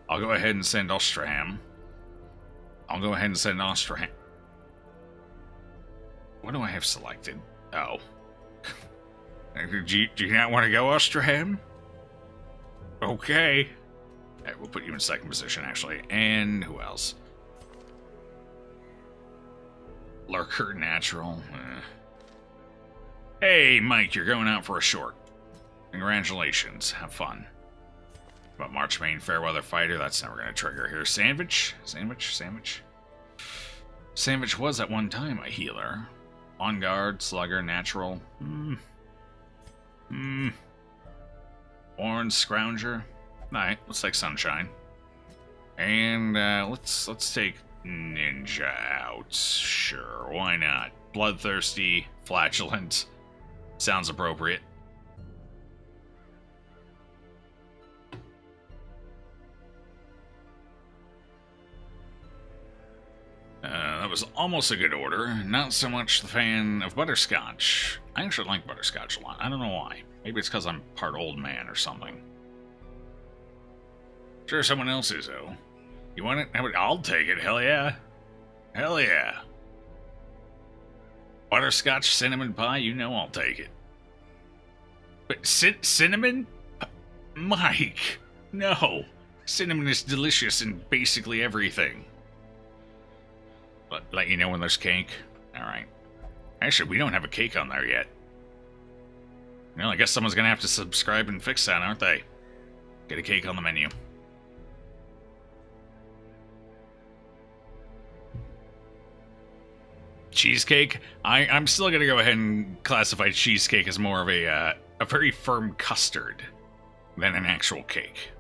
I'll go ahead and send Ostraham. I'll go ahead and send Ostraham. What do I have selected? Oh. Do you not want to go, Ostraham? Okay. Alright, we'll put you in second position, actually. And who else? Lurker, natural. Hey, Mike, you're going out for a short. Congratulations. Have fun. But Marchmain, Fairweather Fighter, that's never going to trigger here. Sandwich? Sandwich was at one time a healer. On guard, slugger, natural. Orange, scrounger. Alright, let's take sunshine. And let's take ninja out. Sure, why not? Bloodthirsty, flatulent. Sounds appropriate. That was almost a good order. Not so much the fan of butterscotch. I actually like butterscotch a lot. I don't know why. Maybe it's because I'm part old man or something. Sure, someone else is, though. You want it? I'll take it. Hell yeah. Hell yeah. Butterscotch cinnamon pie? You know I'll take it. But cinnamon? Mike, no. Cinnamon is delicious in basically everything. Let you know when there's cake. Alright. Actually, we don't have a cake on there yet. Well, I guess someone's gonna have to subscribe and fix that, aren't they? Get a cake on the menu. Cheesecake? I'm still gonna go ahead and classify cheesecake as more of a very firm custard than an actual cake.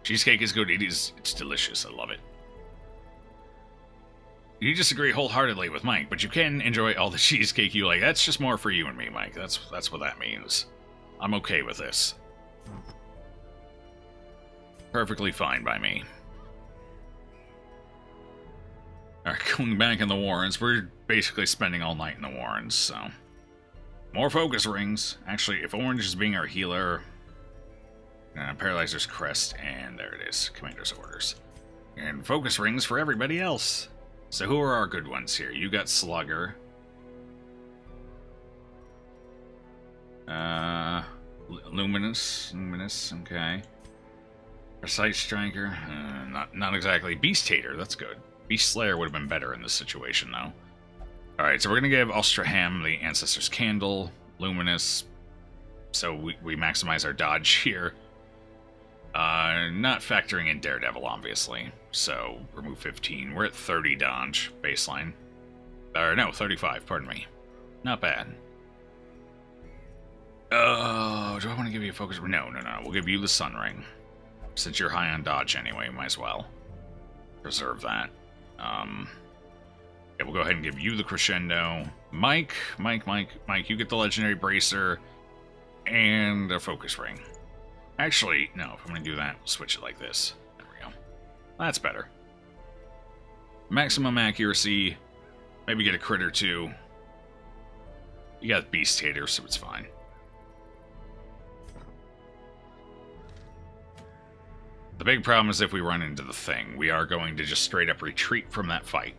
Cheesecake is good. It's delicious. I love it. You disagree wholeheartedly with Mike, but you can enjoy all the cheesecake you like. That's just more for you and me, Mike. That's what that means. I'm okay with this. Perfectly fine by me. Alright, going back in the Warrens. We're basically spending all night in the Warrens, so... More focus rings. Actually, if Orange is being our healer... Paralyzer's Crest, and there it is. Commander's Orders. And focus rings for everybody else. So who are our good ones here? You got Slugger. Luminous, okay. Precise Striker, not exactly. Beast Hater, that's good. Beast Slayer would have been better in this situation, though. Alright, so we're going to give Ostraham the Ancestor's Candle, Luminous, so we maximize our dodge here. Not factoring in Daredevil, obviously. So, remove 15. We're at 30 dodge, baseline. Or, no, 35, pardon me. Not bad. Do I want to give you a focus? No. We'll give you the Sun Ring. Since you're high on dodge anyway, might as well. Preserve that. Yeah, we'll go ahead and give you the Crescendo. Mike, you get the Legendary Bracer. And a Focus Ring. Actually, no, if I'm going to do that, we'll switch it like this. There we go. That's better. Maximum accuracy. Maybe get a crit or two. You got Beast Hater, so it's fine. The big problem is if we run into the thing, we are going to just straight up retreat from that fight.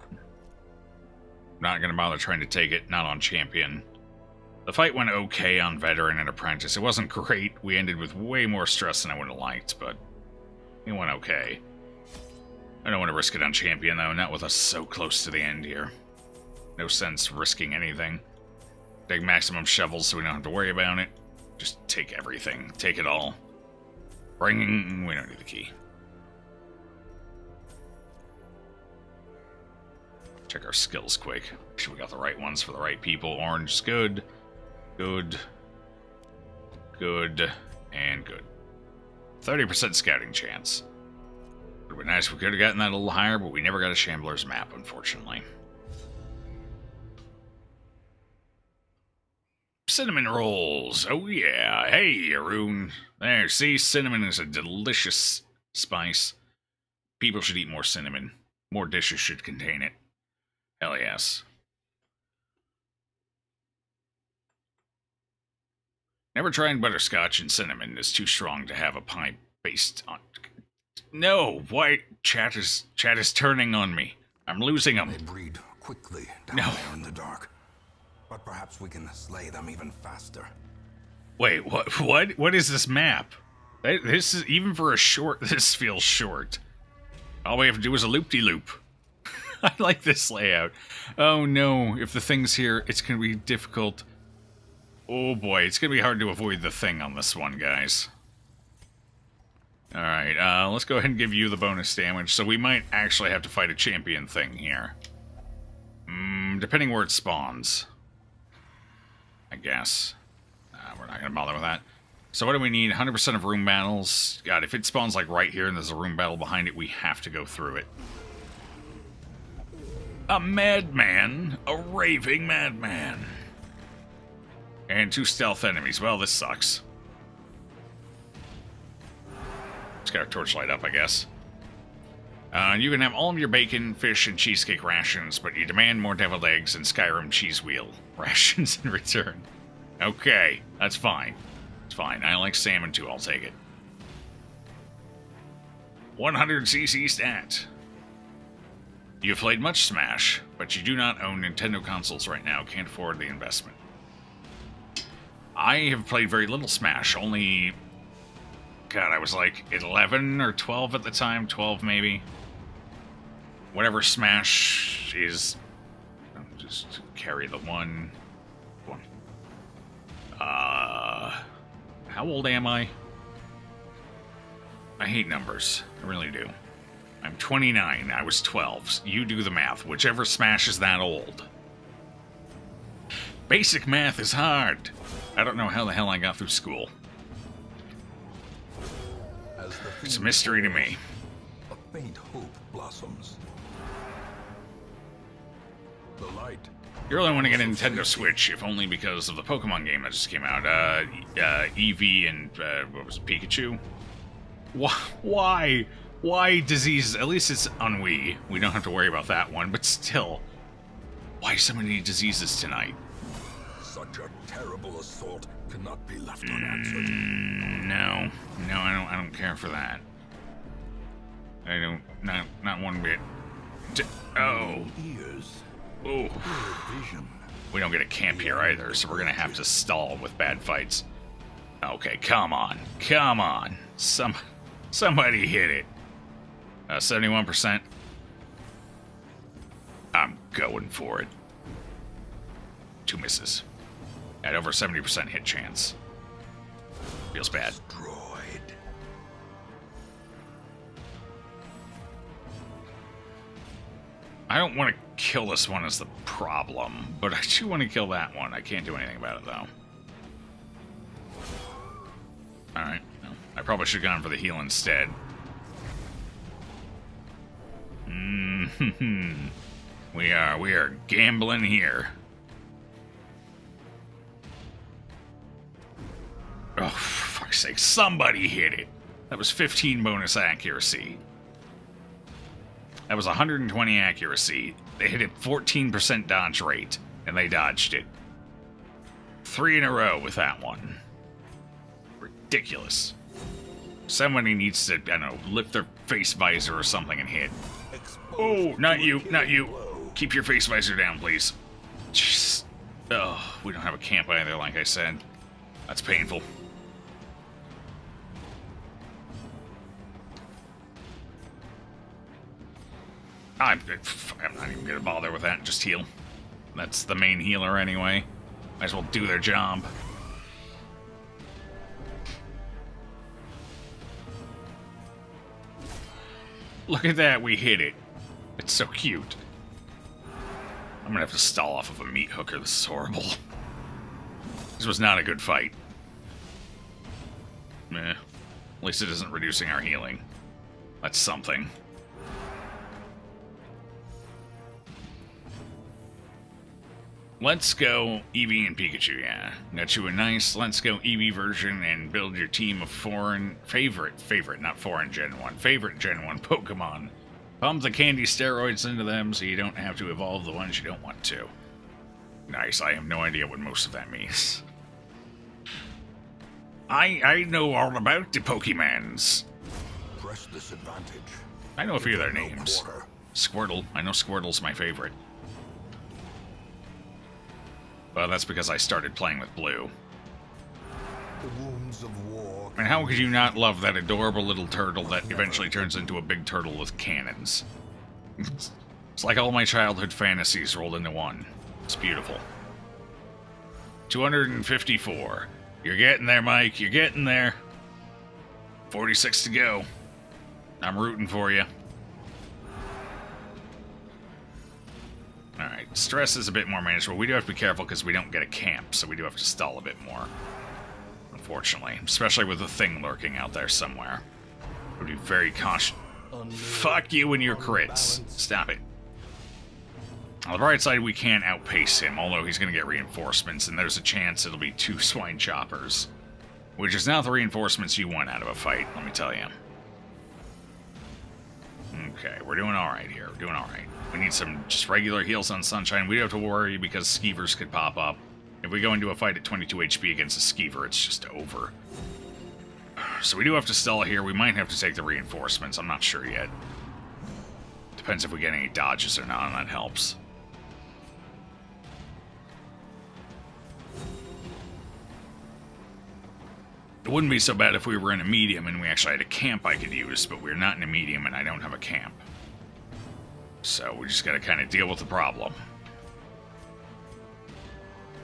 Not going to bother trying to take it, not on Champion. The fight went okay on Veteran and Apprentice. It wasn't great. We ended with way more stress than I would have liked, but it went okay. I don't want to risk it on Champion, though, not with us so close to the end here. No sense risking anything. Take maximum shovels so we don't have to worry about it. Just take everything. Take it all. We don't need the key. Check our skills quick. Make sure we got the right ones for the right people. Orange is good. Good, and good. 30% scouting chance. Would have been nice if we could have gotten that a little higher, but we never got a Shambler's map, unfortunately. Cinnamon rolls. Oh yeah. Hey, Arun. There, see, cinnamon is a delicious spice. People should eat more cinnamon. More dishes should contain it. Hell yes. Never tried butterscotch and cinnamon. It's too strong to have a pie based on. No, why? Chat is turning on me. I'm losing them. They breed quickly down there in the dark. But perhaps we can slay them even faster. Wait, what? What is this map? This is, even for a short, this feels short. All we have to do is a loop-de-loop. I like this layout. Oh no, if the thing's here, it's gonna be difficult. Oh boy, it's gonna be hard to avoid the thing on this one, guys. Alright, let's go ahead and give you the bonus damage. So we might actually have to fight a champion thing here. Depending where it spawns. I guess. We're not gonna bother with that. So what do we need? 100% of room battles. God, if it spawns like right here and there's a room battle behind it, we have to go through it. A madman. A raving madman. And 2 stealth enemies. Well, this sucks. Let's get our torchlight up, I guess. You can have all of your bacon, fish, and cheesecake rations, but you demand more deviled eggs and Skyrim cheese wheel rations in return. Okay, that's fine. It's fine. I like salmon too, I'll take it. 100cc stat. You've played much Smash, but you do not own Nintendo consoles right now. Can't afford the investment. I have played very little Smash. Only... God, I was like 11 or 12 at the time. 12 maybe. Whatever Smash is... I'll just carry the one. How old am I? I hate numbers. I really do. I'm 29. I was 12. You do the math. Whichever Smash is that old. Basic math is hard. I don't know how the hell I got through school. It's a mystery to me. A faint hope blossoms. The light. You really want to get a Nintendo Switch, if only because of the Pokemon game that just came out. Eevee and, what was it, Pikachu? Why? Why diseases? At least it's on Wii. We don't have to worry about that one, but still. Why so many diseases tonight? Such a terrible assault cannot be left unanswered. No, I don't care for that. I don't, not one bit. Oh. Ears. Oh. We don't get a camp here either, so we're gonna have to stall with bad fights. Okay, come on. Somebody hit it. 71%. I'm going for it. 2 misses. At over 70% hit chance. Feels bad. Destroyed. I don't want to kill this one as the problem, but I do want to kill that one. I can't do anything about it, though. Alright. Well, I probably should have gone for the heal instead. We are gambling here. Oh, for fuck's sake, somebody hit it. That was 15 bonus accuracy. That was 120 accuracy. They hit it 14% dodge rate, and they dodged it. 3 in a row with that one. Ridiculous. Somebody needs to, I don't know, lift their face visor or something and hit. Oh, not you, not you. Keep your face visor down, please. Jeez. Oh, we don't have a camp either, like I said. That's painful. I'm not even gonna bother with that, just heal. That's the main healer anyway. Might as well do their job. Look at that, we hit it. It's so cute. I'm gonna have to stall off of a meat hooker, this is horrible. This was not a good fight. Meh. At least it isn't reducing our healing. That's something. Let's go Eevee and Pikachu, yeah. Got you a nice Let's Go Eevee version and build your team of favorite, not foreign Gen 1, favorite Gen 1 Pokemon. Pump the candy steroids into them so you don't have to evolve the ones you don't want to. Nice, I have no idea what most of that means. I know all about the Pokemans. Press this advantage. I know a few of their No names. quarter. Squirtle. I know Squirtle's my favorite. Well, that's because I started playing with Blue. The wounds of war. And how could you not love that adorable little turtle that eventually turns into a big turtle with cannons? It's like all my childhood fantasies rolled into one. It's beautiful. 254. You're getting there, Mike. You're getting there. 46 to go. I'm rooting for you. Alright, stress is a bit more manageable. We do have to be careful because we don't get a camp, so we do have to stall a bit more. Unfortunately. Especially with the thing lurking out there somewhere. We'll be very cautious. Fuck you and your crits. Stop it. On the bright side, we can't outpace him, although he's going to get reinforcements, and there's a chance it'll be 2 swine choppers. Which is not the reinforcements you want out of a fight, let me tell you. Okay, we're doing alright here. We're doing alright. We need some just regular heals on Sunshine. We don't have to worry because skeevers could pop up. If we go into a fight at 22 HP against a skeever, it's just over. So we do have to stall here. We might have to take the reinforcements. I'm not sure yet. Depends if we get any dodges or not, and that helps. It wouldn't be so bad if we were in a medium and we actually had a camp I could use, but we're not in a medium and I don't have a camp. So we just gotta kind of deal with the problem.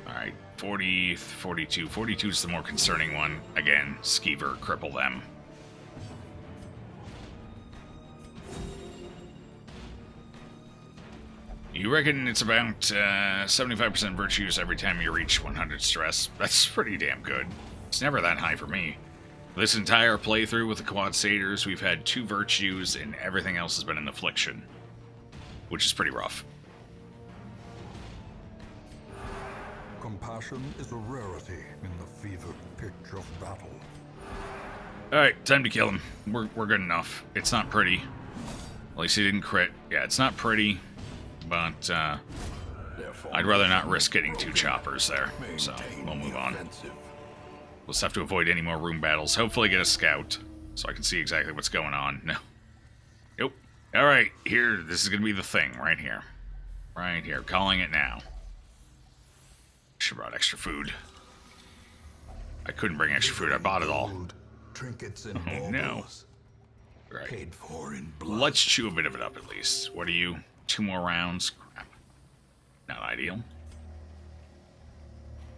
Alright, 40, 42. 42 is the more concerning one. Again, skeever, cripple them. You reckon it's about 75% virtues every time you reach 100 stress? That's pretty damn good. It's never that high for me. This entire playthrough with the Crusaders, we've had 2 virtues and everything else has been an affliction. Which is pretty rough. Compassion is a rarity in the fevered pitch of battle. Alright, time to kill him. We're good enough. It's not pretty. At least he didn't crit. Yeah, it's not pretty, but I'd rather not risk getting 2 choppers there. So, we'll move on. We'll just have to avoid any more room battles. Hopefully get a scout, so I can see exactly what's going on. No. Nope. Alright, here, this is gonna be the thing, right here. Right here, calling it now. Should've brought extra food. I couldn't bring extra food, I bought it all. Trinkets and Oh no. baubles, Right. paid for in blood. Let's chew a bit of it up at least. What are you? 2 more rounds? Crap. Not ideal.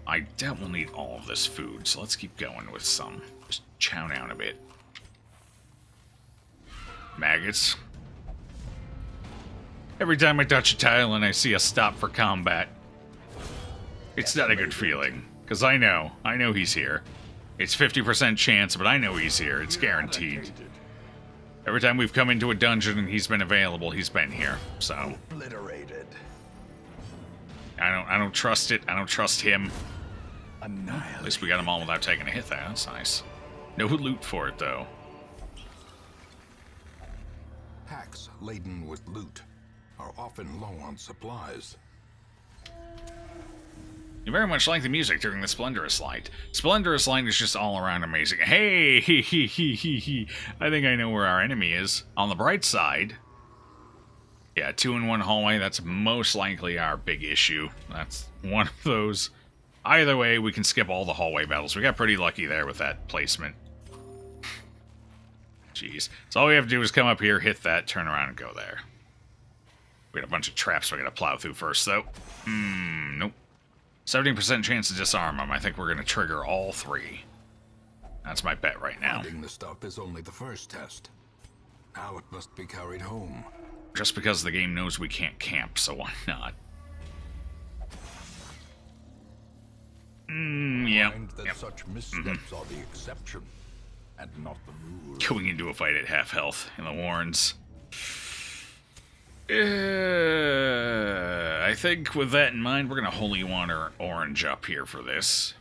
I doubt we'll need all of this food, so let's keep going with some. Just chow down a bit. Maggots. Every time I touch a tile and I see a stop for combat, it's not a good feeling. Because I know he's here. It's 50% chance, but I know he's here. It's guaranteed. Every time we've come into a dungeon and he's been available, he's been here. So Obliterated. I don't trust it. I don't trust him. Annihilated. At least we got them all without taking a hit there. That's nice. No loot for it, though. Packs laden with loot are often low on supplies. You very much like the music during the Splendorous Light. Splendorous Light is just all around amazing. Hey, I think I know where our enemy is. On the bright side, yeah, 2-in-1 hallway, that's most likely our big issue. That's one of those. Either way, we can skip all the hallway battles. We got pretty lucky there with that placement. Jeez. So all we have to do is come up here, hit that, turn around, and go there. We got a bunch of traps we gotta plow through first, though. Nope. 70% chance to disarm them. I think we're gonna trigger all 3. That's my bet right now. Finding the stuff is only the first test. Now it must be carried home. Just because the game knows we can't camp, so why not? Yeah. Find that such missteps are the exception and not the rule. Going into a fight at half health in the Warrens. I think with that in mind, we're going to Holy Water Orange up here for this.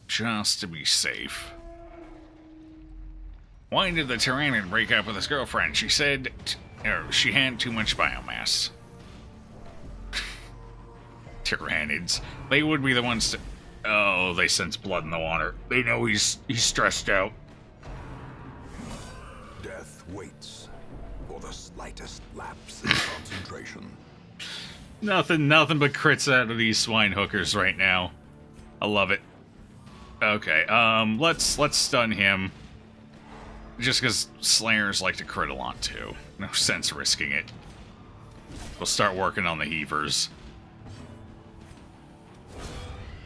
Just to be safe. Why did the Tyrannid break up with his girlfriend? She said she had too much biomass. Tyrannids. They would be the ones to... Oh, they sense blood in the water. They know he's stressed out. Death waits for the slightest lapse in concentration. Nothing but crits out of these swine hookers right now. I love it. Okay, let's stun him. Just because Slayers like to crit a lot too. No sense risking it. We'll start working on the heavers.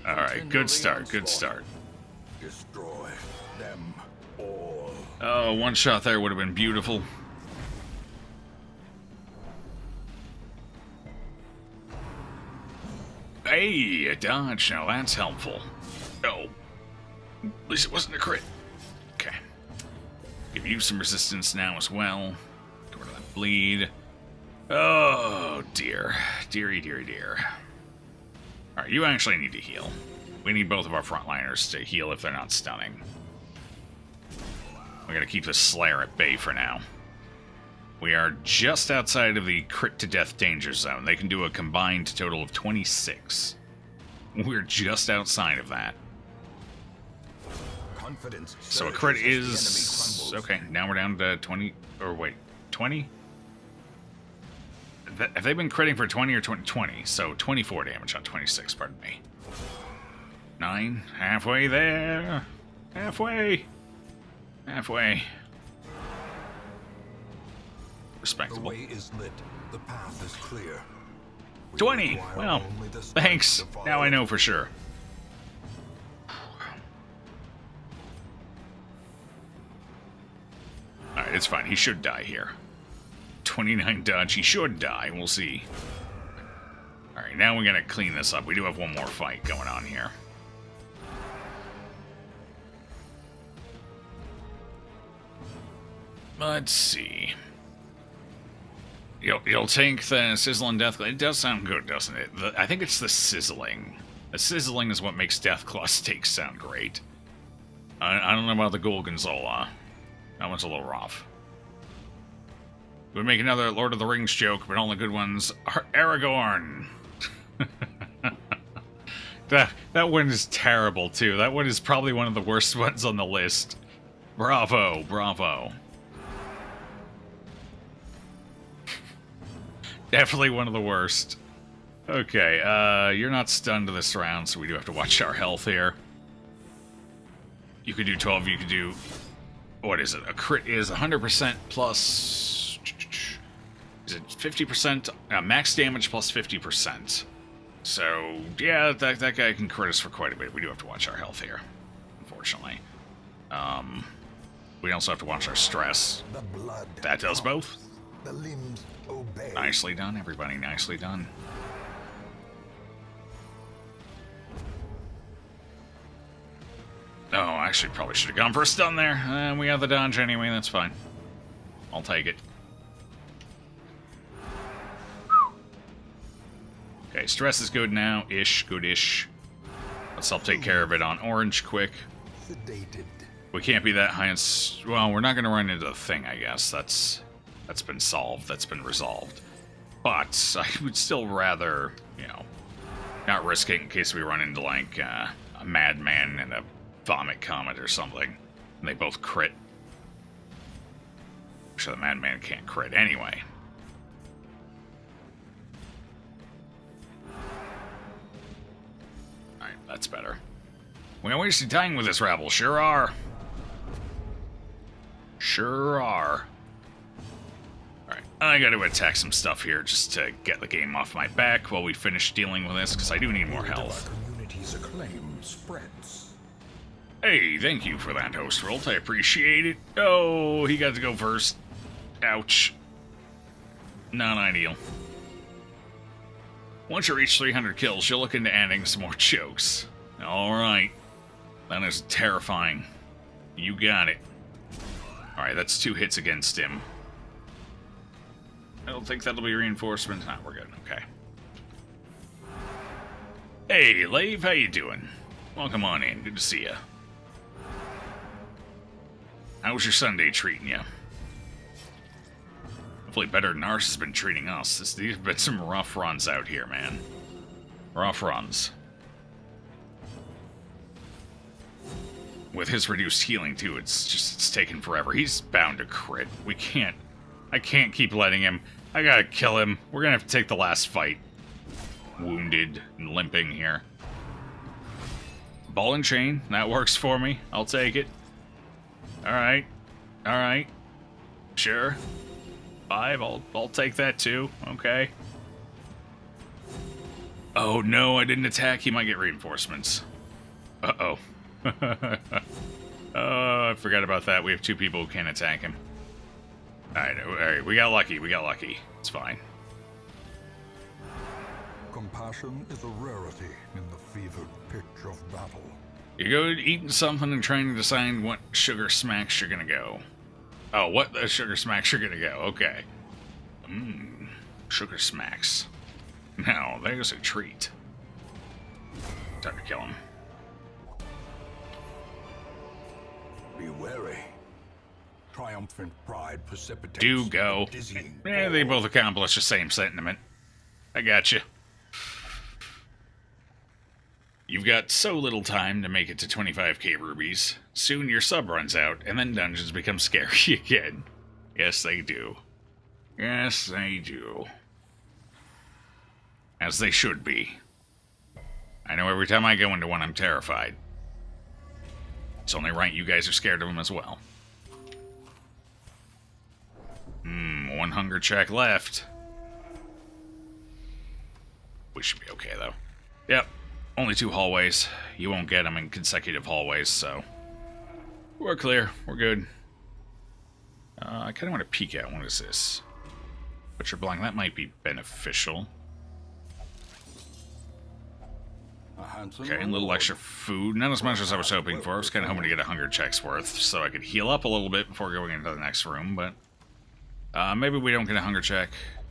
Alright, good start, good start. Destroy them all. Oh, one shot there would have been beautiful. Hey, a dodge. Now that's helpful. Oh. At least it wasn't a crit. Okay. Give you some resistance now as well. Get rid of that bleed. Oh, dear. Dearie, dearie, dear. Alright, you actually need to heal. We need both of our frontliners to heal if they're not stunning. We're gonna keep the Slayer at bay for now. We are just outside of the crit to death danger zone. They can do a combined total of 26. We're just outside of that. Confidence So a crit is... Okay, now we're down to 20... Or wait, 20? Have they been critting for 20 or 20? So 24 damage on 26, pardon me. 9, halfway there. Halfway. Halfway. Respectable. The way is lit. The path is clear. We 20! require Well, only the strength thanks. to follow. Now I know for sure. Alright, it's fine. He should die here. 29 dodge. He should die. We'll see. Alright, now we gotta clean this up. We do have one more fight going on here. Let's see. You'll take the sizzling death. It does sound good, doesn't it? I think it's the sizzling. The sizzling is what makes Deathclaw steaks sound great. I don't know about the Gorgonzola. That one's a little rough. We'd make another Lord of the Rings joke, but only good ones are Aragorn. That one is terrible, too. That one is probably one of the worst ones on the list. Bravo, bravo. Definitely one of the worst. Okay, you're not stunned this round, so we do have to watch our health here. You could do 12, you could do... What is it? A crit is 100% plus... Is it 50%? Max damage plus 50%. So, yeah, that guy can crit us for quite a bit. We do have to watch our health here, unfortunately. We also have to watch our stress. The blood That does both. the limbs obey. Nicely done, everybody. Nicely done. Oh, actually, probably should have gone for a stun there. We have the dodge anyway, that's fine. I'll take it. Okay, stress is good now. Ish, good-ish. Let's help take care of it on orange quick. Sedated. We can't be that high in... Well, we're not going to run into the thing, I guess. That's been solved. That's been resolved. But I would still rather, you know, not risk it in case we run into, like, a madman and a vomit comet or something. And they both crit. I'm sure the madman can't crit anyway. Alright, that's better. We are wasting time with this rabble. Sure are. Sure are. Alright, I gotta attack some stuff here just to get the game off my back while we finish dealing with this, because I do need more health. Our community's acclaim spreads. Hey, thank you for that, Host Rolt. I appreciate it. Oh, he got to go first. Ouch. Not ideal. Once you reach 300 kills, you'll look into adding some more chokes. Alright. That is terrifying. You got it. Alright, that's 2 hits against him. I don't think that'll be reinforcement. Nah, we're good. Okay. Hey, Lave, how you doing? Welcome on in. Good to see ya. How was your Sunday treating you? Hopefully better than ours has been treating us. These have been some rough runs out here, man. Rough runs. with his reduced healing too, it's taken forever. He's bound to crit. I can't keep letting him. I gotta kill him. We're gonna have to take the last fight. Wounded and limping here. Ball and chain, that works for me. I'll take it. Alright. Alright. Sure. 5, I'll take that too. Okay. Oh no, I didn't attack. He might get reinforcements. Uh-oh. Oh, I forgot about that. We have 2 people who can't attack him. Alright, we got lucky. It's fine. Compassion is a rarity in the fevered pitch of battle. You go eating something and trying to decide what sugar smacks you're gonna go. Oh, what the sugar smacks you're gonna go. Okay. Sugar smacks. Now, there's a treat. Time to kill him. Be wary. Triumphant pride precipitates. Do go. Dizzying They both accomplish the same sentiment. I got you. You've got so little time to make it to 25k rubies. Soon your sub runs out, and then dungeons become scary again. Yes, they do. Yes, they do. As they should be. I know every time I go into one, I'm terrified. It's only right you guys are scared of them as well. One hunger check left. We should be okay, though. Yep. Only 2 hallways. You won't get them in consecutive hallways, so... We're clear. We're good. I kind of want to peek out. What is this? Butcher Blank. That might be beneficial. Okay, a little extra food. Not as much as I was hoping for. I was kind of hoping to get a hunger check's worth, so I could heal up a little bit before going into the next room, but... maybe we don't get a hunger check.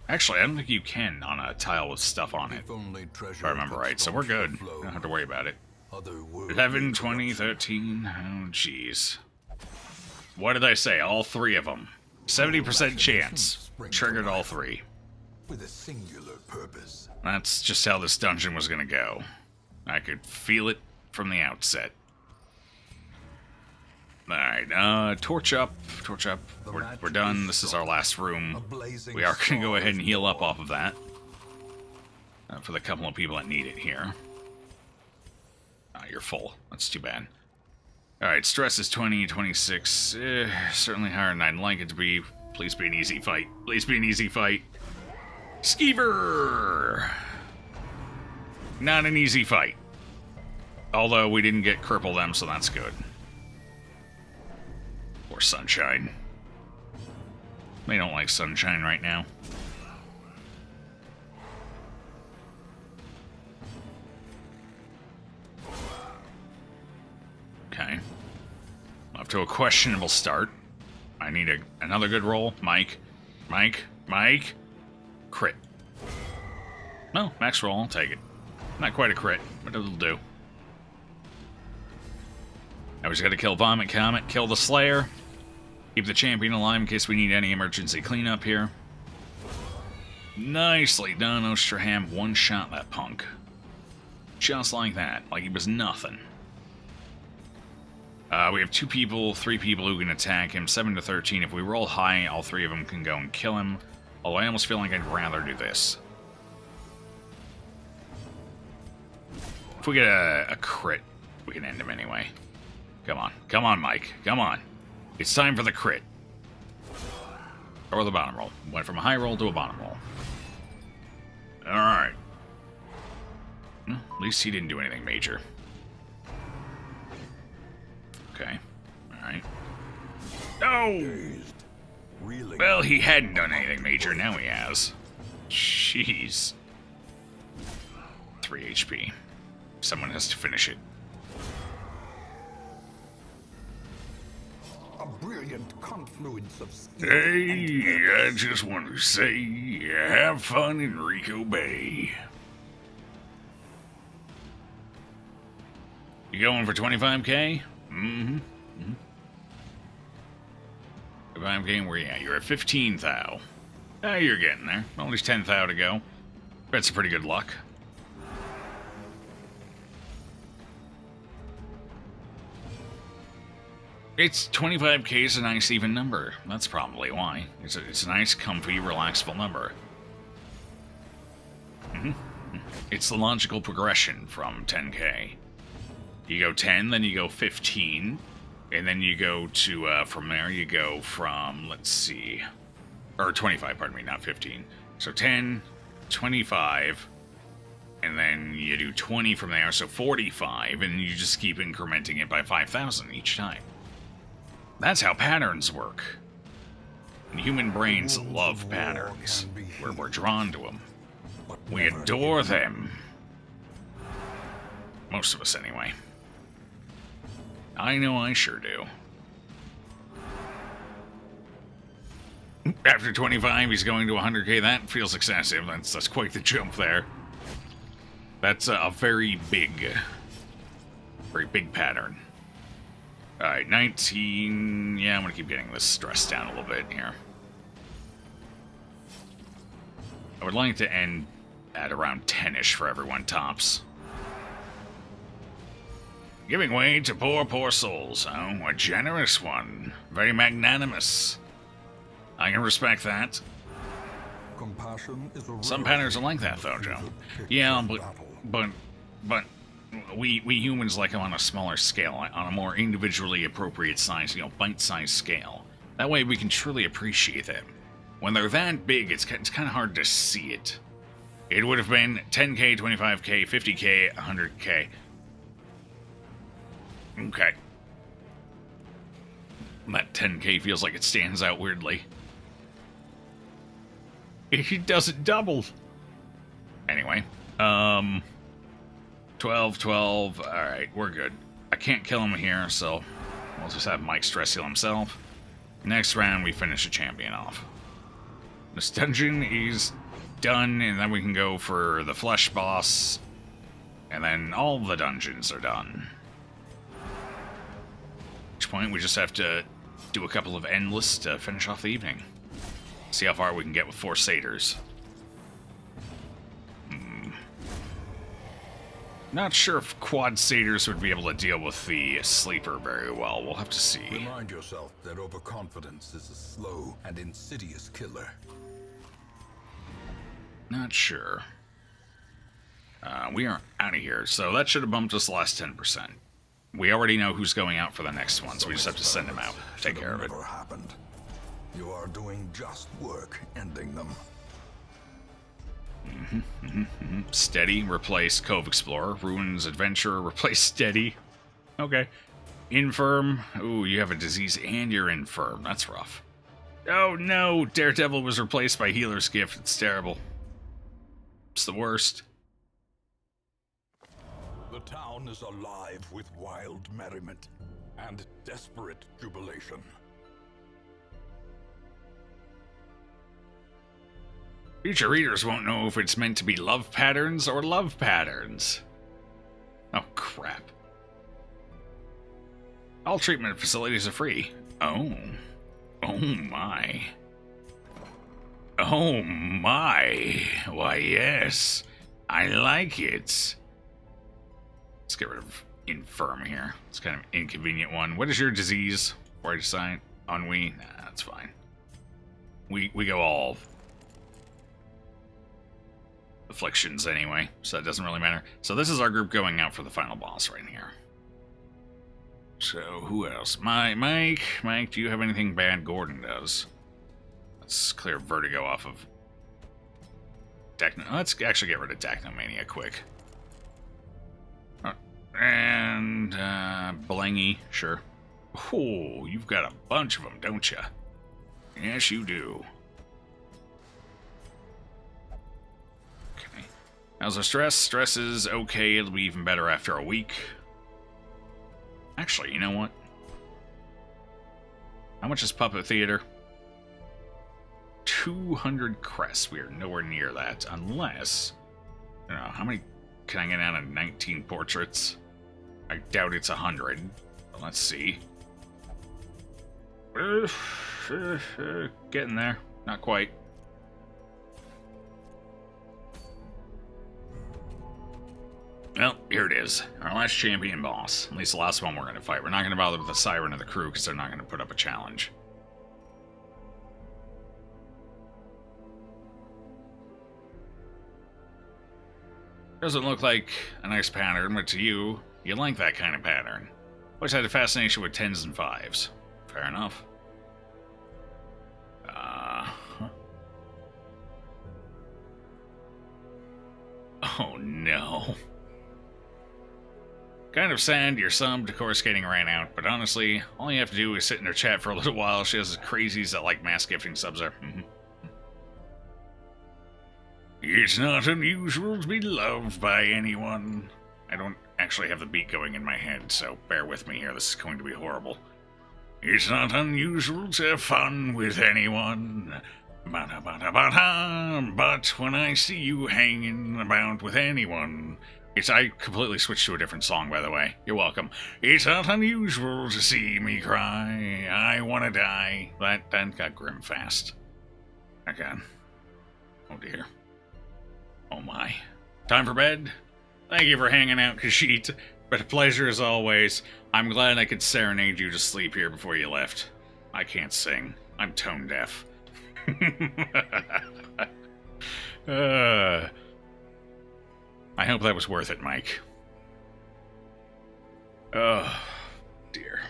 Actually, I don't think you can on a tile with stuff on it, if I remember right, so we're good. Don't have to worry about it. 11, 20, 13... Oh, jeez. What did I say? All 3 of them. 70% chance. Triggered all 3. With a singular purpose. That's just how this dungeon was gonna go. I could feel it from the outset. Alright, torch up. Torch up. We're done. This is our last room. We are going to go ahead and heal up off of that. For the couple of people that need it here. You're full. That's too bad. Alright, stress is 20, 26. Certainly higher than I'd like it to be. Please be an easy fight. Please be an easy fight. Skeever! Not an easy fight. Although we didn't get cripple them, so that's good. Or sunshine. They don't like sunshine right now. Okay. Off to a questionable start. I need another good roll. Mike. Crit. No, max roll. I'll take it. Not quite a crit, but it'll do. Now we just gotta kill Vomit Comet, kill the Slayer, keep the champion alive in case we need any emergency cleanup here. Nicely done, Ostraham. One-shot that punk. Just like that, like he was nothing. We have 2 people, 3 people who can attack him, 7 to 13. If we roll high, all 3 of them can go and kill him. Although I almost feel like I'd rather do this. If we get a crit, we can end him anyway. Come on. Come on, Mike. Come on. It's time for the crit. Or the bottom roll. Went from a high roll to a bottom roll. Alright. Well, at least he didn't do anything major. Okay. Alright. No! Well, he hadn't done anything major. Now he has. Jeez. 3 HP. Someone has to finish it. A brilliant confluence of skill. Hey, I just want to say, have fun in Rico Bay. You going for 25k? Mm-hmm. 25k, where you at? You're at 15 thou. You're getting there. Only 10 thou to go. That's pretty good luck. It's 25k is a nice even number. That's probably why. It's a nice, comfy, relaxable number. It's the logical progression from 10k. You go 10, then you go 15, and then you go to, from there you go from, let's see, or 25, pardon me, not 15. So 10, 25, and then you do 20 from there, so 45, and you just keep incrementing it by 5,000 each time. That's how patterns work. And human brains love patterns. We're drawn to them. We adore them. Most of us, anyway. I know I sure do. After 25, he's going to 100k. That feels excessive. That's quite the jump there. That's a very big pattern. Alright, 19... Yeah, I'm gonna keep getting this stressed down a little bit here. I would like to end at around 10-ish for everyone, tops. Giving way to poor souls. Oh, a generous one. Very magnanimous. I can respect that. Some patterns are like that, though, Joe. Yeah, but we humans like them on a smaller scale, on a more individually appropriate size, bite-sized scale. That way we can truly appreciate them. When they're that big, it's kind of hard to see it. It would have been 10k, 25k, 50k, 100k. Okay. That 10k feels like it stands out weirdly. It doesn't double. Anyway, 12, 12. Alright, we're good. I can't kill him here, so we'll just have Mike stress heal himself. Next round, we finish a champion off. This dungeon is done, and then we can go for the flesh boss. And then all the dungeons are done. At which point, we just have to do a couple of endless to finish off the evening. See how far we can get with 4 satyrs. Not sure if quad satyrs would be able to deal with the sleeper very well. We'll have to see. Remind yourself that overconfidence is a slow and insidious killer. Not sure. We are out of here, so that should have bumped us the last 10%. We already know who's going out for the next one, so we just have to send him out. Take care of it. Never happened. You are doing just work ending them. Steady, replace Cove Explorer. Ruins Adventurer, replace Steady. Okay. Infirm. Ooh, you have a disease and you're infirm. That's rough. Oh no, Daredevil was replaced by Healer's Gift. It's terrible. It's the worst. The town is alive with wild merriment and desperate jubilation. Future readers won't know if it's meant to be love patterns or love patterns. Oh, crap. All treatment facilities are free. Oh. Oh, my. Oh, my. Why, yes. I like it. Let's get rid of infirm here. It's kind of an inconvenient one. What is your disease? Where I decide? Ennui? Nah, that's fine. We go all afflictions anyway, so that doesn't really matter. So this is our group going out for the final boss right here. So who else? Mike, do you have anything bad? Gordon does. Let's clear Vertigo off of Let's actually get rid of Technomania quick. And Blangy, sure. Oh, you've got a bunch of them, don't you? Yes, you do. How's our stress? Stress is okay. It'll be even better after a week. Actually, you know what? How much is Puppet Theater? 200 crests. We are nowhere near that. Unless... I don't know. How many can I get out of 19 portraits? I doubt it's 100. Let's see. Getting there. Not quite. Well, here it is. Our last champion boss. At least the last one we're going to fight. We're not going to bother with the Siren of the crew because they're not going to put up a challenge. Doesn't look like a nice pattern, but to you, you like that kind of pattern. Always had a fascination with 10s and 5s. Fair enough. Oh no. Kind of sad your sub to course getting ran out, but honestly, all you have to do is sit in her chat for a little while. She has crazies that like mass gifting subs are. It's not unusual to be loved by anyone. I don't actually have the beat going in my head, so bear with me here. This is going to be horrible. It's not unusual to have fun with anyone. But when I see you hanging about with anyone... I completely switched to a different song, by the way. You're welcome. It's not unusual to see me cry. I wanna die. That got grim fast. Okay. Oh dear. Oh my. Time for bed? Thank you for hanging out, Kashit. But a pleasure as always. I'm glad I could serenade you to sleep here before you left. I can't sing. I'm tone deaf. I hope that was worth it, Mike. Oh, dear.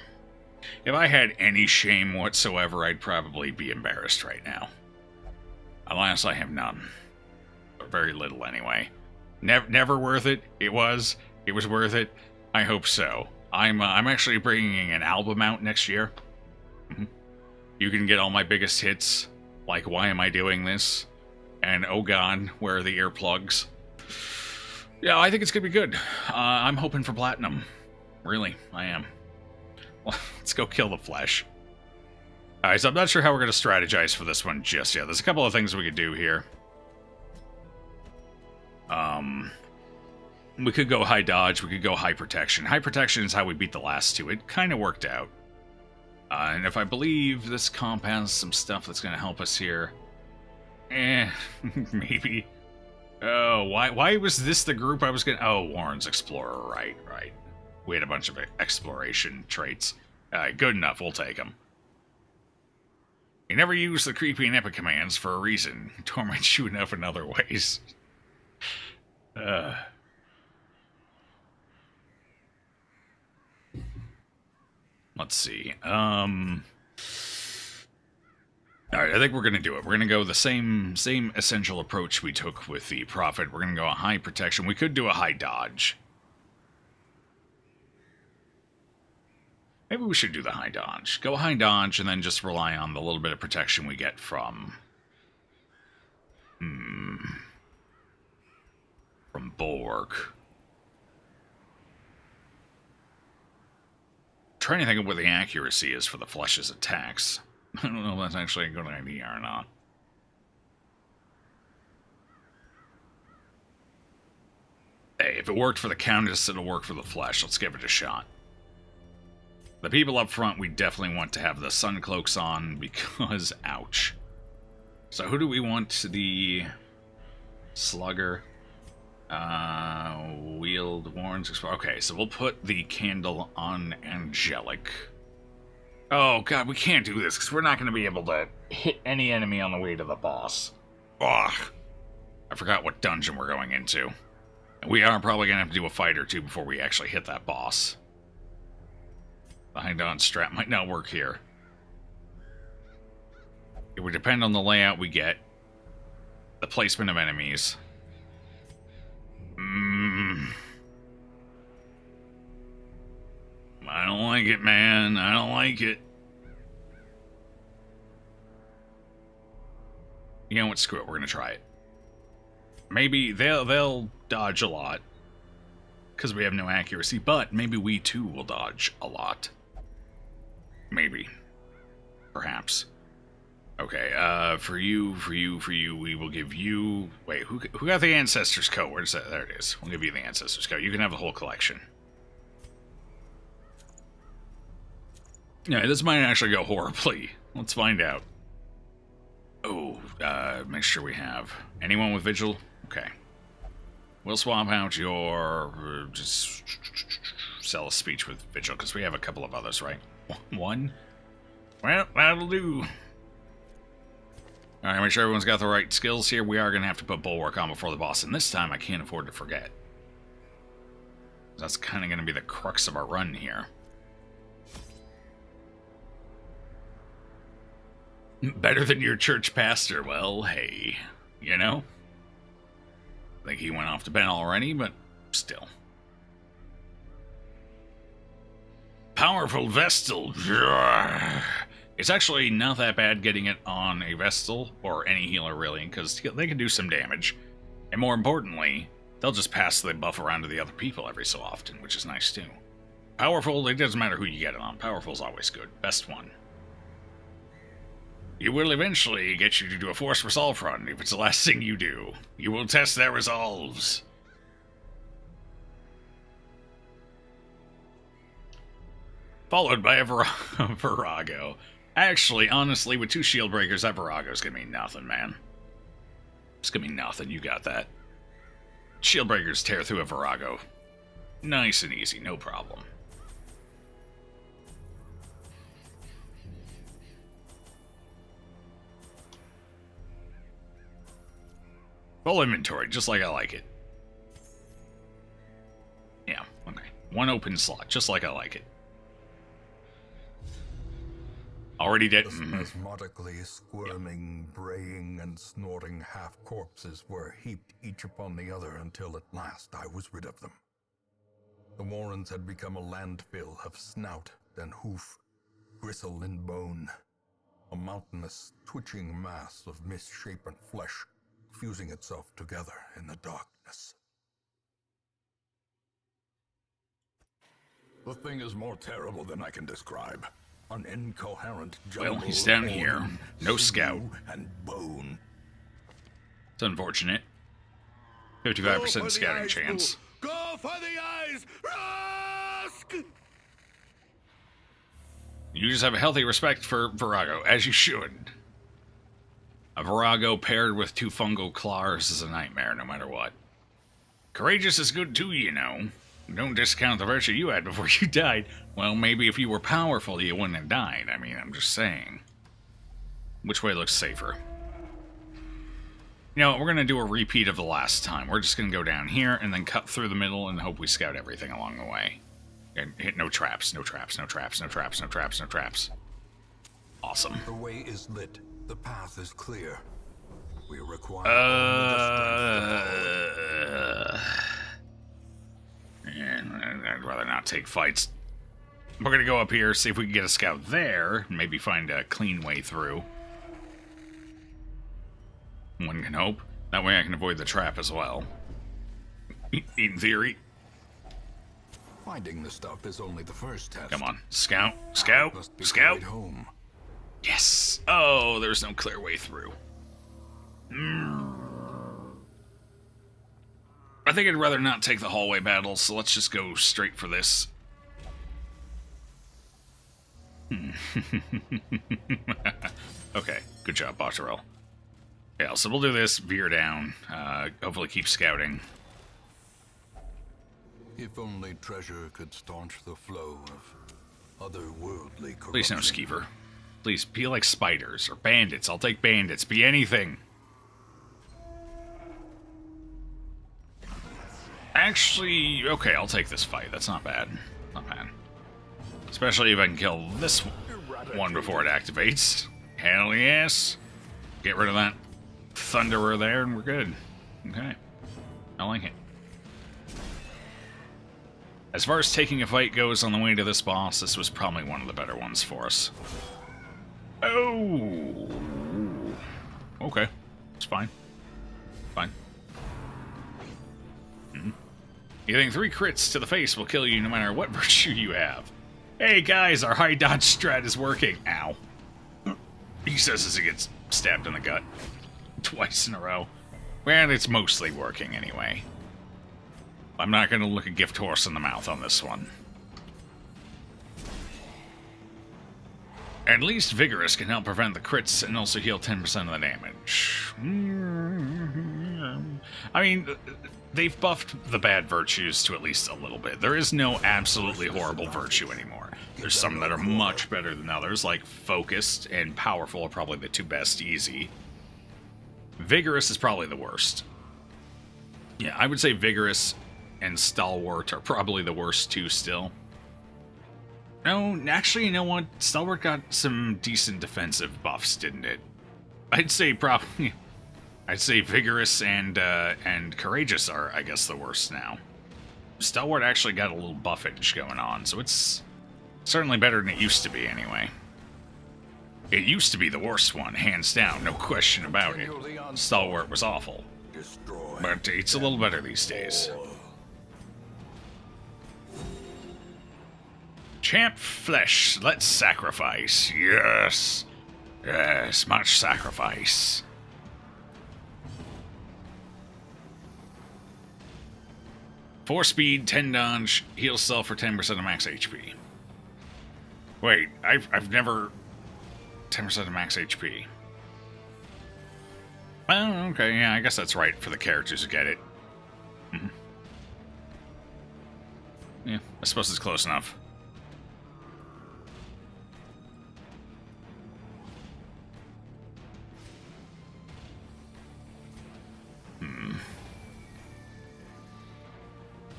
If I had any shame whatsoever, I'd probably be embarrassed right now. Alas, I have none. Or very little, anyway. Never worth it. It was worth it. I hope so. I'm actually bringing an album out next year. You can get all my biggest hits, like Why Am I Doing This? And Oh God, Where Are the Earplugs? Yeah, I think it's gonna be good. I'm hoping for platinum. Really, I am. Well, let's go kill the flesh. Alright, so I'm not sure how we're gonna strategize for this one just yet. There's a couple of things we could do here. We could go high dodge, we could go high protection. High protection is how we beat the last two. It kind of worked out. And if I believe this comp has some stuff that's gonna help us here. Maybe. Oh, why was this the group I was gonna... Oh, Warren's Explorer, right. We had a bunch of exploration traits. Good enough, we'll take them. You never use the creepy and epic commands for a reason. Torment you enough in other ways. Let's see. Alright, I think we're going to do it. We're going to go the same essential approach we took with the Prophet. We're going to go a high protection. We could do a high dodge. Maybe we should do the high dodge. Go high dodge and then just rely on the little bit of protection we get from... from Bulwark. I'm trying to think of what the accuracy is for the flesh's attacks. I don't know if that's actually a good idea or not. Hey, if it worked for the Countess, it'll work for the flesh. Let's give it a shot. The people up front, we definitely want to have the sun cloaks on because, ouch. So who do we want? The Slugger. Wield Warrens. Okay, so we'll put the candle on Angelic. Oh god, we can't do this because we're not going to be able to hit any enemy on the way to the boss. Ugh. I forgot what dungeon we're going into. And we are probably going to have to do a fight or two before we actually hit that boss. The high-down strap might not work here. It would depend on the layout we get. The placement of enemies. I don't like it, man. I don't like it. You know what? Screw it. We're gonna try it. Maybe they'll dodge a lot because we have no accuracy, but maybe we too will dodge a lot. Maybe. Perhaps. Okay, for you, we will give you... Wait, who got the Ancestors Coat? Where's that? There it is. We'll give you the Ancestors Coat. You can have the whole collection. Yeah, this might actually go horribly. Let's find out. Oh, make sure we have... Anyone with Vigil? Okay. We'll swap out your... just sell a speech with Vigil, because we have a couple of others, right? One? Well, that'll do. Alright, make sure everyone's got the right skills here. We are going to have to put Bulwark on before the boss, and this time I can't afford to forget. That's kind of going to be the crux of our run here. Better than your church pastor. Well, hey, you know? I think he went off to bed already, but still. Powerful Vestal. It's actually not that bad getting it on a Vestal, or any healer really, because they can do some damage. And more importantly, they'll just pass the buff around to the other people every so often, which is nice too. Powerful, it doesn't matter who you get it on. Powerful's always good. Best one. It will eventually get you to do a forced resolve run if it's the last thing you do. You will test their resolves. Followed by a Virago. Actually, honestly, with 2 shield breakers, that Virago's gonna mean nothing, man. It's gonna mean nothing, you got that. Shield breakers tear through a Virago. Nice and easy, no problem. Full inventory, just like I like it. Yeah, okay. 1 open slot, just like I like it. Already dead. The spasmodically squirming, braying, and snorting half-corpses were heaped each upon the other until at last I was rid of them. The warrens had become a landfill of snout and hoof, gristle and bone, a mountainous, twitching mass of misshapen flesh fusing itself together in the darkness. The thing is more terrible than I can describe. An incoherent jumble. Well, he's down here. No scout. And bone. It's unfortunate. 55% scouting chance. Go for the eyes! Rusk! You just have a healthy respect for Virago, as you should. A Virago paired with 2 fungal claws is a nightmare, no matter what. Courageous is good too, you know. Don't discount the virtue you had before you died. Well, maybe if you were powerful, you wouldn't have died. I mean, I'm just saying. Which way looks safer? You know, we're going to do a repeat of the last time. We're just going to go down here and then cut through the middle and hope we scout everything along the way. And hit no traps, no traps, no traps, no traps, no traps, no traps. Awesome. The way is lit. The path is clear. We require I'd rather not take fights. We're going to go up here, see if we can get a scout there, and maybe find a clean way through. One can hope. That way I can avoid the trap as well. In theory. Finding the stuff is only the first test. Come on. Scout. Scout. Scout. Home. Yes. Oh, there's no clear way through. I think I'd rather not take the hallway battle, so let's just go straight for this. Okay, good job, Botcherell. Yeah, so we'll do this, veer down, hopefully keep scouting. If only treasure could staunch the flow of otherworldly corruption. Please no skeever. Please, be like spiders, or bandits. I'll take bandits. Be anything. Actually, okay, I'll take this fight. That's not bad. Not bad. Especially if I can kill this one before it activates. Hell yes. Get rid of that thunderer there and we're good. Okay. I like it. As far as taking a fight goes on the way to this boss, this was probably one of the better ones for us. Oh! Okay. It's fine. Fine. You think 3 crits to the face will kill you no matter what virtue you have. Hey guys, our high dodge strat is working. Ow. He says as he gets stabbed in the gut. Twice in a row. Well, it's mostly working anyway. I'm not going to look a gift horse in the mouth on this one. At least Vigorous can help prevent the crits and also heal 10% of the damage. I mean, they've buffed the bad virtues to at least a little bit. There is no absolutely horrible virtue anymore. There's some that are much better than others, like Focused and Powerful are probably the two best easy. Vigorous is probably the worst. Yeah, I would say Vigorous and Stalwart are probably the worst two still. No, actually, you know what? Stalwart got some decent defensive buffs, didn't it? I'd say probably... I'd say Vigorous and Courageous are, I guess, the worst now. Stalwart actually got a little buffage going on, so it's certainly better than it used to be, anyway. It used to be the worst one, hands down, no question about it. Stalwart was awful. But it's a little better these days. Champ flesh, let's sacrifice. Yes. Yes, much sacrifice. Four speed, 10 dodge, heal self for 10% of max HP. Wait, I've never 10% of max HP. Oh, okay, yeah, I guess that's right for the characters who get it. Mm-hmm. Yeah, I suppose it's close enough.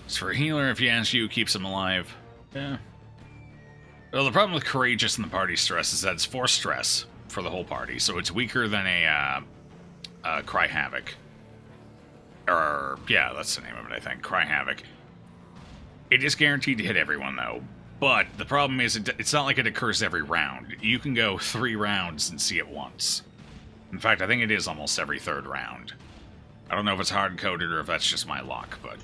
As for a healer, if you ask you, keeps him alive. Yeah. Well, the problem with Courageous in the party stress is that it's force stress for the whole party, so it's weaker than a Cry Havoc. Or, yeah, that's the name of it, I think. Cry Havoc. It is guaranteed to hit everyone, though. But the problem is, it's not like it occurs every round. You can go 3 rounds and see it once. In fact, I think it is almost every 3rd round. I don't know if it's hard-coded or if that's just my luck, but...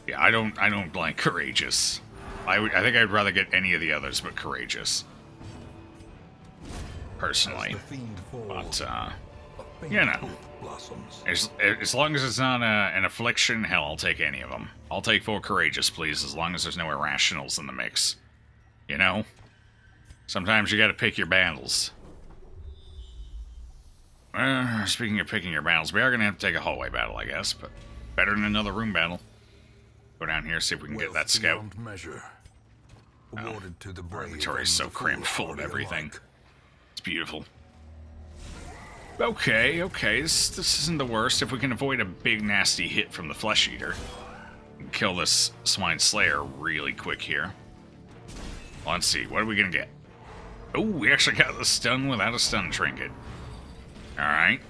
yeah, I don't like Courageous. I think I'd rather get any of the others but Courageous. Personally. But, you know. As long as it's not an affliction, hell, I'll take any of them. I'll take 4 Courageous, please, as long as there's no irrationals in the mix. You know? Sometimes you gotta pick your battles. Speaking of picking your battles, we are gonna have to take a hallway battle, I guess, but better than another room battle. Go down here, see if we can get that scout. Oh, our inventory is so crammed full of everything. It's beautiful. Okay, this isn't the worst. If we can avoid a big nasty hit from the Flesh Eater, and kill this Swine Slayer really quick here. Let's see, what are we gonna get? Oh, we actually got the stun without a stun trinket. Alright.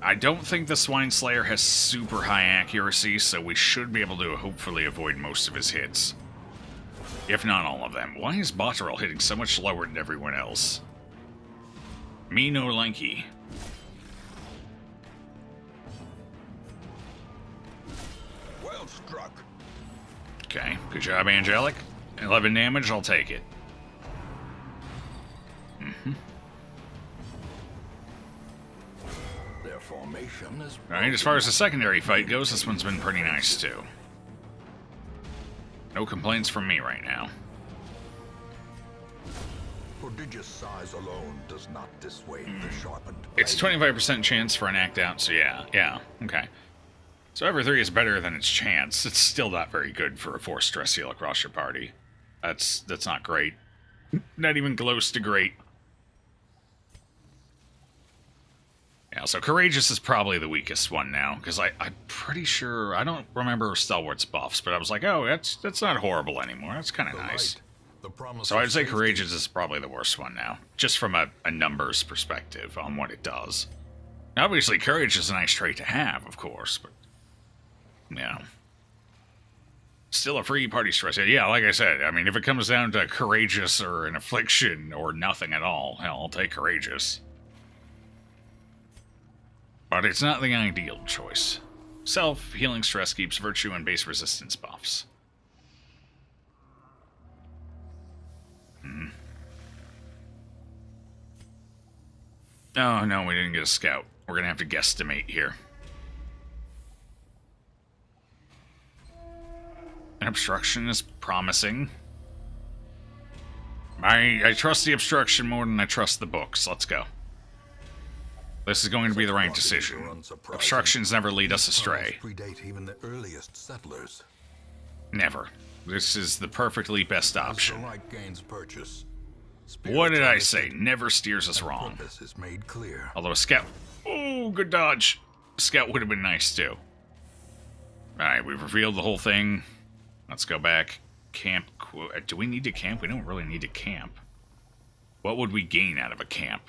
I don't think the Swine Slayer has super high accuracy, so we should be able to hopefully avoid most of his hits. If not all of them. Why is Botterill hitting so much lower than everyone else? Me no lanky. Well struck. Okay, good job, Angelic. 11 damage, I'll take it. Alright, as far as the secondary fight goes, this one's been pretty nice, too. No complaints from me right now. Prodigious size alone does not dissuade the sharpened blade. It's 25% chance for an act out, so yeah, okay. So every 3 is better than its chance. It's still not very good for a 4 stress heal across your party. That's not great. Not even close to great. Yeah, so Courageous is probably the weakest one now, because I'm pretty sure, I don't remember Stalwart's buffs, but I was like, oh, that's not horrible anymore. That's kind of nice. So I'd say Courageous is probably the worst one now, just from a numbers perspective on what it does. Now, obviously, Courage is a nice trait to have, of course, but, yeah. Still a free party stress. Yeah, like I said, I mean, if it comes down to Courageous or an Affliction or nothing at all, hell, I'll take Courageous. But it's not the ideal choice. Self-healing stress keeps virtue and base resistance buffs. Oh, no, we didn't get a scout. We're gonna have to guesstimate here. An obstruction is promising. I trust the obstruction more than I trust the books. Let's go. This is going to be the right decision. Obstructions never lead us astray. Predate even the earliest settlers. Never. This is the perfectly best option. As the light gains purchase, What did I say? Never steers us wrong. purpose is made clear. Although a scout... Oh, good dodge. A scout would have been nice, too. Alright, we've revealed the whole thing. Let's go back. Camp... Do we need to camp? We don't really need to camp. What would we gain out of a camp?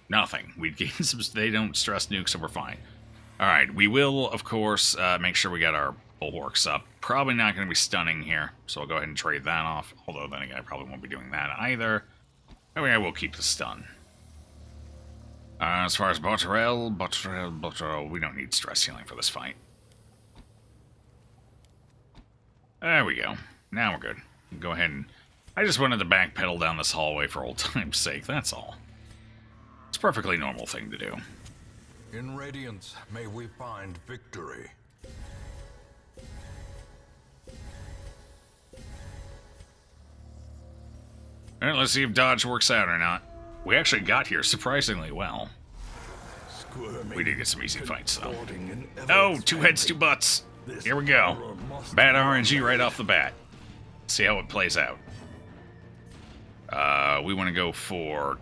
Nothing. We'd gain some... They don't stress nukes, so we're fine. Alright, we will, of course, make sure we got our bulwarks up. Probably not going to be stunning here, so I'll go ahead and trade that off. Although, then again, I probably won't be doing that either. I mean, I will keep the stun. As far as Botterell, we don't need stress healing for this fight. There we go. Now we're good. Go ahead and... I just wanted to backpedal down this hallway for old time's sake, that's all. It's a perfectly normal thing to do. In Radiance, may we find victory. Alright, let's see if dodge works out or not. We actually got here surprisingly well. Squirming, We did get some easy fights, though. contorting in Oh, 2 heads, 2 butts. Here we go. Bad RNG right off the bat. See how it plays out. We want to go for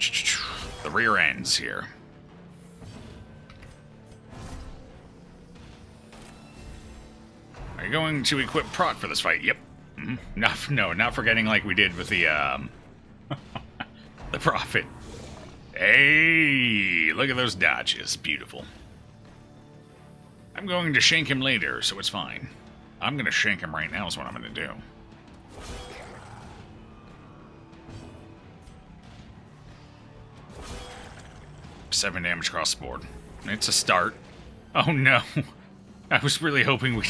the rear ends here. Are you going to equip Prot for this fight? Yep. Not forgetting like we did with the the Prophet. Hey, look at those dodges. Beautiful. I'm going to shank him later, so it's fine. I'm going to shank him right now is what I'm going to do. Seven damage across the board. It's a start. Oh no. I was really hoping we...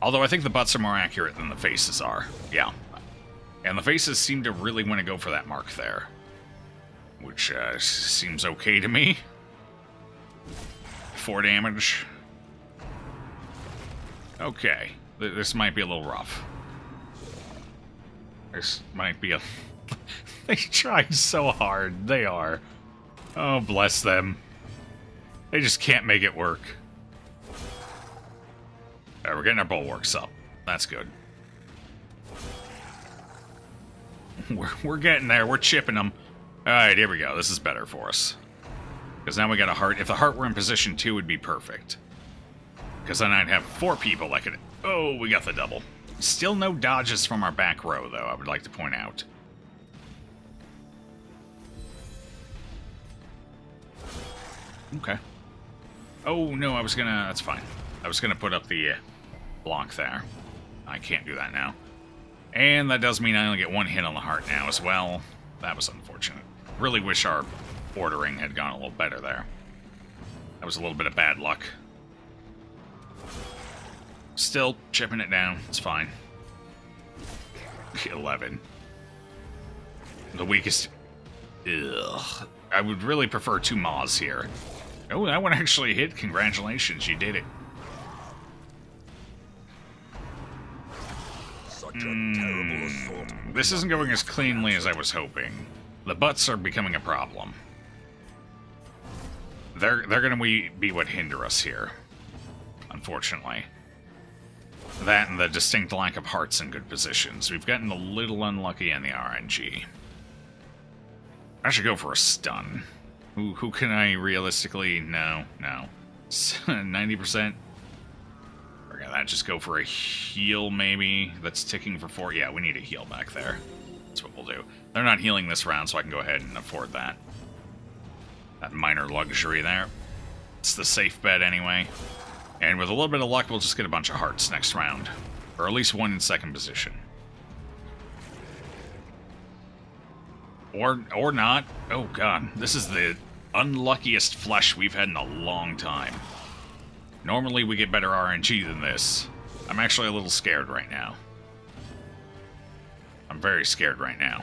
Although I think the butts are more accurate than the faces are. Yeah. And the faces seem to really want to go for that mark there. Which seems okay to me. 4 damage. Okay. This might be a little rough. This might be a... They tried so hard. They are. Oh, bless them. They just can't make it work. Alright, we're getting our bulwarks up. That's good. We're getting there. We're chipping them. Alright, here we go. This is better for us. Because now we got a heart. If the heart were in position 2, it'd be perfect. Because then I'd have 4 people that could... Oh, we got the double. Still no dodges from our back row, though, I would like to point out. Okay. Oh, no, I was gonna... That's fine. I was gonna put up the block there. I can't do that now. And that does mean I only get 1 hit on the heart now as well. That was unfortunate. Really wish our ordering had gone a little better there. That was a little bit of bad luck. Still chipping it down. It's fine. 11. The weakest... Ugh. I would really prefer 2 Maws here. Oh, that one actually hit. Congratulations, you did it. Such a terrible assault. This isn't going as cleanly as I was hoping. The butts are becoming a problem. They're going to be what hinder us here. Unfortunately. That and the distinct lack of hearts in good positions. We've gotten a little unlucky in the RNG. I should go for a stun. Who can I realistically... No. 90%? Forget that. Just go for a heal, maybe. That's ticking for 4. Yeah, we need a heal back there. That's what we'll do. They're not healing this round, so I can go ahead and afford that. That minor luxury there. It's the safe bet anyway. And with a little bit of luck, we'll just get a bunch of hearts next round. Or at least 1 in second position. Or not. Oh god, this is the unluckiest flesh we've had in a long time. Normally we get better RNG than this. I'm actually a little scared right now. I'm very scared right now.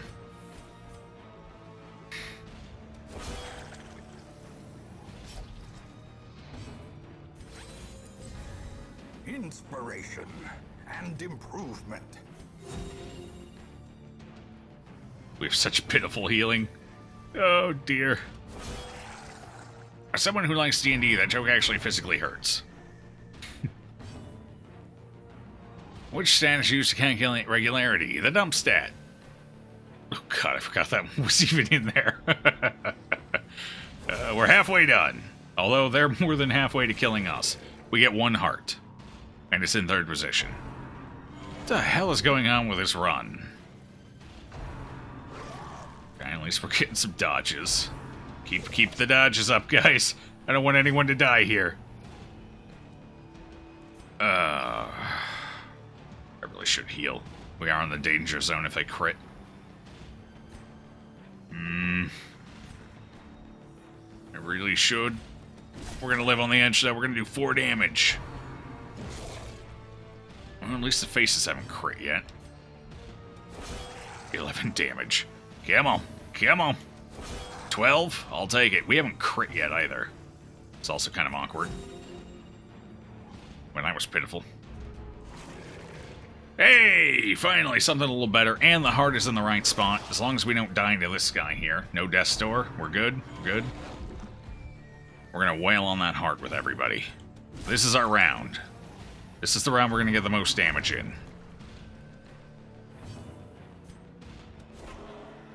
Inspiration and improvement. We have such pitiful healing. Oh, dear. As someone who likes D&D, that joke actually physically hurts. Which stat is used to calculate regularity? The dump stat. Oh, God, I forgot that one was even in there. We're halfway done. Although they're more than halfway to killing us. We get 1 heart. And it's in 3rd position. What the hell is going on with this run? Okay, at least we're getting some dodges. Keep the dodges up, guys. I don't want anyone to die here. I really should heal. We are in the danger zone if they crit. I really should. We're gonna live on the edge, though. We're gonna do 4 damage. Well, at least the faces haven't crit yet. 11 damage. Come on. Come on. 12? I'll take it. We haven't crit yet either. It's also kind of awkward. When that was pitiful. Hey! Finally, something a little better. And the heart is in the right spot. As long as we don't die to this guy here. No death's door. We're good. We're good. We're going to wail on that heart with everybody. This is our round. This is the round we're going to get the most damage in.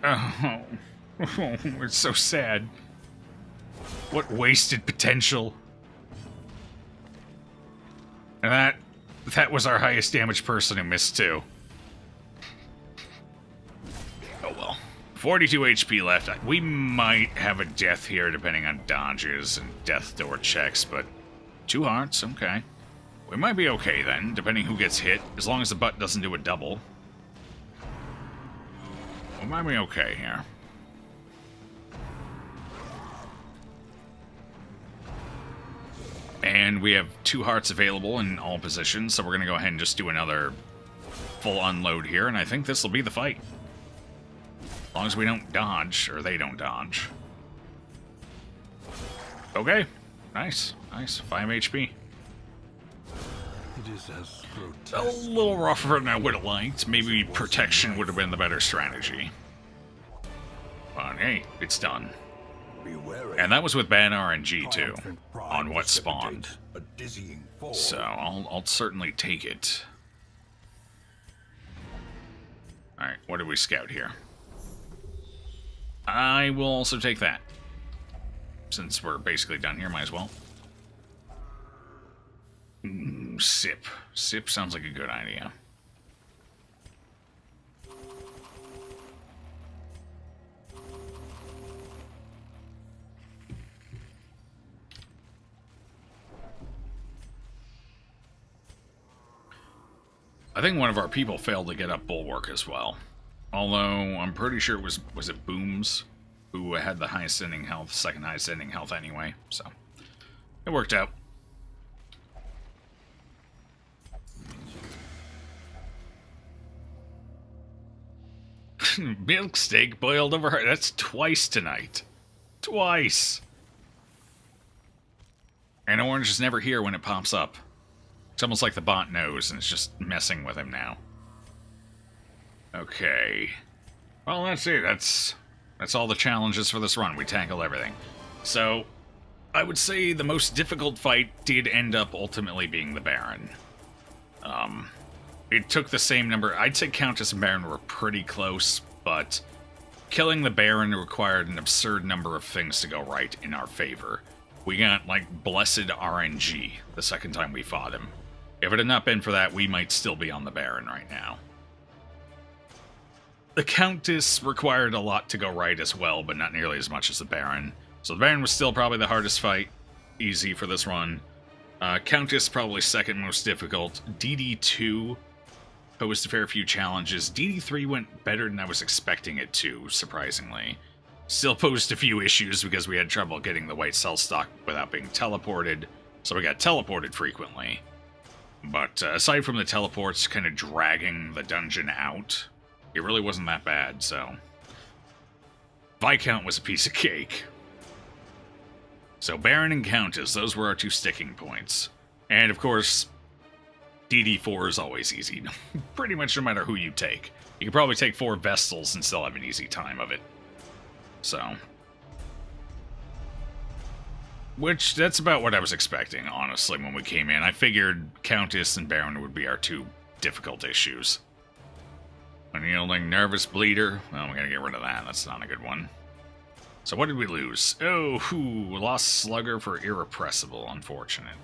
Oh, it's so sad. What wasted potential. And that was our highest damage person who missed too. Oh well. 42 HP left. We might have a death here depending on dodges and death door checks, but 2 hearts, okay. We might be okay then, depending who gets hit, as long as the butt doesn't do a double. We might be okay here. And we have 2 hearts available in all positions, so we're going to go ahead and just do another full unload here, and I think this will be the fight. As long as we don't dodge, or they don't dodge. Okay. Nice. Nice. 5 HP. It is as A little rougher than I would have liked. Maybe protection would have been the better strategy. But hey, it's done. And that was with bad RNG too, on what spawned. So I'll certainly take it. Alright, what do we scout here? I will also take that. Since we're basically done here, might as well. Sip. Sip sounds like a good idea. I think one of our people failed to get up Bulwark as well. Although, I'm pretty sure it was it Booms who had the highest ending health, second highest ending health anyway, so it worked out. Milk steak boiled over her. That's twice tonight. Twice. And Orange is never here when it pops up. It's almost like the bot knows and it's just messing with him now. Okay. Well, that's it. That's all the challenges for this run. We tackle everything. So, I would say the most difficult fight did end up ultimately being the Baron. It took the same number. I'd say Countess and Baron were pretty close, but killing the Baron required an absurd number of things to go right in our favor. We got, like, blessed RNG the second time we fought him. If it had not been for that, we might still be on the Baron right now. The Countess required a lot to go right as well, but not nearly as much as the Baron. So the Baron was still probably the hardest fight. Easy for this run. Countess probably second most difficult. DD2 posed a fair few challenges. DD3 went better than I was expecting it to, surprisingly. Still posed a few issues because we had trouble getting the white cell stock without being teleported, so we got teleported frequently. But aside from the teleports kind of dragging the dungeon out, it really wasn't that bad, so... Viscount was a piece of cake. So Baron and Countess, those were our 2 sticking points. And of course, DD4 is always easy, pretty much no matter who you take. You can probably take 4 Vestals and still have an easy time of it. So, which, that's about what I was expecting, honestly, when we came in. I figured Countess and Baron would be our two difficult issues. Unyielding, nervous bleeder. Well, we gotta get rid of that. That's not a good one. So what did we lose? Oh, lost Slugger for Irrepressible. Unfortunate.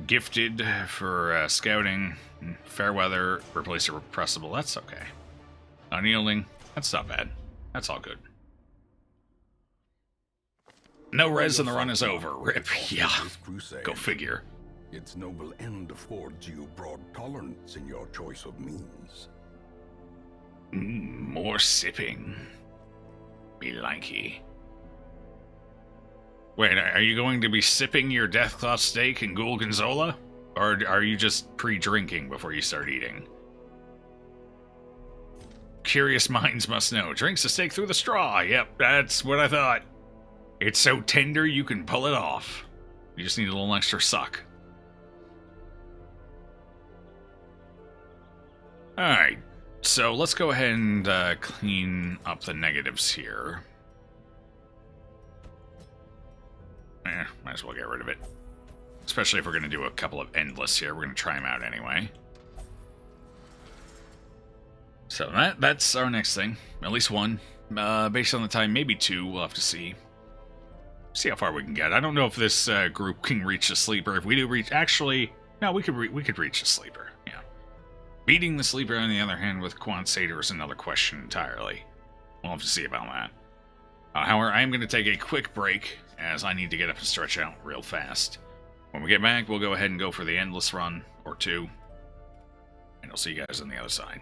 Gifted for scouting. Fairweather, replace Irrepressible. That's okay. Unyielding. That's not bad. That's all good. No res and the run is over. Rip. Yeah. Go figure. Its noble end affords you broad tolerance in your choice of means. More sipping. Be likey. Wait, are you going to be sipping your Deathclaw steak and Ghoul Gonzola? Or are you just pre-drinking before you start eating? Curious minds must know. Drinks the steak through the straw. Yep, that's what I thought. It's so tender you can pull it off. You just need a little extra suck. Alright, so let's go ahead and clean up the negatives here. Might as well get rid of it. Especially if we're going to do a couple of endless here. We're going to try them out anyway. So that's our next thing. At least one. Based on the time, maybe two. We'll have to see. See how far we can get. I don't know if this group can reach the sleeper. If we do reach... Actually, no, we could reach the sleeper. Yeah. Beating the sleeper, on the other hand, with Crusader is another question entirely. We'll have to see about that. However, I am going to take a quick break, as I need to get up and stretch out real fast. When we get back, we'll go ahead and go for the endless run, or two. And I'll see you guys on the other side.